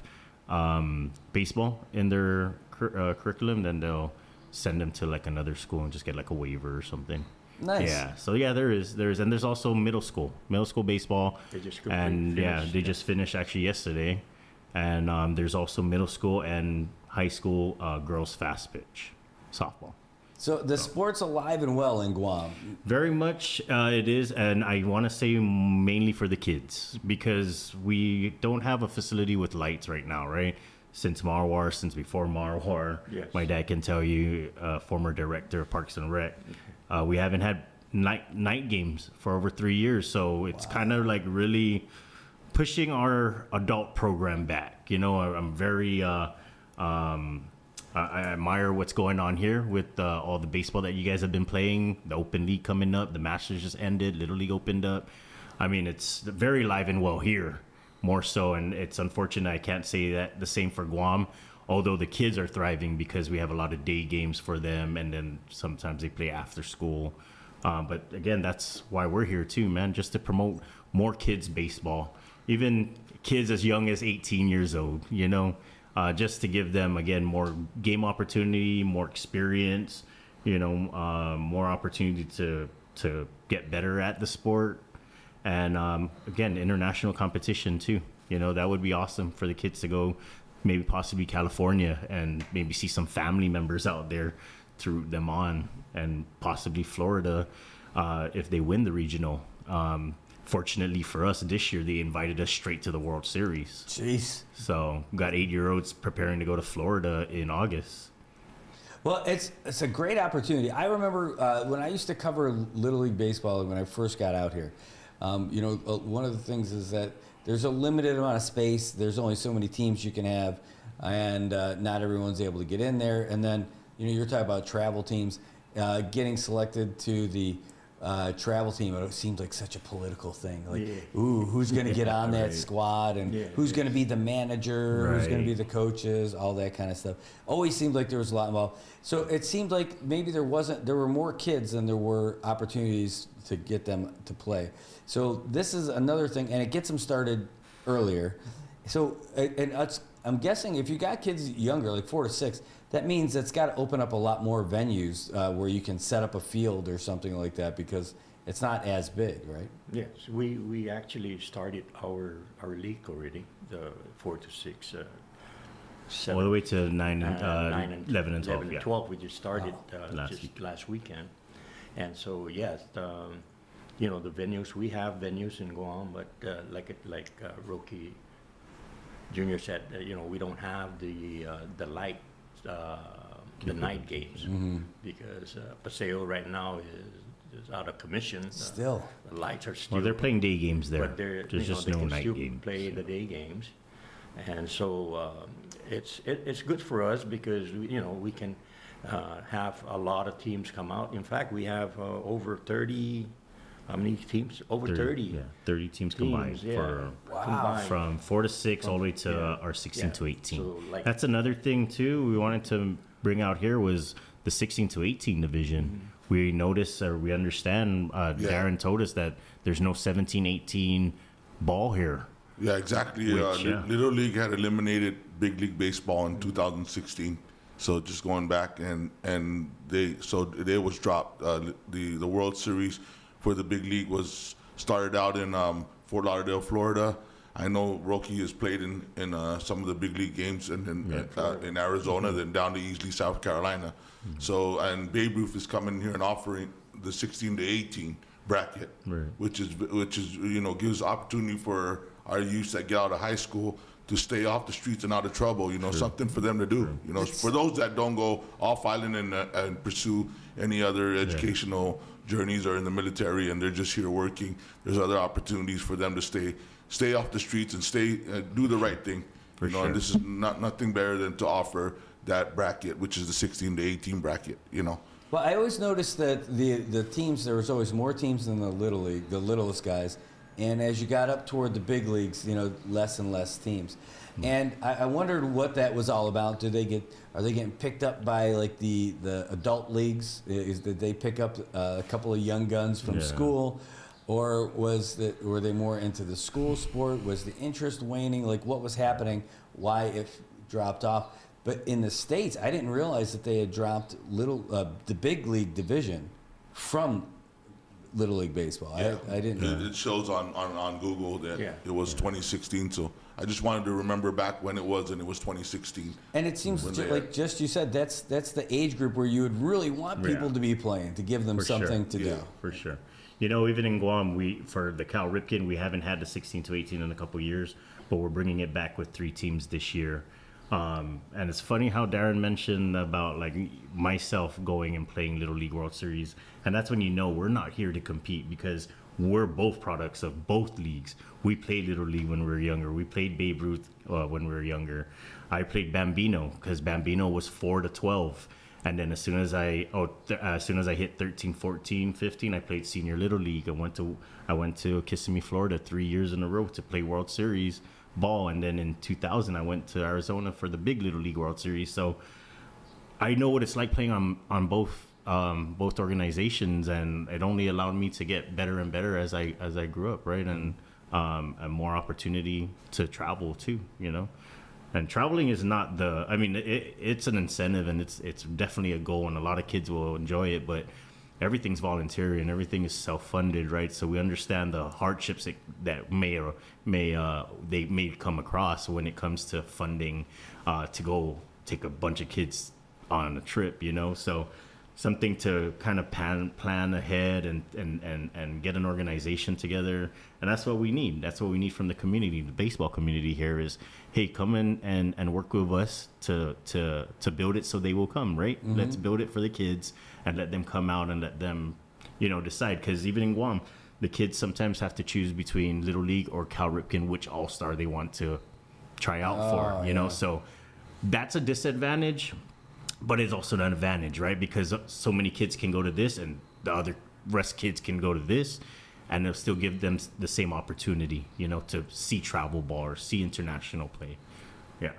Speaker 4: baseball in their curriculum, then they'll send them to like another school and just get like a waiver or something.
Speaker 8: Nice.
Speaker 4: Yeah. So yeah, there is, and there's also middle school baseball. They just finished actually yesterday, and there's also middle school and high school girls fast pitch softball.
Speaker 8: So the sport's alive and well in Guam. Very
Speaker 4: much it is, and I want to say mainly for the kids, because we don't have a facility with lights right now, right? Since Marwar, since before Marwar,
Speaker 22: Yes.
Speaker 4: My dad can tell you, former director of Parks and Rec, we haven't had night games for over 3 years, so it's kind of like really pushing our adult program back. I'm very I admire what's going on here with all the baseball that you guys have been playing, the Open League coming up, the Masters just ended, Little League opened up. I mean, it's very live and well here, more so, and it's unfortunate I can't say that the same for Guam, although the kids are thriving because we have a lot of day games for them, and then sometimes they play after school. But again, that's why we're here too, man, just to promote more kids baseball, even kids as young as 18 years old, just to give them, again, more game opportunity, more experience, more opportunity to get better at the sport. And again, international competition too. That would be awesome for the kids to go, maybe possibly California, and maybe see some family members out there to root them on, and possibly Florida if they win the regional. Fortunately for us, this year they invited us straight to the World Series.
Speaker 8: Jeez.
Speaker 4: So we got 8-year-olds preparing to go to Florida in August.
Speaker 8: Well, it's a great opportunity. I remember when I used to cover Little League baseball when I first got out here. One of the things is that there's a limited amount of space. There's only so many teams you can have, and not everyone's able to get in there. And then you're talking about travel teams getting selected to the travel team. It seems like such a political thing. Like, ooh, who's going to get on that squad, and who's going to be the manager, who's going to be the coaches, all that kind of stuff. Always seemed like there was a lot involved. So it seemed like maybe there were more kids than there were opportunities to get them to play. So this is another thing, and it gets them started earlier. So I'm guessing if you got kids younger, like 4 to 6, that means it's got to open up a lot more venues where you can set up a field or something like that, because it's not as big, right?
Speaker 22: Yes, we actually started our league already, the 4 to 6
Speaker 4: All the way to 9
Speaker 22: and
Speaker 4: 11 and 12.
Speaker 22: 11 and
Speaker 4: Yeah.
Speaker 22: 12. We just started
Speaker 4: Last
Speaker 22: last weekend. And so, yes, you know, the venues, we have venues in Guam, but like Roki Jr. said, you know, we don't have the light, the night games because Paseo right now is out of commission.
Speaker 8: Still.
Speaker 22: The lights are still.
Speaker 4: Well, they're playing day games there.
Speaker 22: But
Speaker 4: There's
Speaker 22: you know,
Speaker 4: just
Speaker 22: they
Speaker 4: no
Speaker 22: can
Speaker 4: night
Speaker 22: still
Speaker 4: games.
Speaker 22: play the day games. And so it's good for us because, you know, we can have a lot of teams come out. In fact, we have over 30, how many teams? Over 30.
Speaker 4: Yeah, 30 teams combined for
Speaker 22: Combined.
Speaker 4: from 4 to 6 all the way to
Speaker 22: Yeah.
Speaker 4: our 16
Speaker 22: Yeah.
Speaker 4: to 18.
Speaker 22: So, like-
Speaker 4: That's another thing too we wanted to bring out here was the 16 to 18 division. We noticed or we understand, Darren told us that there's no 17, 18 ball here.
Speaker 23: Yeah, exactly.
Speaker 4: Which,
Speaker 23: Little League had eliminated Big League Baseball in 2016. So just going back and they was dropped. The World Series for the Big League was started out in Fort Lauderdale, Florida. I know Roki has played in some of the big league games in Arizona, then down to Easley, South Carolina. So and Babe Ruth is coming here and offering the 16 to 18 bracket, which is you know gives opportunity for our youth that get out of high school to stay off the streets and out of trouble. You know, something for them to do. You know, for those that don't go off island and pursue any other educational journeys or in the military and they're just here working, there's other opportunities for them to stay off the streets and do the right thing. You know, and this is nothing better than to offer that bracket, which is the 16 to 18 bracket. You know.
Speaker 8: Well, I always noticed that the teams, there was always more teams than the Little League, the littlest guys. And as you got up toward the big leagues, you know, less and less teams. And I wondered what that was all about. Are they getting picked up by like the adult leagues? Did they pick up a couple of young guns from school? Or were they more into the school sport? Was the interest waning? Like what was happening? Why it dropped off? But in the States, I didn't realize that they had dropped the big league division from Little League Baseball. I didn't know.
Speaker 23: It shows on Google that it was 2016. So I just wanted to remember back when it was, and it was 2016.
Speaker 8: And it seems like just you said, that's the age group where you would really want people to be playing, to give them something to do.
Speaker 4: For sure. You know, even in Guam, for the Cal Ripken, we haven't had the 16 to 18 in a couple years, but we're bringing it back with 3 teams this year. And it's funny how Darren mentioned about like myself going and playing Little League World Series. And that's when you know we're not here to compete because we're both products of both leagues. We played Little League when we were younger. We played Babe Ruth when we were younger. I played Bambino because Bambino was 4 to 12. And then as soon as I hit 13, 14, 15, I played Senior Little League. I went to Kissimmee, Florida 3 years in a row to play World Series ball, and then in 2000 I went to Arizona for the big Little League World Series. So I know what it's like playing on both organizations, and it only allowed me to get better and better as I grew up, right? And more opportunity to travel too, you know. And traveling is not it's an incentive, and it's definitely a goal, and a lot of kids will enjoy it, but everything's voluntary and everything is self-funded, right? So we understand the hardships that they may come across when it comes to funding to go take a bunch of kids on a trip, you know. So something to kind of plan ahead and get an organization together, and that's what we need. That's what we need from the community, the baseball community here is, hey, come in and work with us to build it so they will come, right? Mm-hmm. Let's build it for the kids and let them come out and let them, you know, decide. Because even in Guam, the kids sometimes have to choose between Little League or Cal Ripken, which all-star they want to try out for, you know? So that's a disadvantage, but it's also an advantage, right? Because so many kids can go to this and the other rest kids can go to this, and they'll still give them the same opportunity, you know, to see travel ball or see international play. Yeah.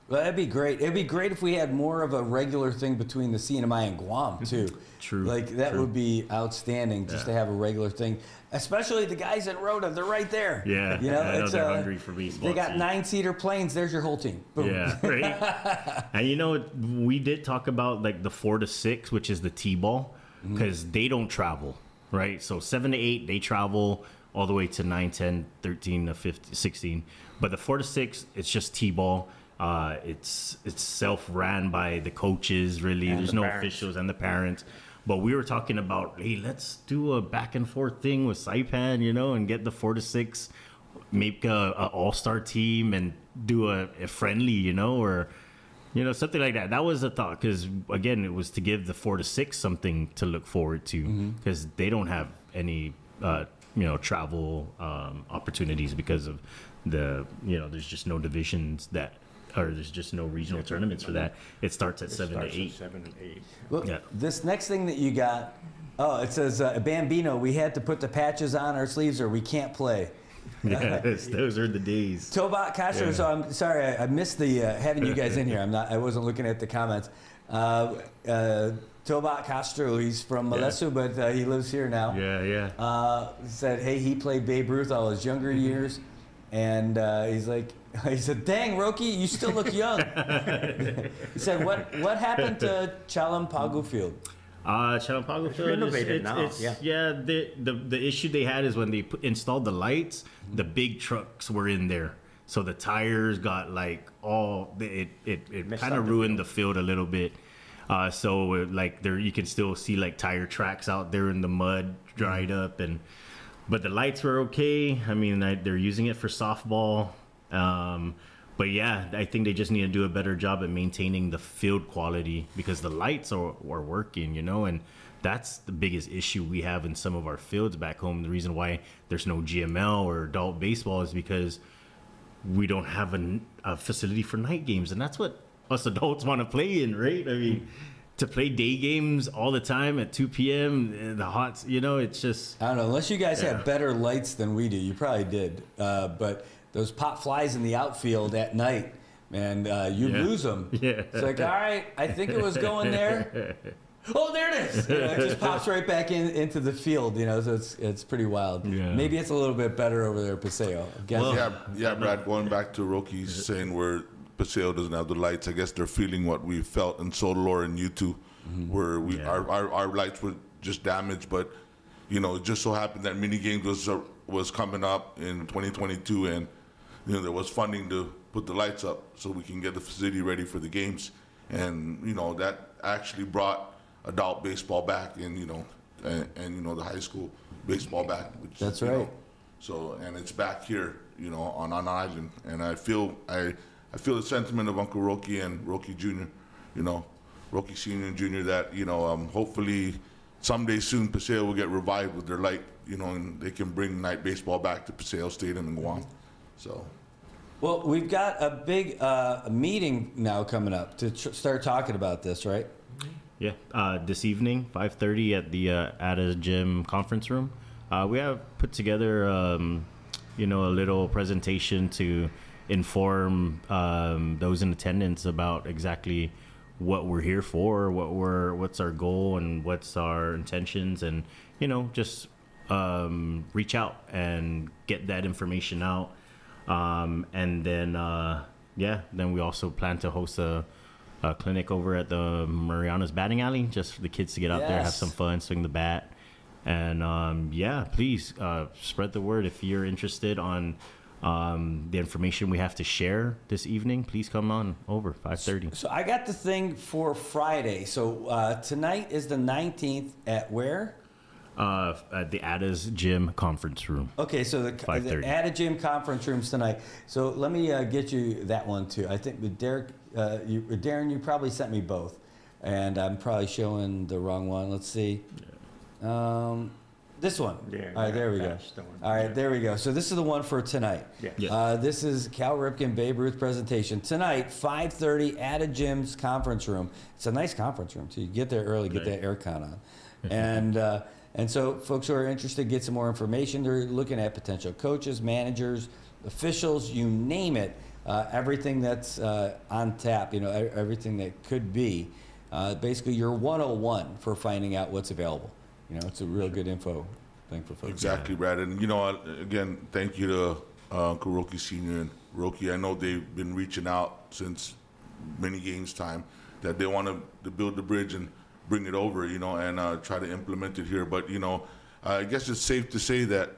Speaker 8: Well, that'd be great. It'd be great if we had more of a regular thing between the CNMI and Guam, too.
Speaker 4: True.
Speaker 8: Like, that would be outstanding just to have a regular thing. Especially the guys at Rhoda, they're right there.
Speaker 4: Yeah,
Speaker 8: you know,
Speaker 4: I know they're hungry for baseball.
Speaker 8: They got 9-seater planes. There's your whole team. Boom.
Speaker 4: Yeah, right. And you know, we did talk about like the 4 to 6, which is the T-ball, because they don't travel, right? So 7 to 8, they travel all the way to 9, 10, 13 to 15, 16. But the 4 to 6, it's just T-ball. It's self-ran by the coaches, really.
Speaker 8: And
Speaker 4: There's
Speaker 8: the
Speaker 4: no
Speaker 8: parents.
Speaker 4: officials and the parents. But we were talking about, hey, let's do a back and forth thing with Saipan, you know, and get the 4 to 6, make a all-star team and do a friendly, you know, or, you know, something like that. That was a thought because, again, it was to give the 4 to 6 something to look forward to because they don't have any, travel opportunities because of there's just no divisions or there's just no regional tournaments for that. It starts at 7 to 8.
Speaker 22: 7 and 8.
Speaker 8: Look,
Speaker 4: Yeah.
Speaker 8: this next thing that you got, it says, Bambino, we had to put the patches on our sleeves or we can't play.
Speaker 4: Yeah, those are the days.
Speaker 8: Tobat Castro,
Speaker 4: Yeah.
Speaker 8: so I'm sorry, I missed the having you guys in here. I wasn't looking at the comments. Tobat Castro, he's from Molesu, but he lives here now.
Speaker 4: Yeah.
Speaker 8: Said, hey, he played Babe Ruth all his younger years. And he said, dang, Roki, you still look young. He said, what happened to Chalampagu Field?
Speaker 4: Chalampagu Field
Speaker 22: renovated now, yeah.
Speaker 4: The issue they had is when they installed the lights, the big trucks were in there. So the tires got it
Speaker 22: Messed
Speaker 4: kind
Speaker 22: up
Speaker 4: of
Speaker 22: the
Speaker 4: ruined the field a little bit. There you can still see like tire tracks out there in the mud, dried up, but the lights were okay. I mean, they're using it for softball. But yeah, I think they just need to do a better job at maintaining the field quality because the lights are working, you know, and that's the biggest issue we have in some of our fields back home. The reason why there's no GML or adult baseball is because we don't have a facility for night games, and that's what us adults want to play in, right? I mean, to play day games all the time at 2 p.m. The hot, you know, it's just...
Speaker 8: I don't know, unless you guys have better lights than we do. You probably did. But those pop flies in the outfield at night, man, you lose them.
Speaker 4: Yeah.
Speaker 8: It's like, all right, I think it was going there. Oh, there it is. You know, it just pops right back into the field, you know, so it's pretty wild.
Speaker 4: Yeah.
Speaker 8: Maybe it's a little bit better over there at Paseo. I'm guessing.
Speaker 23: Brad, going back to Roki's saying where Paseo doesn't have the lights, I guess they're feeling what we felt in Solar and U2, where our lights were just damaged, but, you know, it just so happened that mini games was coming up in 2022, and, you know, there was funding to put the lights up so we can get the facility ready for the games. And, you know, that actually brought adult baseball back and, you know, the high school baseball back. Which,
Speaker 8: That's
Speaker 23: you
Speaker 8: right.
Speaker 23: know, so, and it's back here, you know, on Island. And I feel the sentiment of Uncle Roki and Roki Jr., you know, Roki Sr. and Jr., that, you know, hopefully someday soon Paseo will get revived with their light, you know, and they can bring night baseball back to Paseo Stadium in Guam. So.
Speaker 8: Well, we've got a big meeting now coming up to start talking about this, right?
Speaker 4: Yeah, this evening, 5:30 at the Ada Gym conference room. We have put together, a little presentation to inform those in attendance about exactly what we're here for, what's our goal, and what's our intentions, and just reach out and get that information out. And then we also plan to host a clinic over at the Marianas batting alley, just for the kids to get out there, have some fun, swing the bat. And please spread the word. If you're interested on the information we have to share this evening, please come on over 5:30.
Speaker 8: So I got the thing for Friday. So tonight is the 19th at where?
Speaker 4: At the Ada's Gym conference room.
Speaker 8: Okay, so the Ada Gym conference rooms tonight. So let me get you that one too. I think with Derek, Darren, you probably sent me both, and I'm probably showing the wrong one. Let's see. This one.
Speaker 22: Yeah,
Speaker 8: all right, there we go.
Speaker 22: that's the one.
Speaker 8: All right, there we go. So this is the one for tonight.
Speaker 22: Yeah.
Speaker 8: This is Cal Ripken Babe Ruth presentation tonight, 5:30 at a Gym's conference room. It's a nice conference room too. You get there early, get that aircon on, and so folks who are interested get some more information. They're looking at potential coaches, managers, officials, you name it. Everything that's on tap, everything that could be. Basically, your 101 for finding out what's available. It's a real good info thing for folks.
Speaker 23: Exactly, Brad. And, again, thank you to Uncle Roki Sr. and Roki. I know they've been reaching out since many games time that they want to build the bridge and bring it over, and try to implement it here. But, I guess it's safe to say that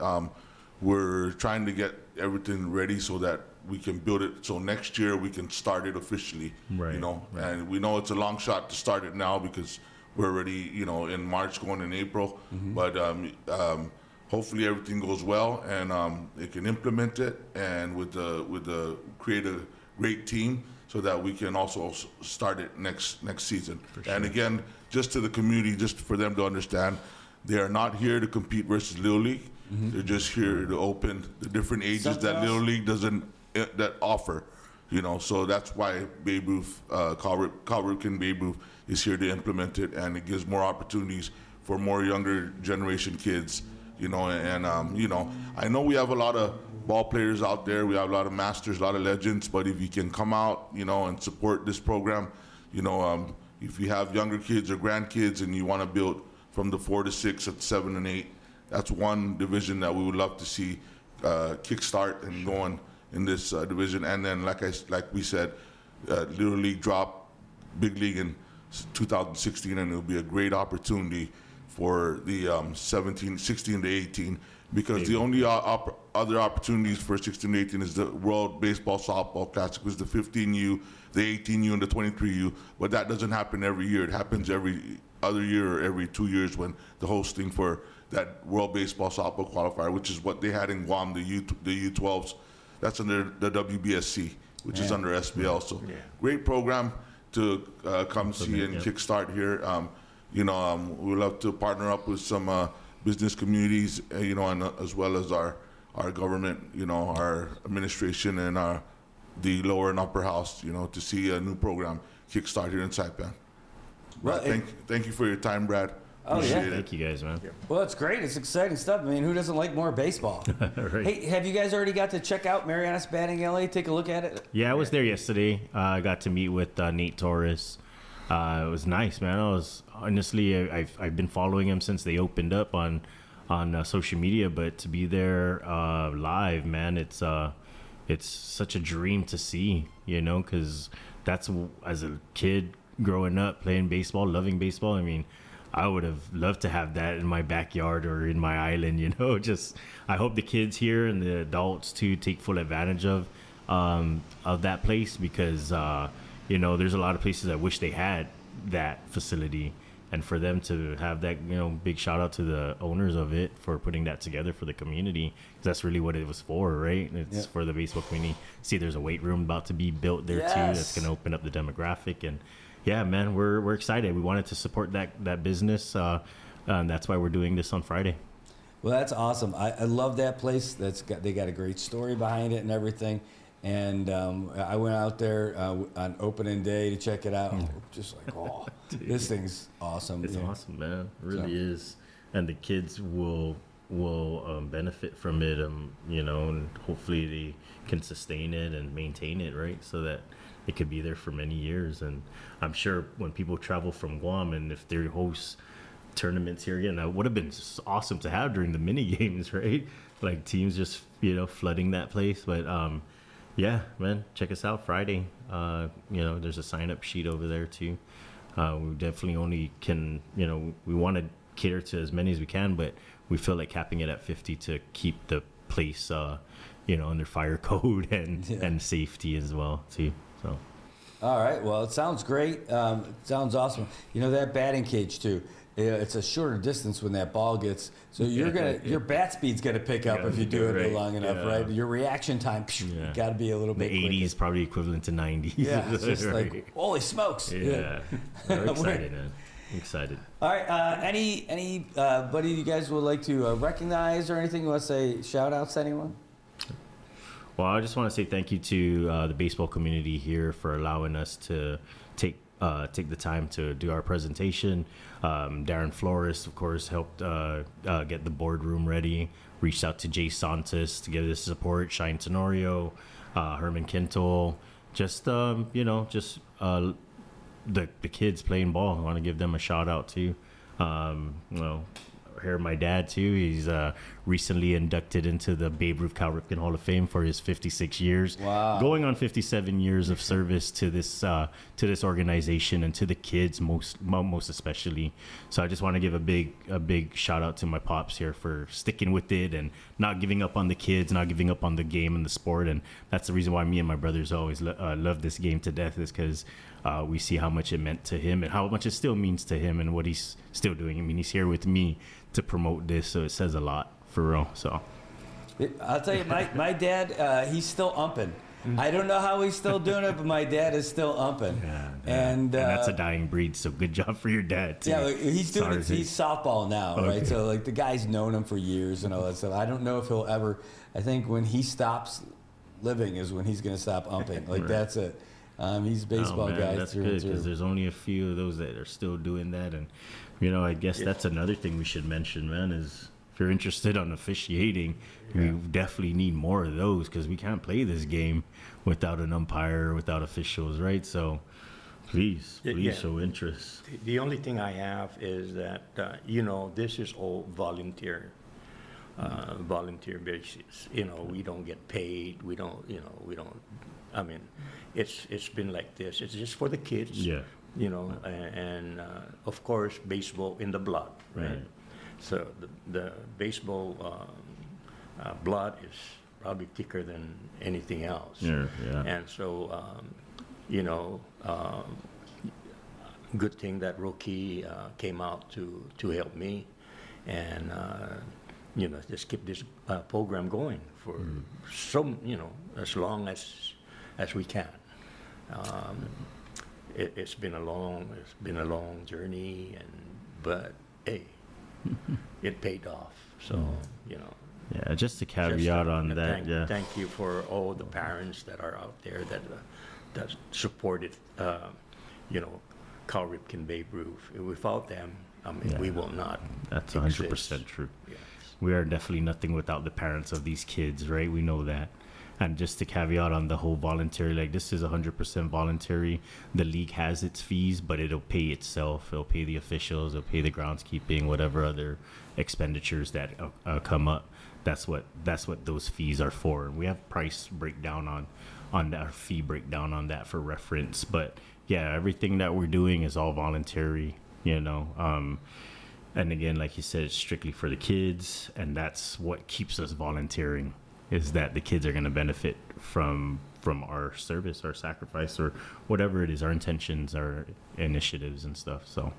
Speaker 23: we're trying to get everything ready so that we can build it so next year we can start it officially.
Speaker 4: Right.
Speaker 23: You know, and we know it's a long shot to start it now because we're already, you know, in March going in April. But hopefully everything goes well and they can implement it and with the create a great team so that we can also start it next season. And again, just to the community, just for them to understand, they are not here to compete versus Little League. They're just here to open the different ages
Speaker 8: Something
Speaker 23: that
Speaker 8: else?
Speaker 23: Little League doesn't that offer. You know, so that's why Babe Ruth, Cal Ripken Babe Ruth is here to implement it, and it gives more opportunities for more younger generation kids. You know, and you know, I know we have a lot of ball players out there. We have a lot of masters, a lot of legends. But if you can come out, you know, and support this program, you know, if you have younger kids or grandkids and you want to build from the 4 to 6 at 7 and 8, that's one division that we would love to see kickstart and going in this division. And then, like we said, Little League drop Big League in 2016, and it'll be a great opportunity for the 16 to 18, because the only other opportunities for 16 to 18 is the World Baseball Softball Classic, which is the 15U, the 18U, and the 23U. But that doesn't happen every year. It happens every other year or every 2 years when the hosting for that World Baseball Softball Qualifier, which is what they had in Guam, the U12s. That's under the WBSC, which is under SBL. So great program to come see and kickstart here. You know, we would love to partner up with some business communities, you know, and as well as our government, you know, our administration and the lower and upper house, you know, to see a new program kickstart here in Saipan.
Speaker 8: Well,
Speaker 23: thank you for your time, Brad.
Speaker 8: Oh, yeah.
Speaker 4: Thank you guys, man.
Speaker 8: Well, it's great. It's exciting stuff. I mean, who doesn't like more baseball?
Speaker 4: Right.
Speaker 8: Hey, have you guys already got to check out Marianas Batting Alley? Take a look at it?
Speaker 4: Yeah, I was there yesterday. I got to meet with Nate Torres. It was nice, man. I was honestly, I've been following him since they opened up on social media, but to be there live, man, it's such a dream to see, you know, because that's, as a kid growing up playing baseball, loving baseball, I mean, I would have loved to have that in my backyard or in my island, you know. Just, I hope the kids here and the adults too take full advantage of that place, because you know, there's a lot of places I wish they had that facility, and for them to have that, you know, big shout out to the owners of it for putting that together for the community, because that's really what it was for, right? It's for the baseball community. See, there's a weight room about to be built there too. That's going to open up the demographic, and yeah, man, we're excited. We wanted to support that business, and that's why we're doing this on Friday.
Speaker 8: Well, that's awesome. I love that place. They got a great story behind it and everything. And I went out there on opening day to check it out. Just like, oh, this thing's awesome.
Speaker 4: It's awesome, man. It really is. And the kids will benefit from it, you know, and hopefully they can sustain it and maintain it, right? So that it could be there for many years. And I'm sure when people travel from Guam, and if they host tournaments here again, that would have been awesome to have during the mini games, right? Like teams just, you know, flooding that place. But yeah, man, check us out Friday. You know, there's a sign-up sheet over there too. We definitely only can, you know, we want to cater to as many as we can, but we feel like capping it at 50 to keep the place, you know, under fire code and safety as well too. So.
Speaker 8: All right. Well, it sounds great. It sounds awesome. You know, that batting cage too. It's a shorter distance when that ball gets. So your bat speed's gonna pick up if you do it long enough, right? Your reaction time got to be a little bit.
Speaker 4: The 80 is probably equivalent to 90.
Speaker 8: Yeah, it's just like holy smokes.
Speaker 4: Yeah, I'm excited, man. I'm excited.
Speaker 8: All right. Anybody you guys would like to recognize or anything? You want to say shout outs to anyone?
Speaker 4: Well, I just want to say thank you to the baseball community here for allowing us to take the time to do our presentation. Darren Flores, of course, helped get the boardroom ready. Reached out to Jay Santos to give us support. Shine Tenorio, Herman Kintel, just you know, just the kids playing ball. I want to give them a shout out too. You know, here my dad too. He's recently inducted into the Babe Ruth Cal Ripken Hall of Fame for his 56 years.
Speaker 8: Wow.
Speaker 4: Going on 57 years of service to this organization and to the kids most especially. So I just want to give a big shout out to my pops here for sticking with it and not giving up on the kids, not giving up on the game and the sport. And that's the reason why me and my brothers always love this game to death, is because we see how much it meant to him and how much it still means to him and what he's still doing. I mean, he's here with me to promote this, so it says a lot, for real. So
Speaker 8: I'll tell you, my dad, he's still umping. I don't know how he's still doing it, but my dad is still umping. And
Speaker 4: that's a dying breed, so good job for your dad, too.
Speaker 8: Yeah, he's softball now,
Speaker 4: Okay.
Speaker 8: right? So, like, the guy's known him for years and all that stuff. I don't know if he'll ever, I think when he stops living is when he's going to stop umping. Like,
Speaker 4: Right.
Speaker 8: that's it. He's a baseball guy.
Speaker 4: That's
Speaker 8: through
Speaker 4: good,
Speaker 8: and through.
Speaker 4: because there's only a few of those that are still doing that. And, I guess that's another thing we should mention, man, is if you're interested on officiating, we definitely need more of those, because we can't play this game without an umpire, without officials, right? So please show interest.
Speaker 22: The only thing I have is that, this is all volunteer basis. We don't get paid. We don't, I mean, it's been like this. It's just for the kids.
Speaker 4: Yeah.
Speaker 22: And of course, baseball in the blood, right? So the baseball blood is probably thicker than anything else.
Speaker 4: Yeah.
Speaker 22: And so, good thing that Roki came out to help me, and just keep this program going for as long as we can. It's been a long journey, but hey, it paid off. So
Speaker 4: Yeah, just a caveat on that.
Speaker 22: Thank you for all the parents that are out there that supported, Cal Ripken, Babe Ruth. Without them, we will not.
Speaker 4: That's
Speaker 22: exist.
Speaker 4: 100% true.
Speaker 22: Yes.
Speaker 4: We are definitely nothing without the parents of these kids, right? We know that. And just to caveat on the whole voluntary, like, this is 100% voluntary. The league has its fees, but it'll pay itself. It'll pay the officials, it'll pay the groundskeeping, whatever other expenditures that come up. That's what those fees are for. And we have price breakdown on our fee breakdown on that for reference. But yeah, everything that we're doing is all voluntary, And again, like you said, it's strictly for the kids, and that's what keeps us volunteering, is that the kids are going to benefit from our service, our sacrifice, or whatever it is, our intentions, our initiatives and stuff. So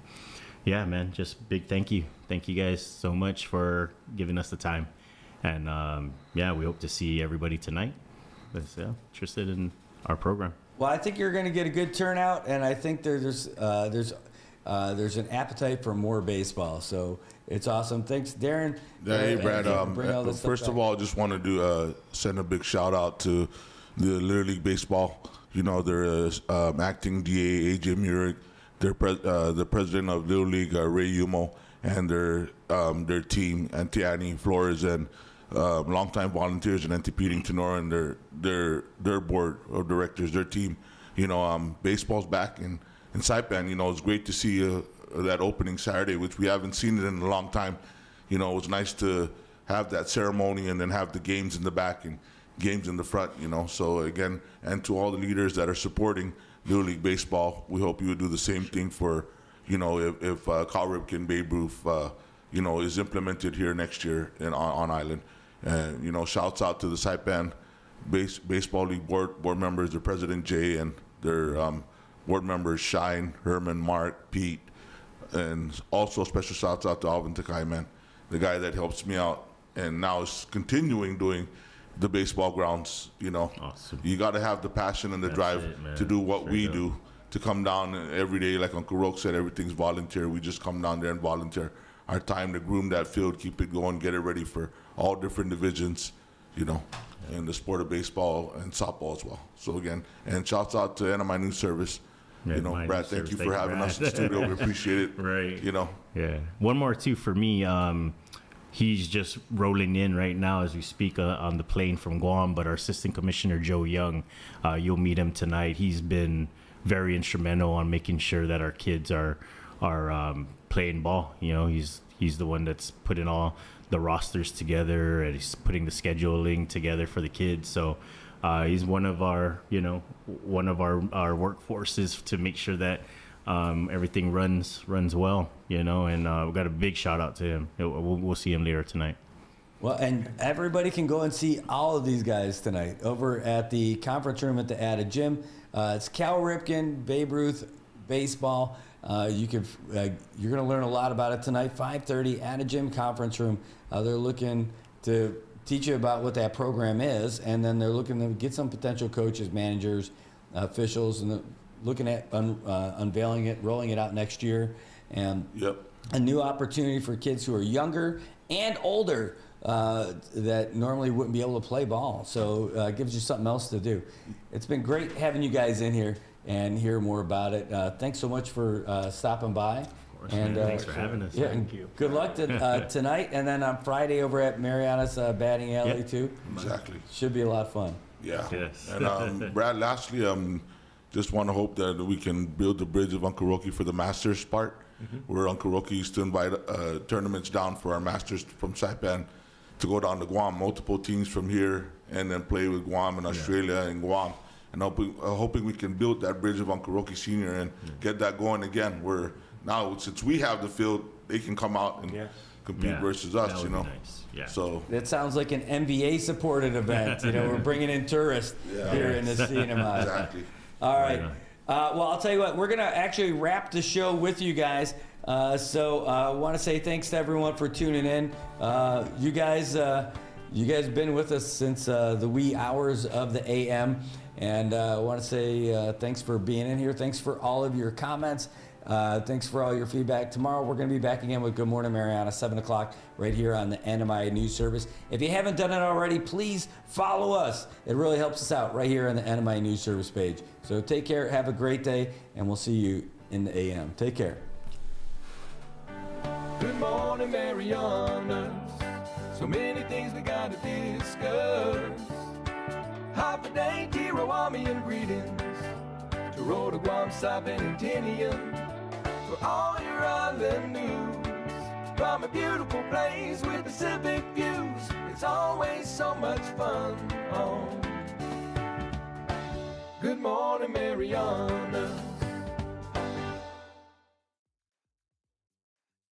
Speaker 4: yeah, man, just big thank you guys so much for giving us the time. And we hope to see everybody tonight that's interested in our program.
Speaker 8: Well, I think you're going to get a good turnout, and I think there's an appetite for more baseball. So it's awesome. Thanks, Darren.
Speaker 23: Hey, Brad. First of all, I just wanted to send a big shout out to the Little League Baseball. Their acting DA, AJ Murick, the president of Little League, Ray Yumo, and their team, Antiani Flores, and longtime volunteers in Antipeting Tenor, and their board of directors, their team. Baseball's back in Saipan. It's great to see that opening Saturday, which we haven't seen it in a long time. It was nice to have that ceremony and then have the games in the back and games in the front. So again, and to all the leaders that are supporting Little League Baseball, we hope you would do the same thing for, if Cal Ripken, Babe Ruth, is implemented here next year on Island. And shouts out to the Saipan Baseball League board members, their president Jay, and their board members Shine, Herman, Mark, Pete, and also special shouts out to Alvin Takai, man, the guy that helps me out and now is continuing doing the baseball grounds.
Speaker 4: Awesome.
Speaker 23: You got to have the passion and the drive to do what we do, to come down every day. Like Uncle Roke said, everything's volunteer. We just come down there and volunteer our time to groom that field, keep it going, get it ready for all different divisions, in the sport of baseball and softball as well. So again, and shouts out to Anna, my new service. Brad, thank you for having us in the studio. We appreciate it.
Speaker 4: Right.
Speaker 23: Yeah.
Speaker 4: One more too for me. He's just rolling in right now as we speak on the plane from Guam. But our assistant commissioner Joe Young, you'll meet him tonight. He's been very instrumental on making sure that our kids are playing ball. You know, he's the one that's putting all the rosters together, and he's putting the scheduling together for the kids. So he's one of our workforces to make sure that everything runs well. You know, and we got a big shout out to him. We'll see him later tonight.
Speaker 8: Well, and everybody can go and see all of these guys tonight over at the conference room at the Ada Gym. It's Cal Ripken, Babe Ruth baseball. You're going to learn a lot about it tonight. 5:30 Ada Gym conference room. They're looking to teach you about what that program is, and then they're looking to get some potential coaches, managers, officials, and looking at unveiling it, rolling it out next year, and a new opportunity for kids who are younger and older that normally wouldn't be able to play ball. So it gives you something else to do. It's been great having you guys in here and hear more about it. Thanks so much for stopping by.
Speaker 4: And thanks for having us.
Speaker 8: Yeah,
Speaker 4: Thank you.
Speaker 8: Good luck tonight, and then on Friday over at Marianas batting alley too.
Speaker 23: Exactly.
Speaker 8: Should be a lot of fun.
Speaker 23: Yeah.
Speaker 4: Yes.
Speaker 23: And Brad, lastly, just want to hope that we can build the bridge of Uncle Rocky for the Masters part, where Uncle Rocky used to invite tournaments down for our Masters from Saipan to go down to Guam, multiple teams from here, and then play with Guam and Australia and Guam. And hoping we can build that bridge of Uncle Rocky Sr. and get that going again, where now, since we have the field, they can come out and compete versus us, you know.
Speaker 4: Nice. Yeah.
Speaker 23: So
Speaker 8: that sounds like an NBA supported event. You know, we're bringing in tourists here in the cinema.
Speaker 23: Exactly.
Speaker 8: All right. Well, I'll tell you what, we're going to actually wrap the show with you guys. So I want to say thanks to everyone for tuning in. You guys have been with us since the wee hours of the AM. And I want to say thanks for being in here. Thanks for all of your comments. Thanks for all your feedback. Tomorrow we're going to be back again with Good Morning Mariana, 7 o'clock, right here on the NMI News Service. If you haven't done it already, please follow us. It really helps us out right here on the NMI News Service page. So take care, have a great day, and we'll see you in the AM. Take care.
Speaker 1: Good morning, Marianas. So many things we gotta discuss. Happy day, Tirawamian greetings. To Rhoda, Guam, Saipan, and Tinian. For all your island news. From a beautiful place with Pacific views. It's always so much fun on Good Morning, Marianas.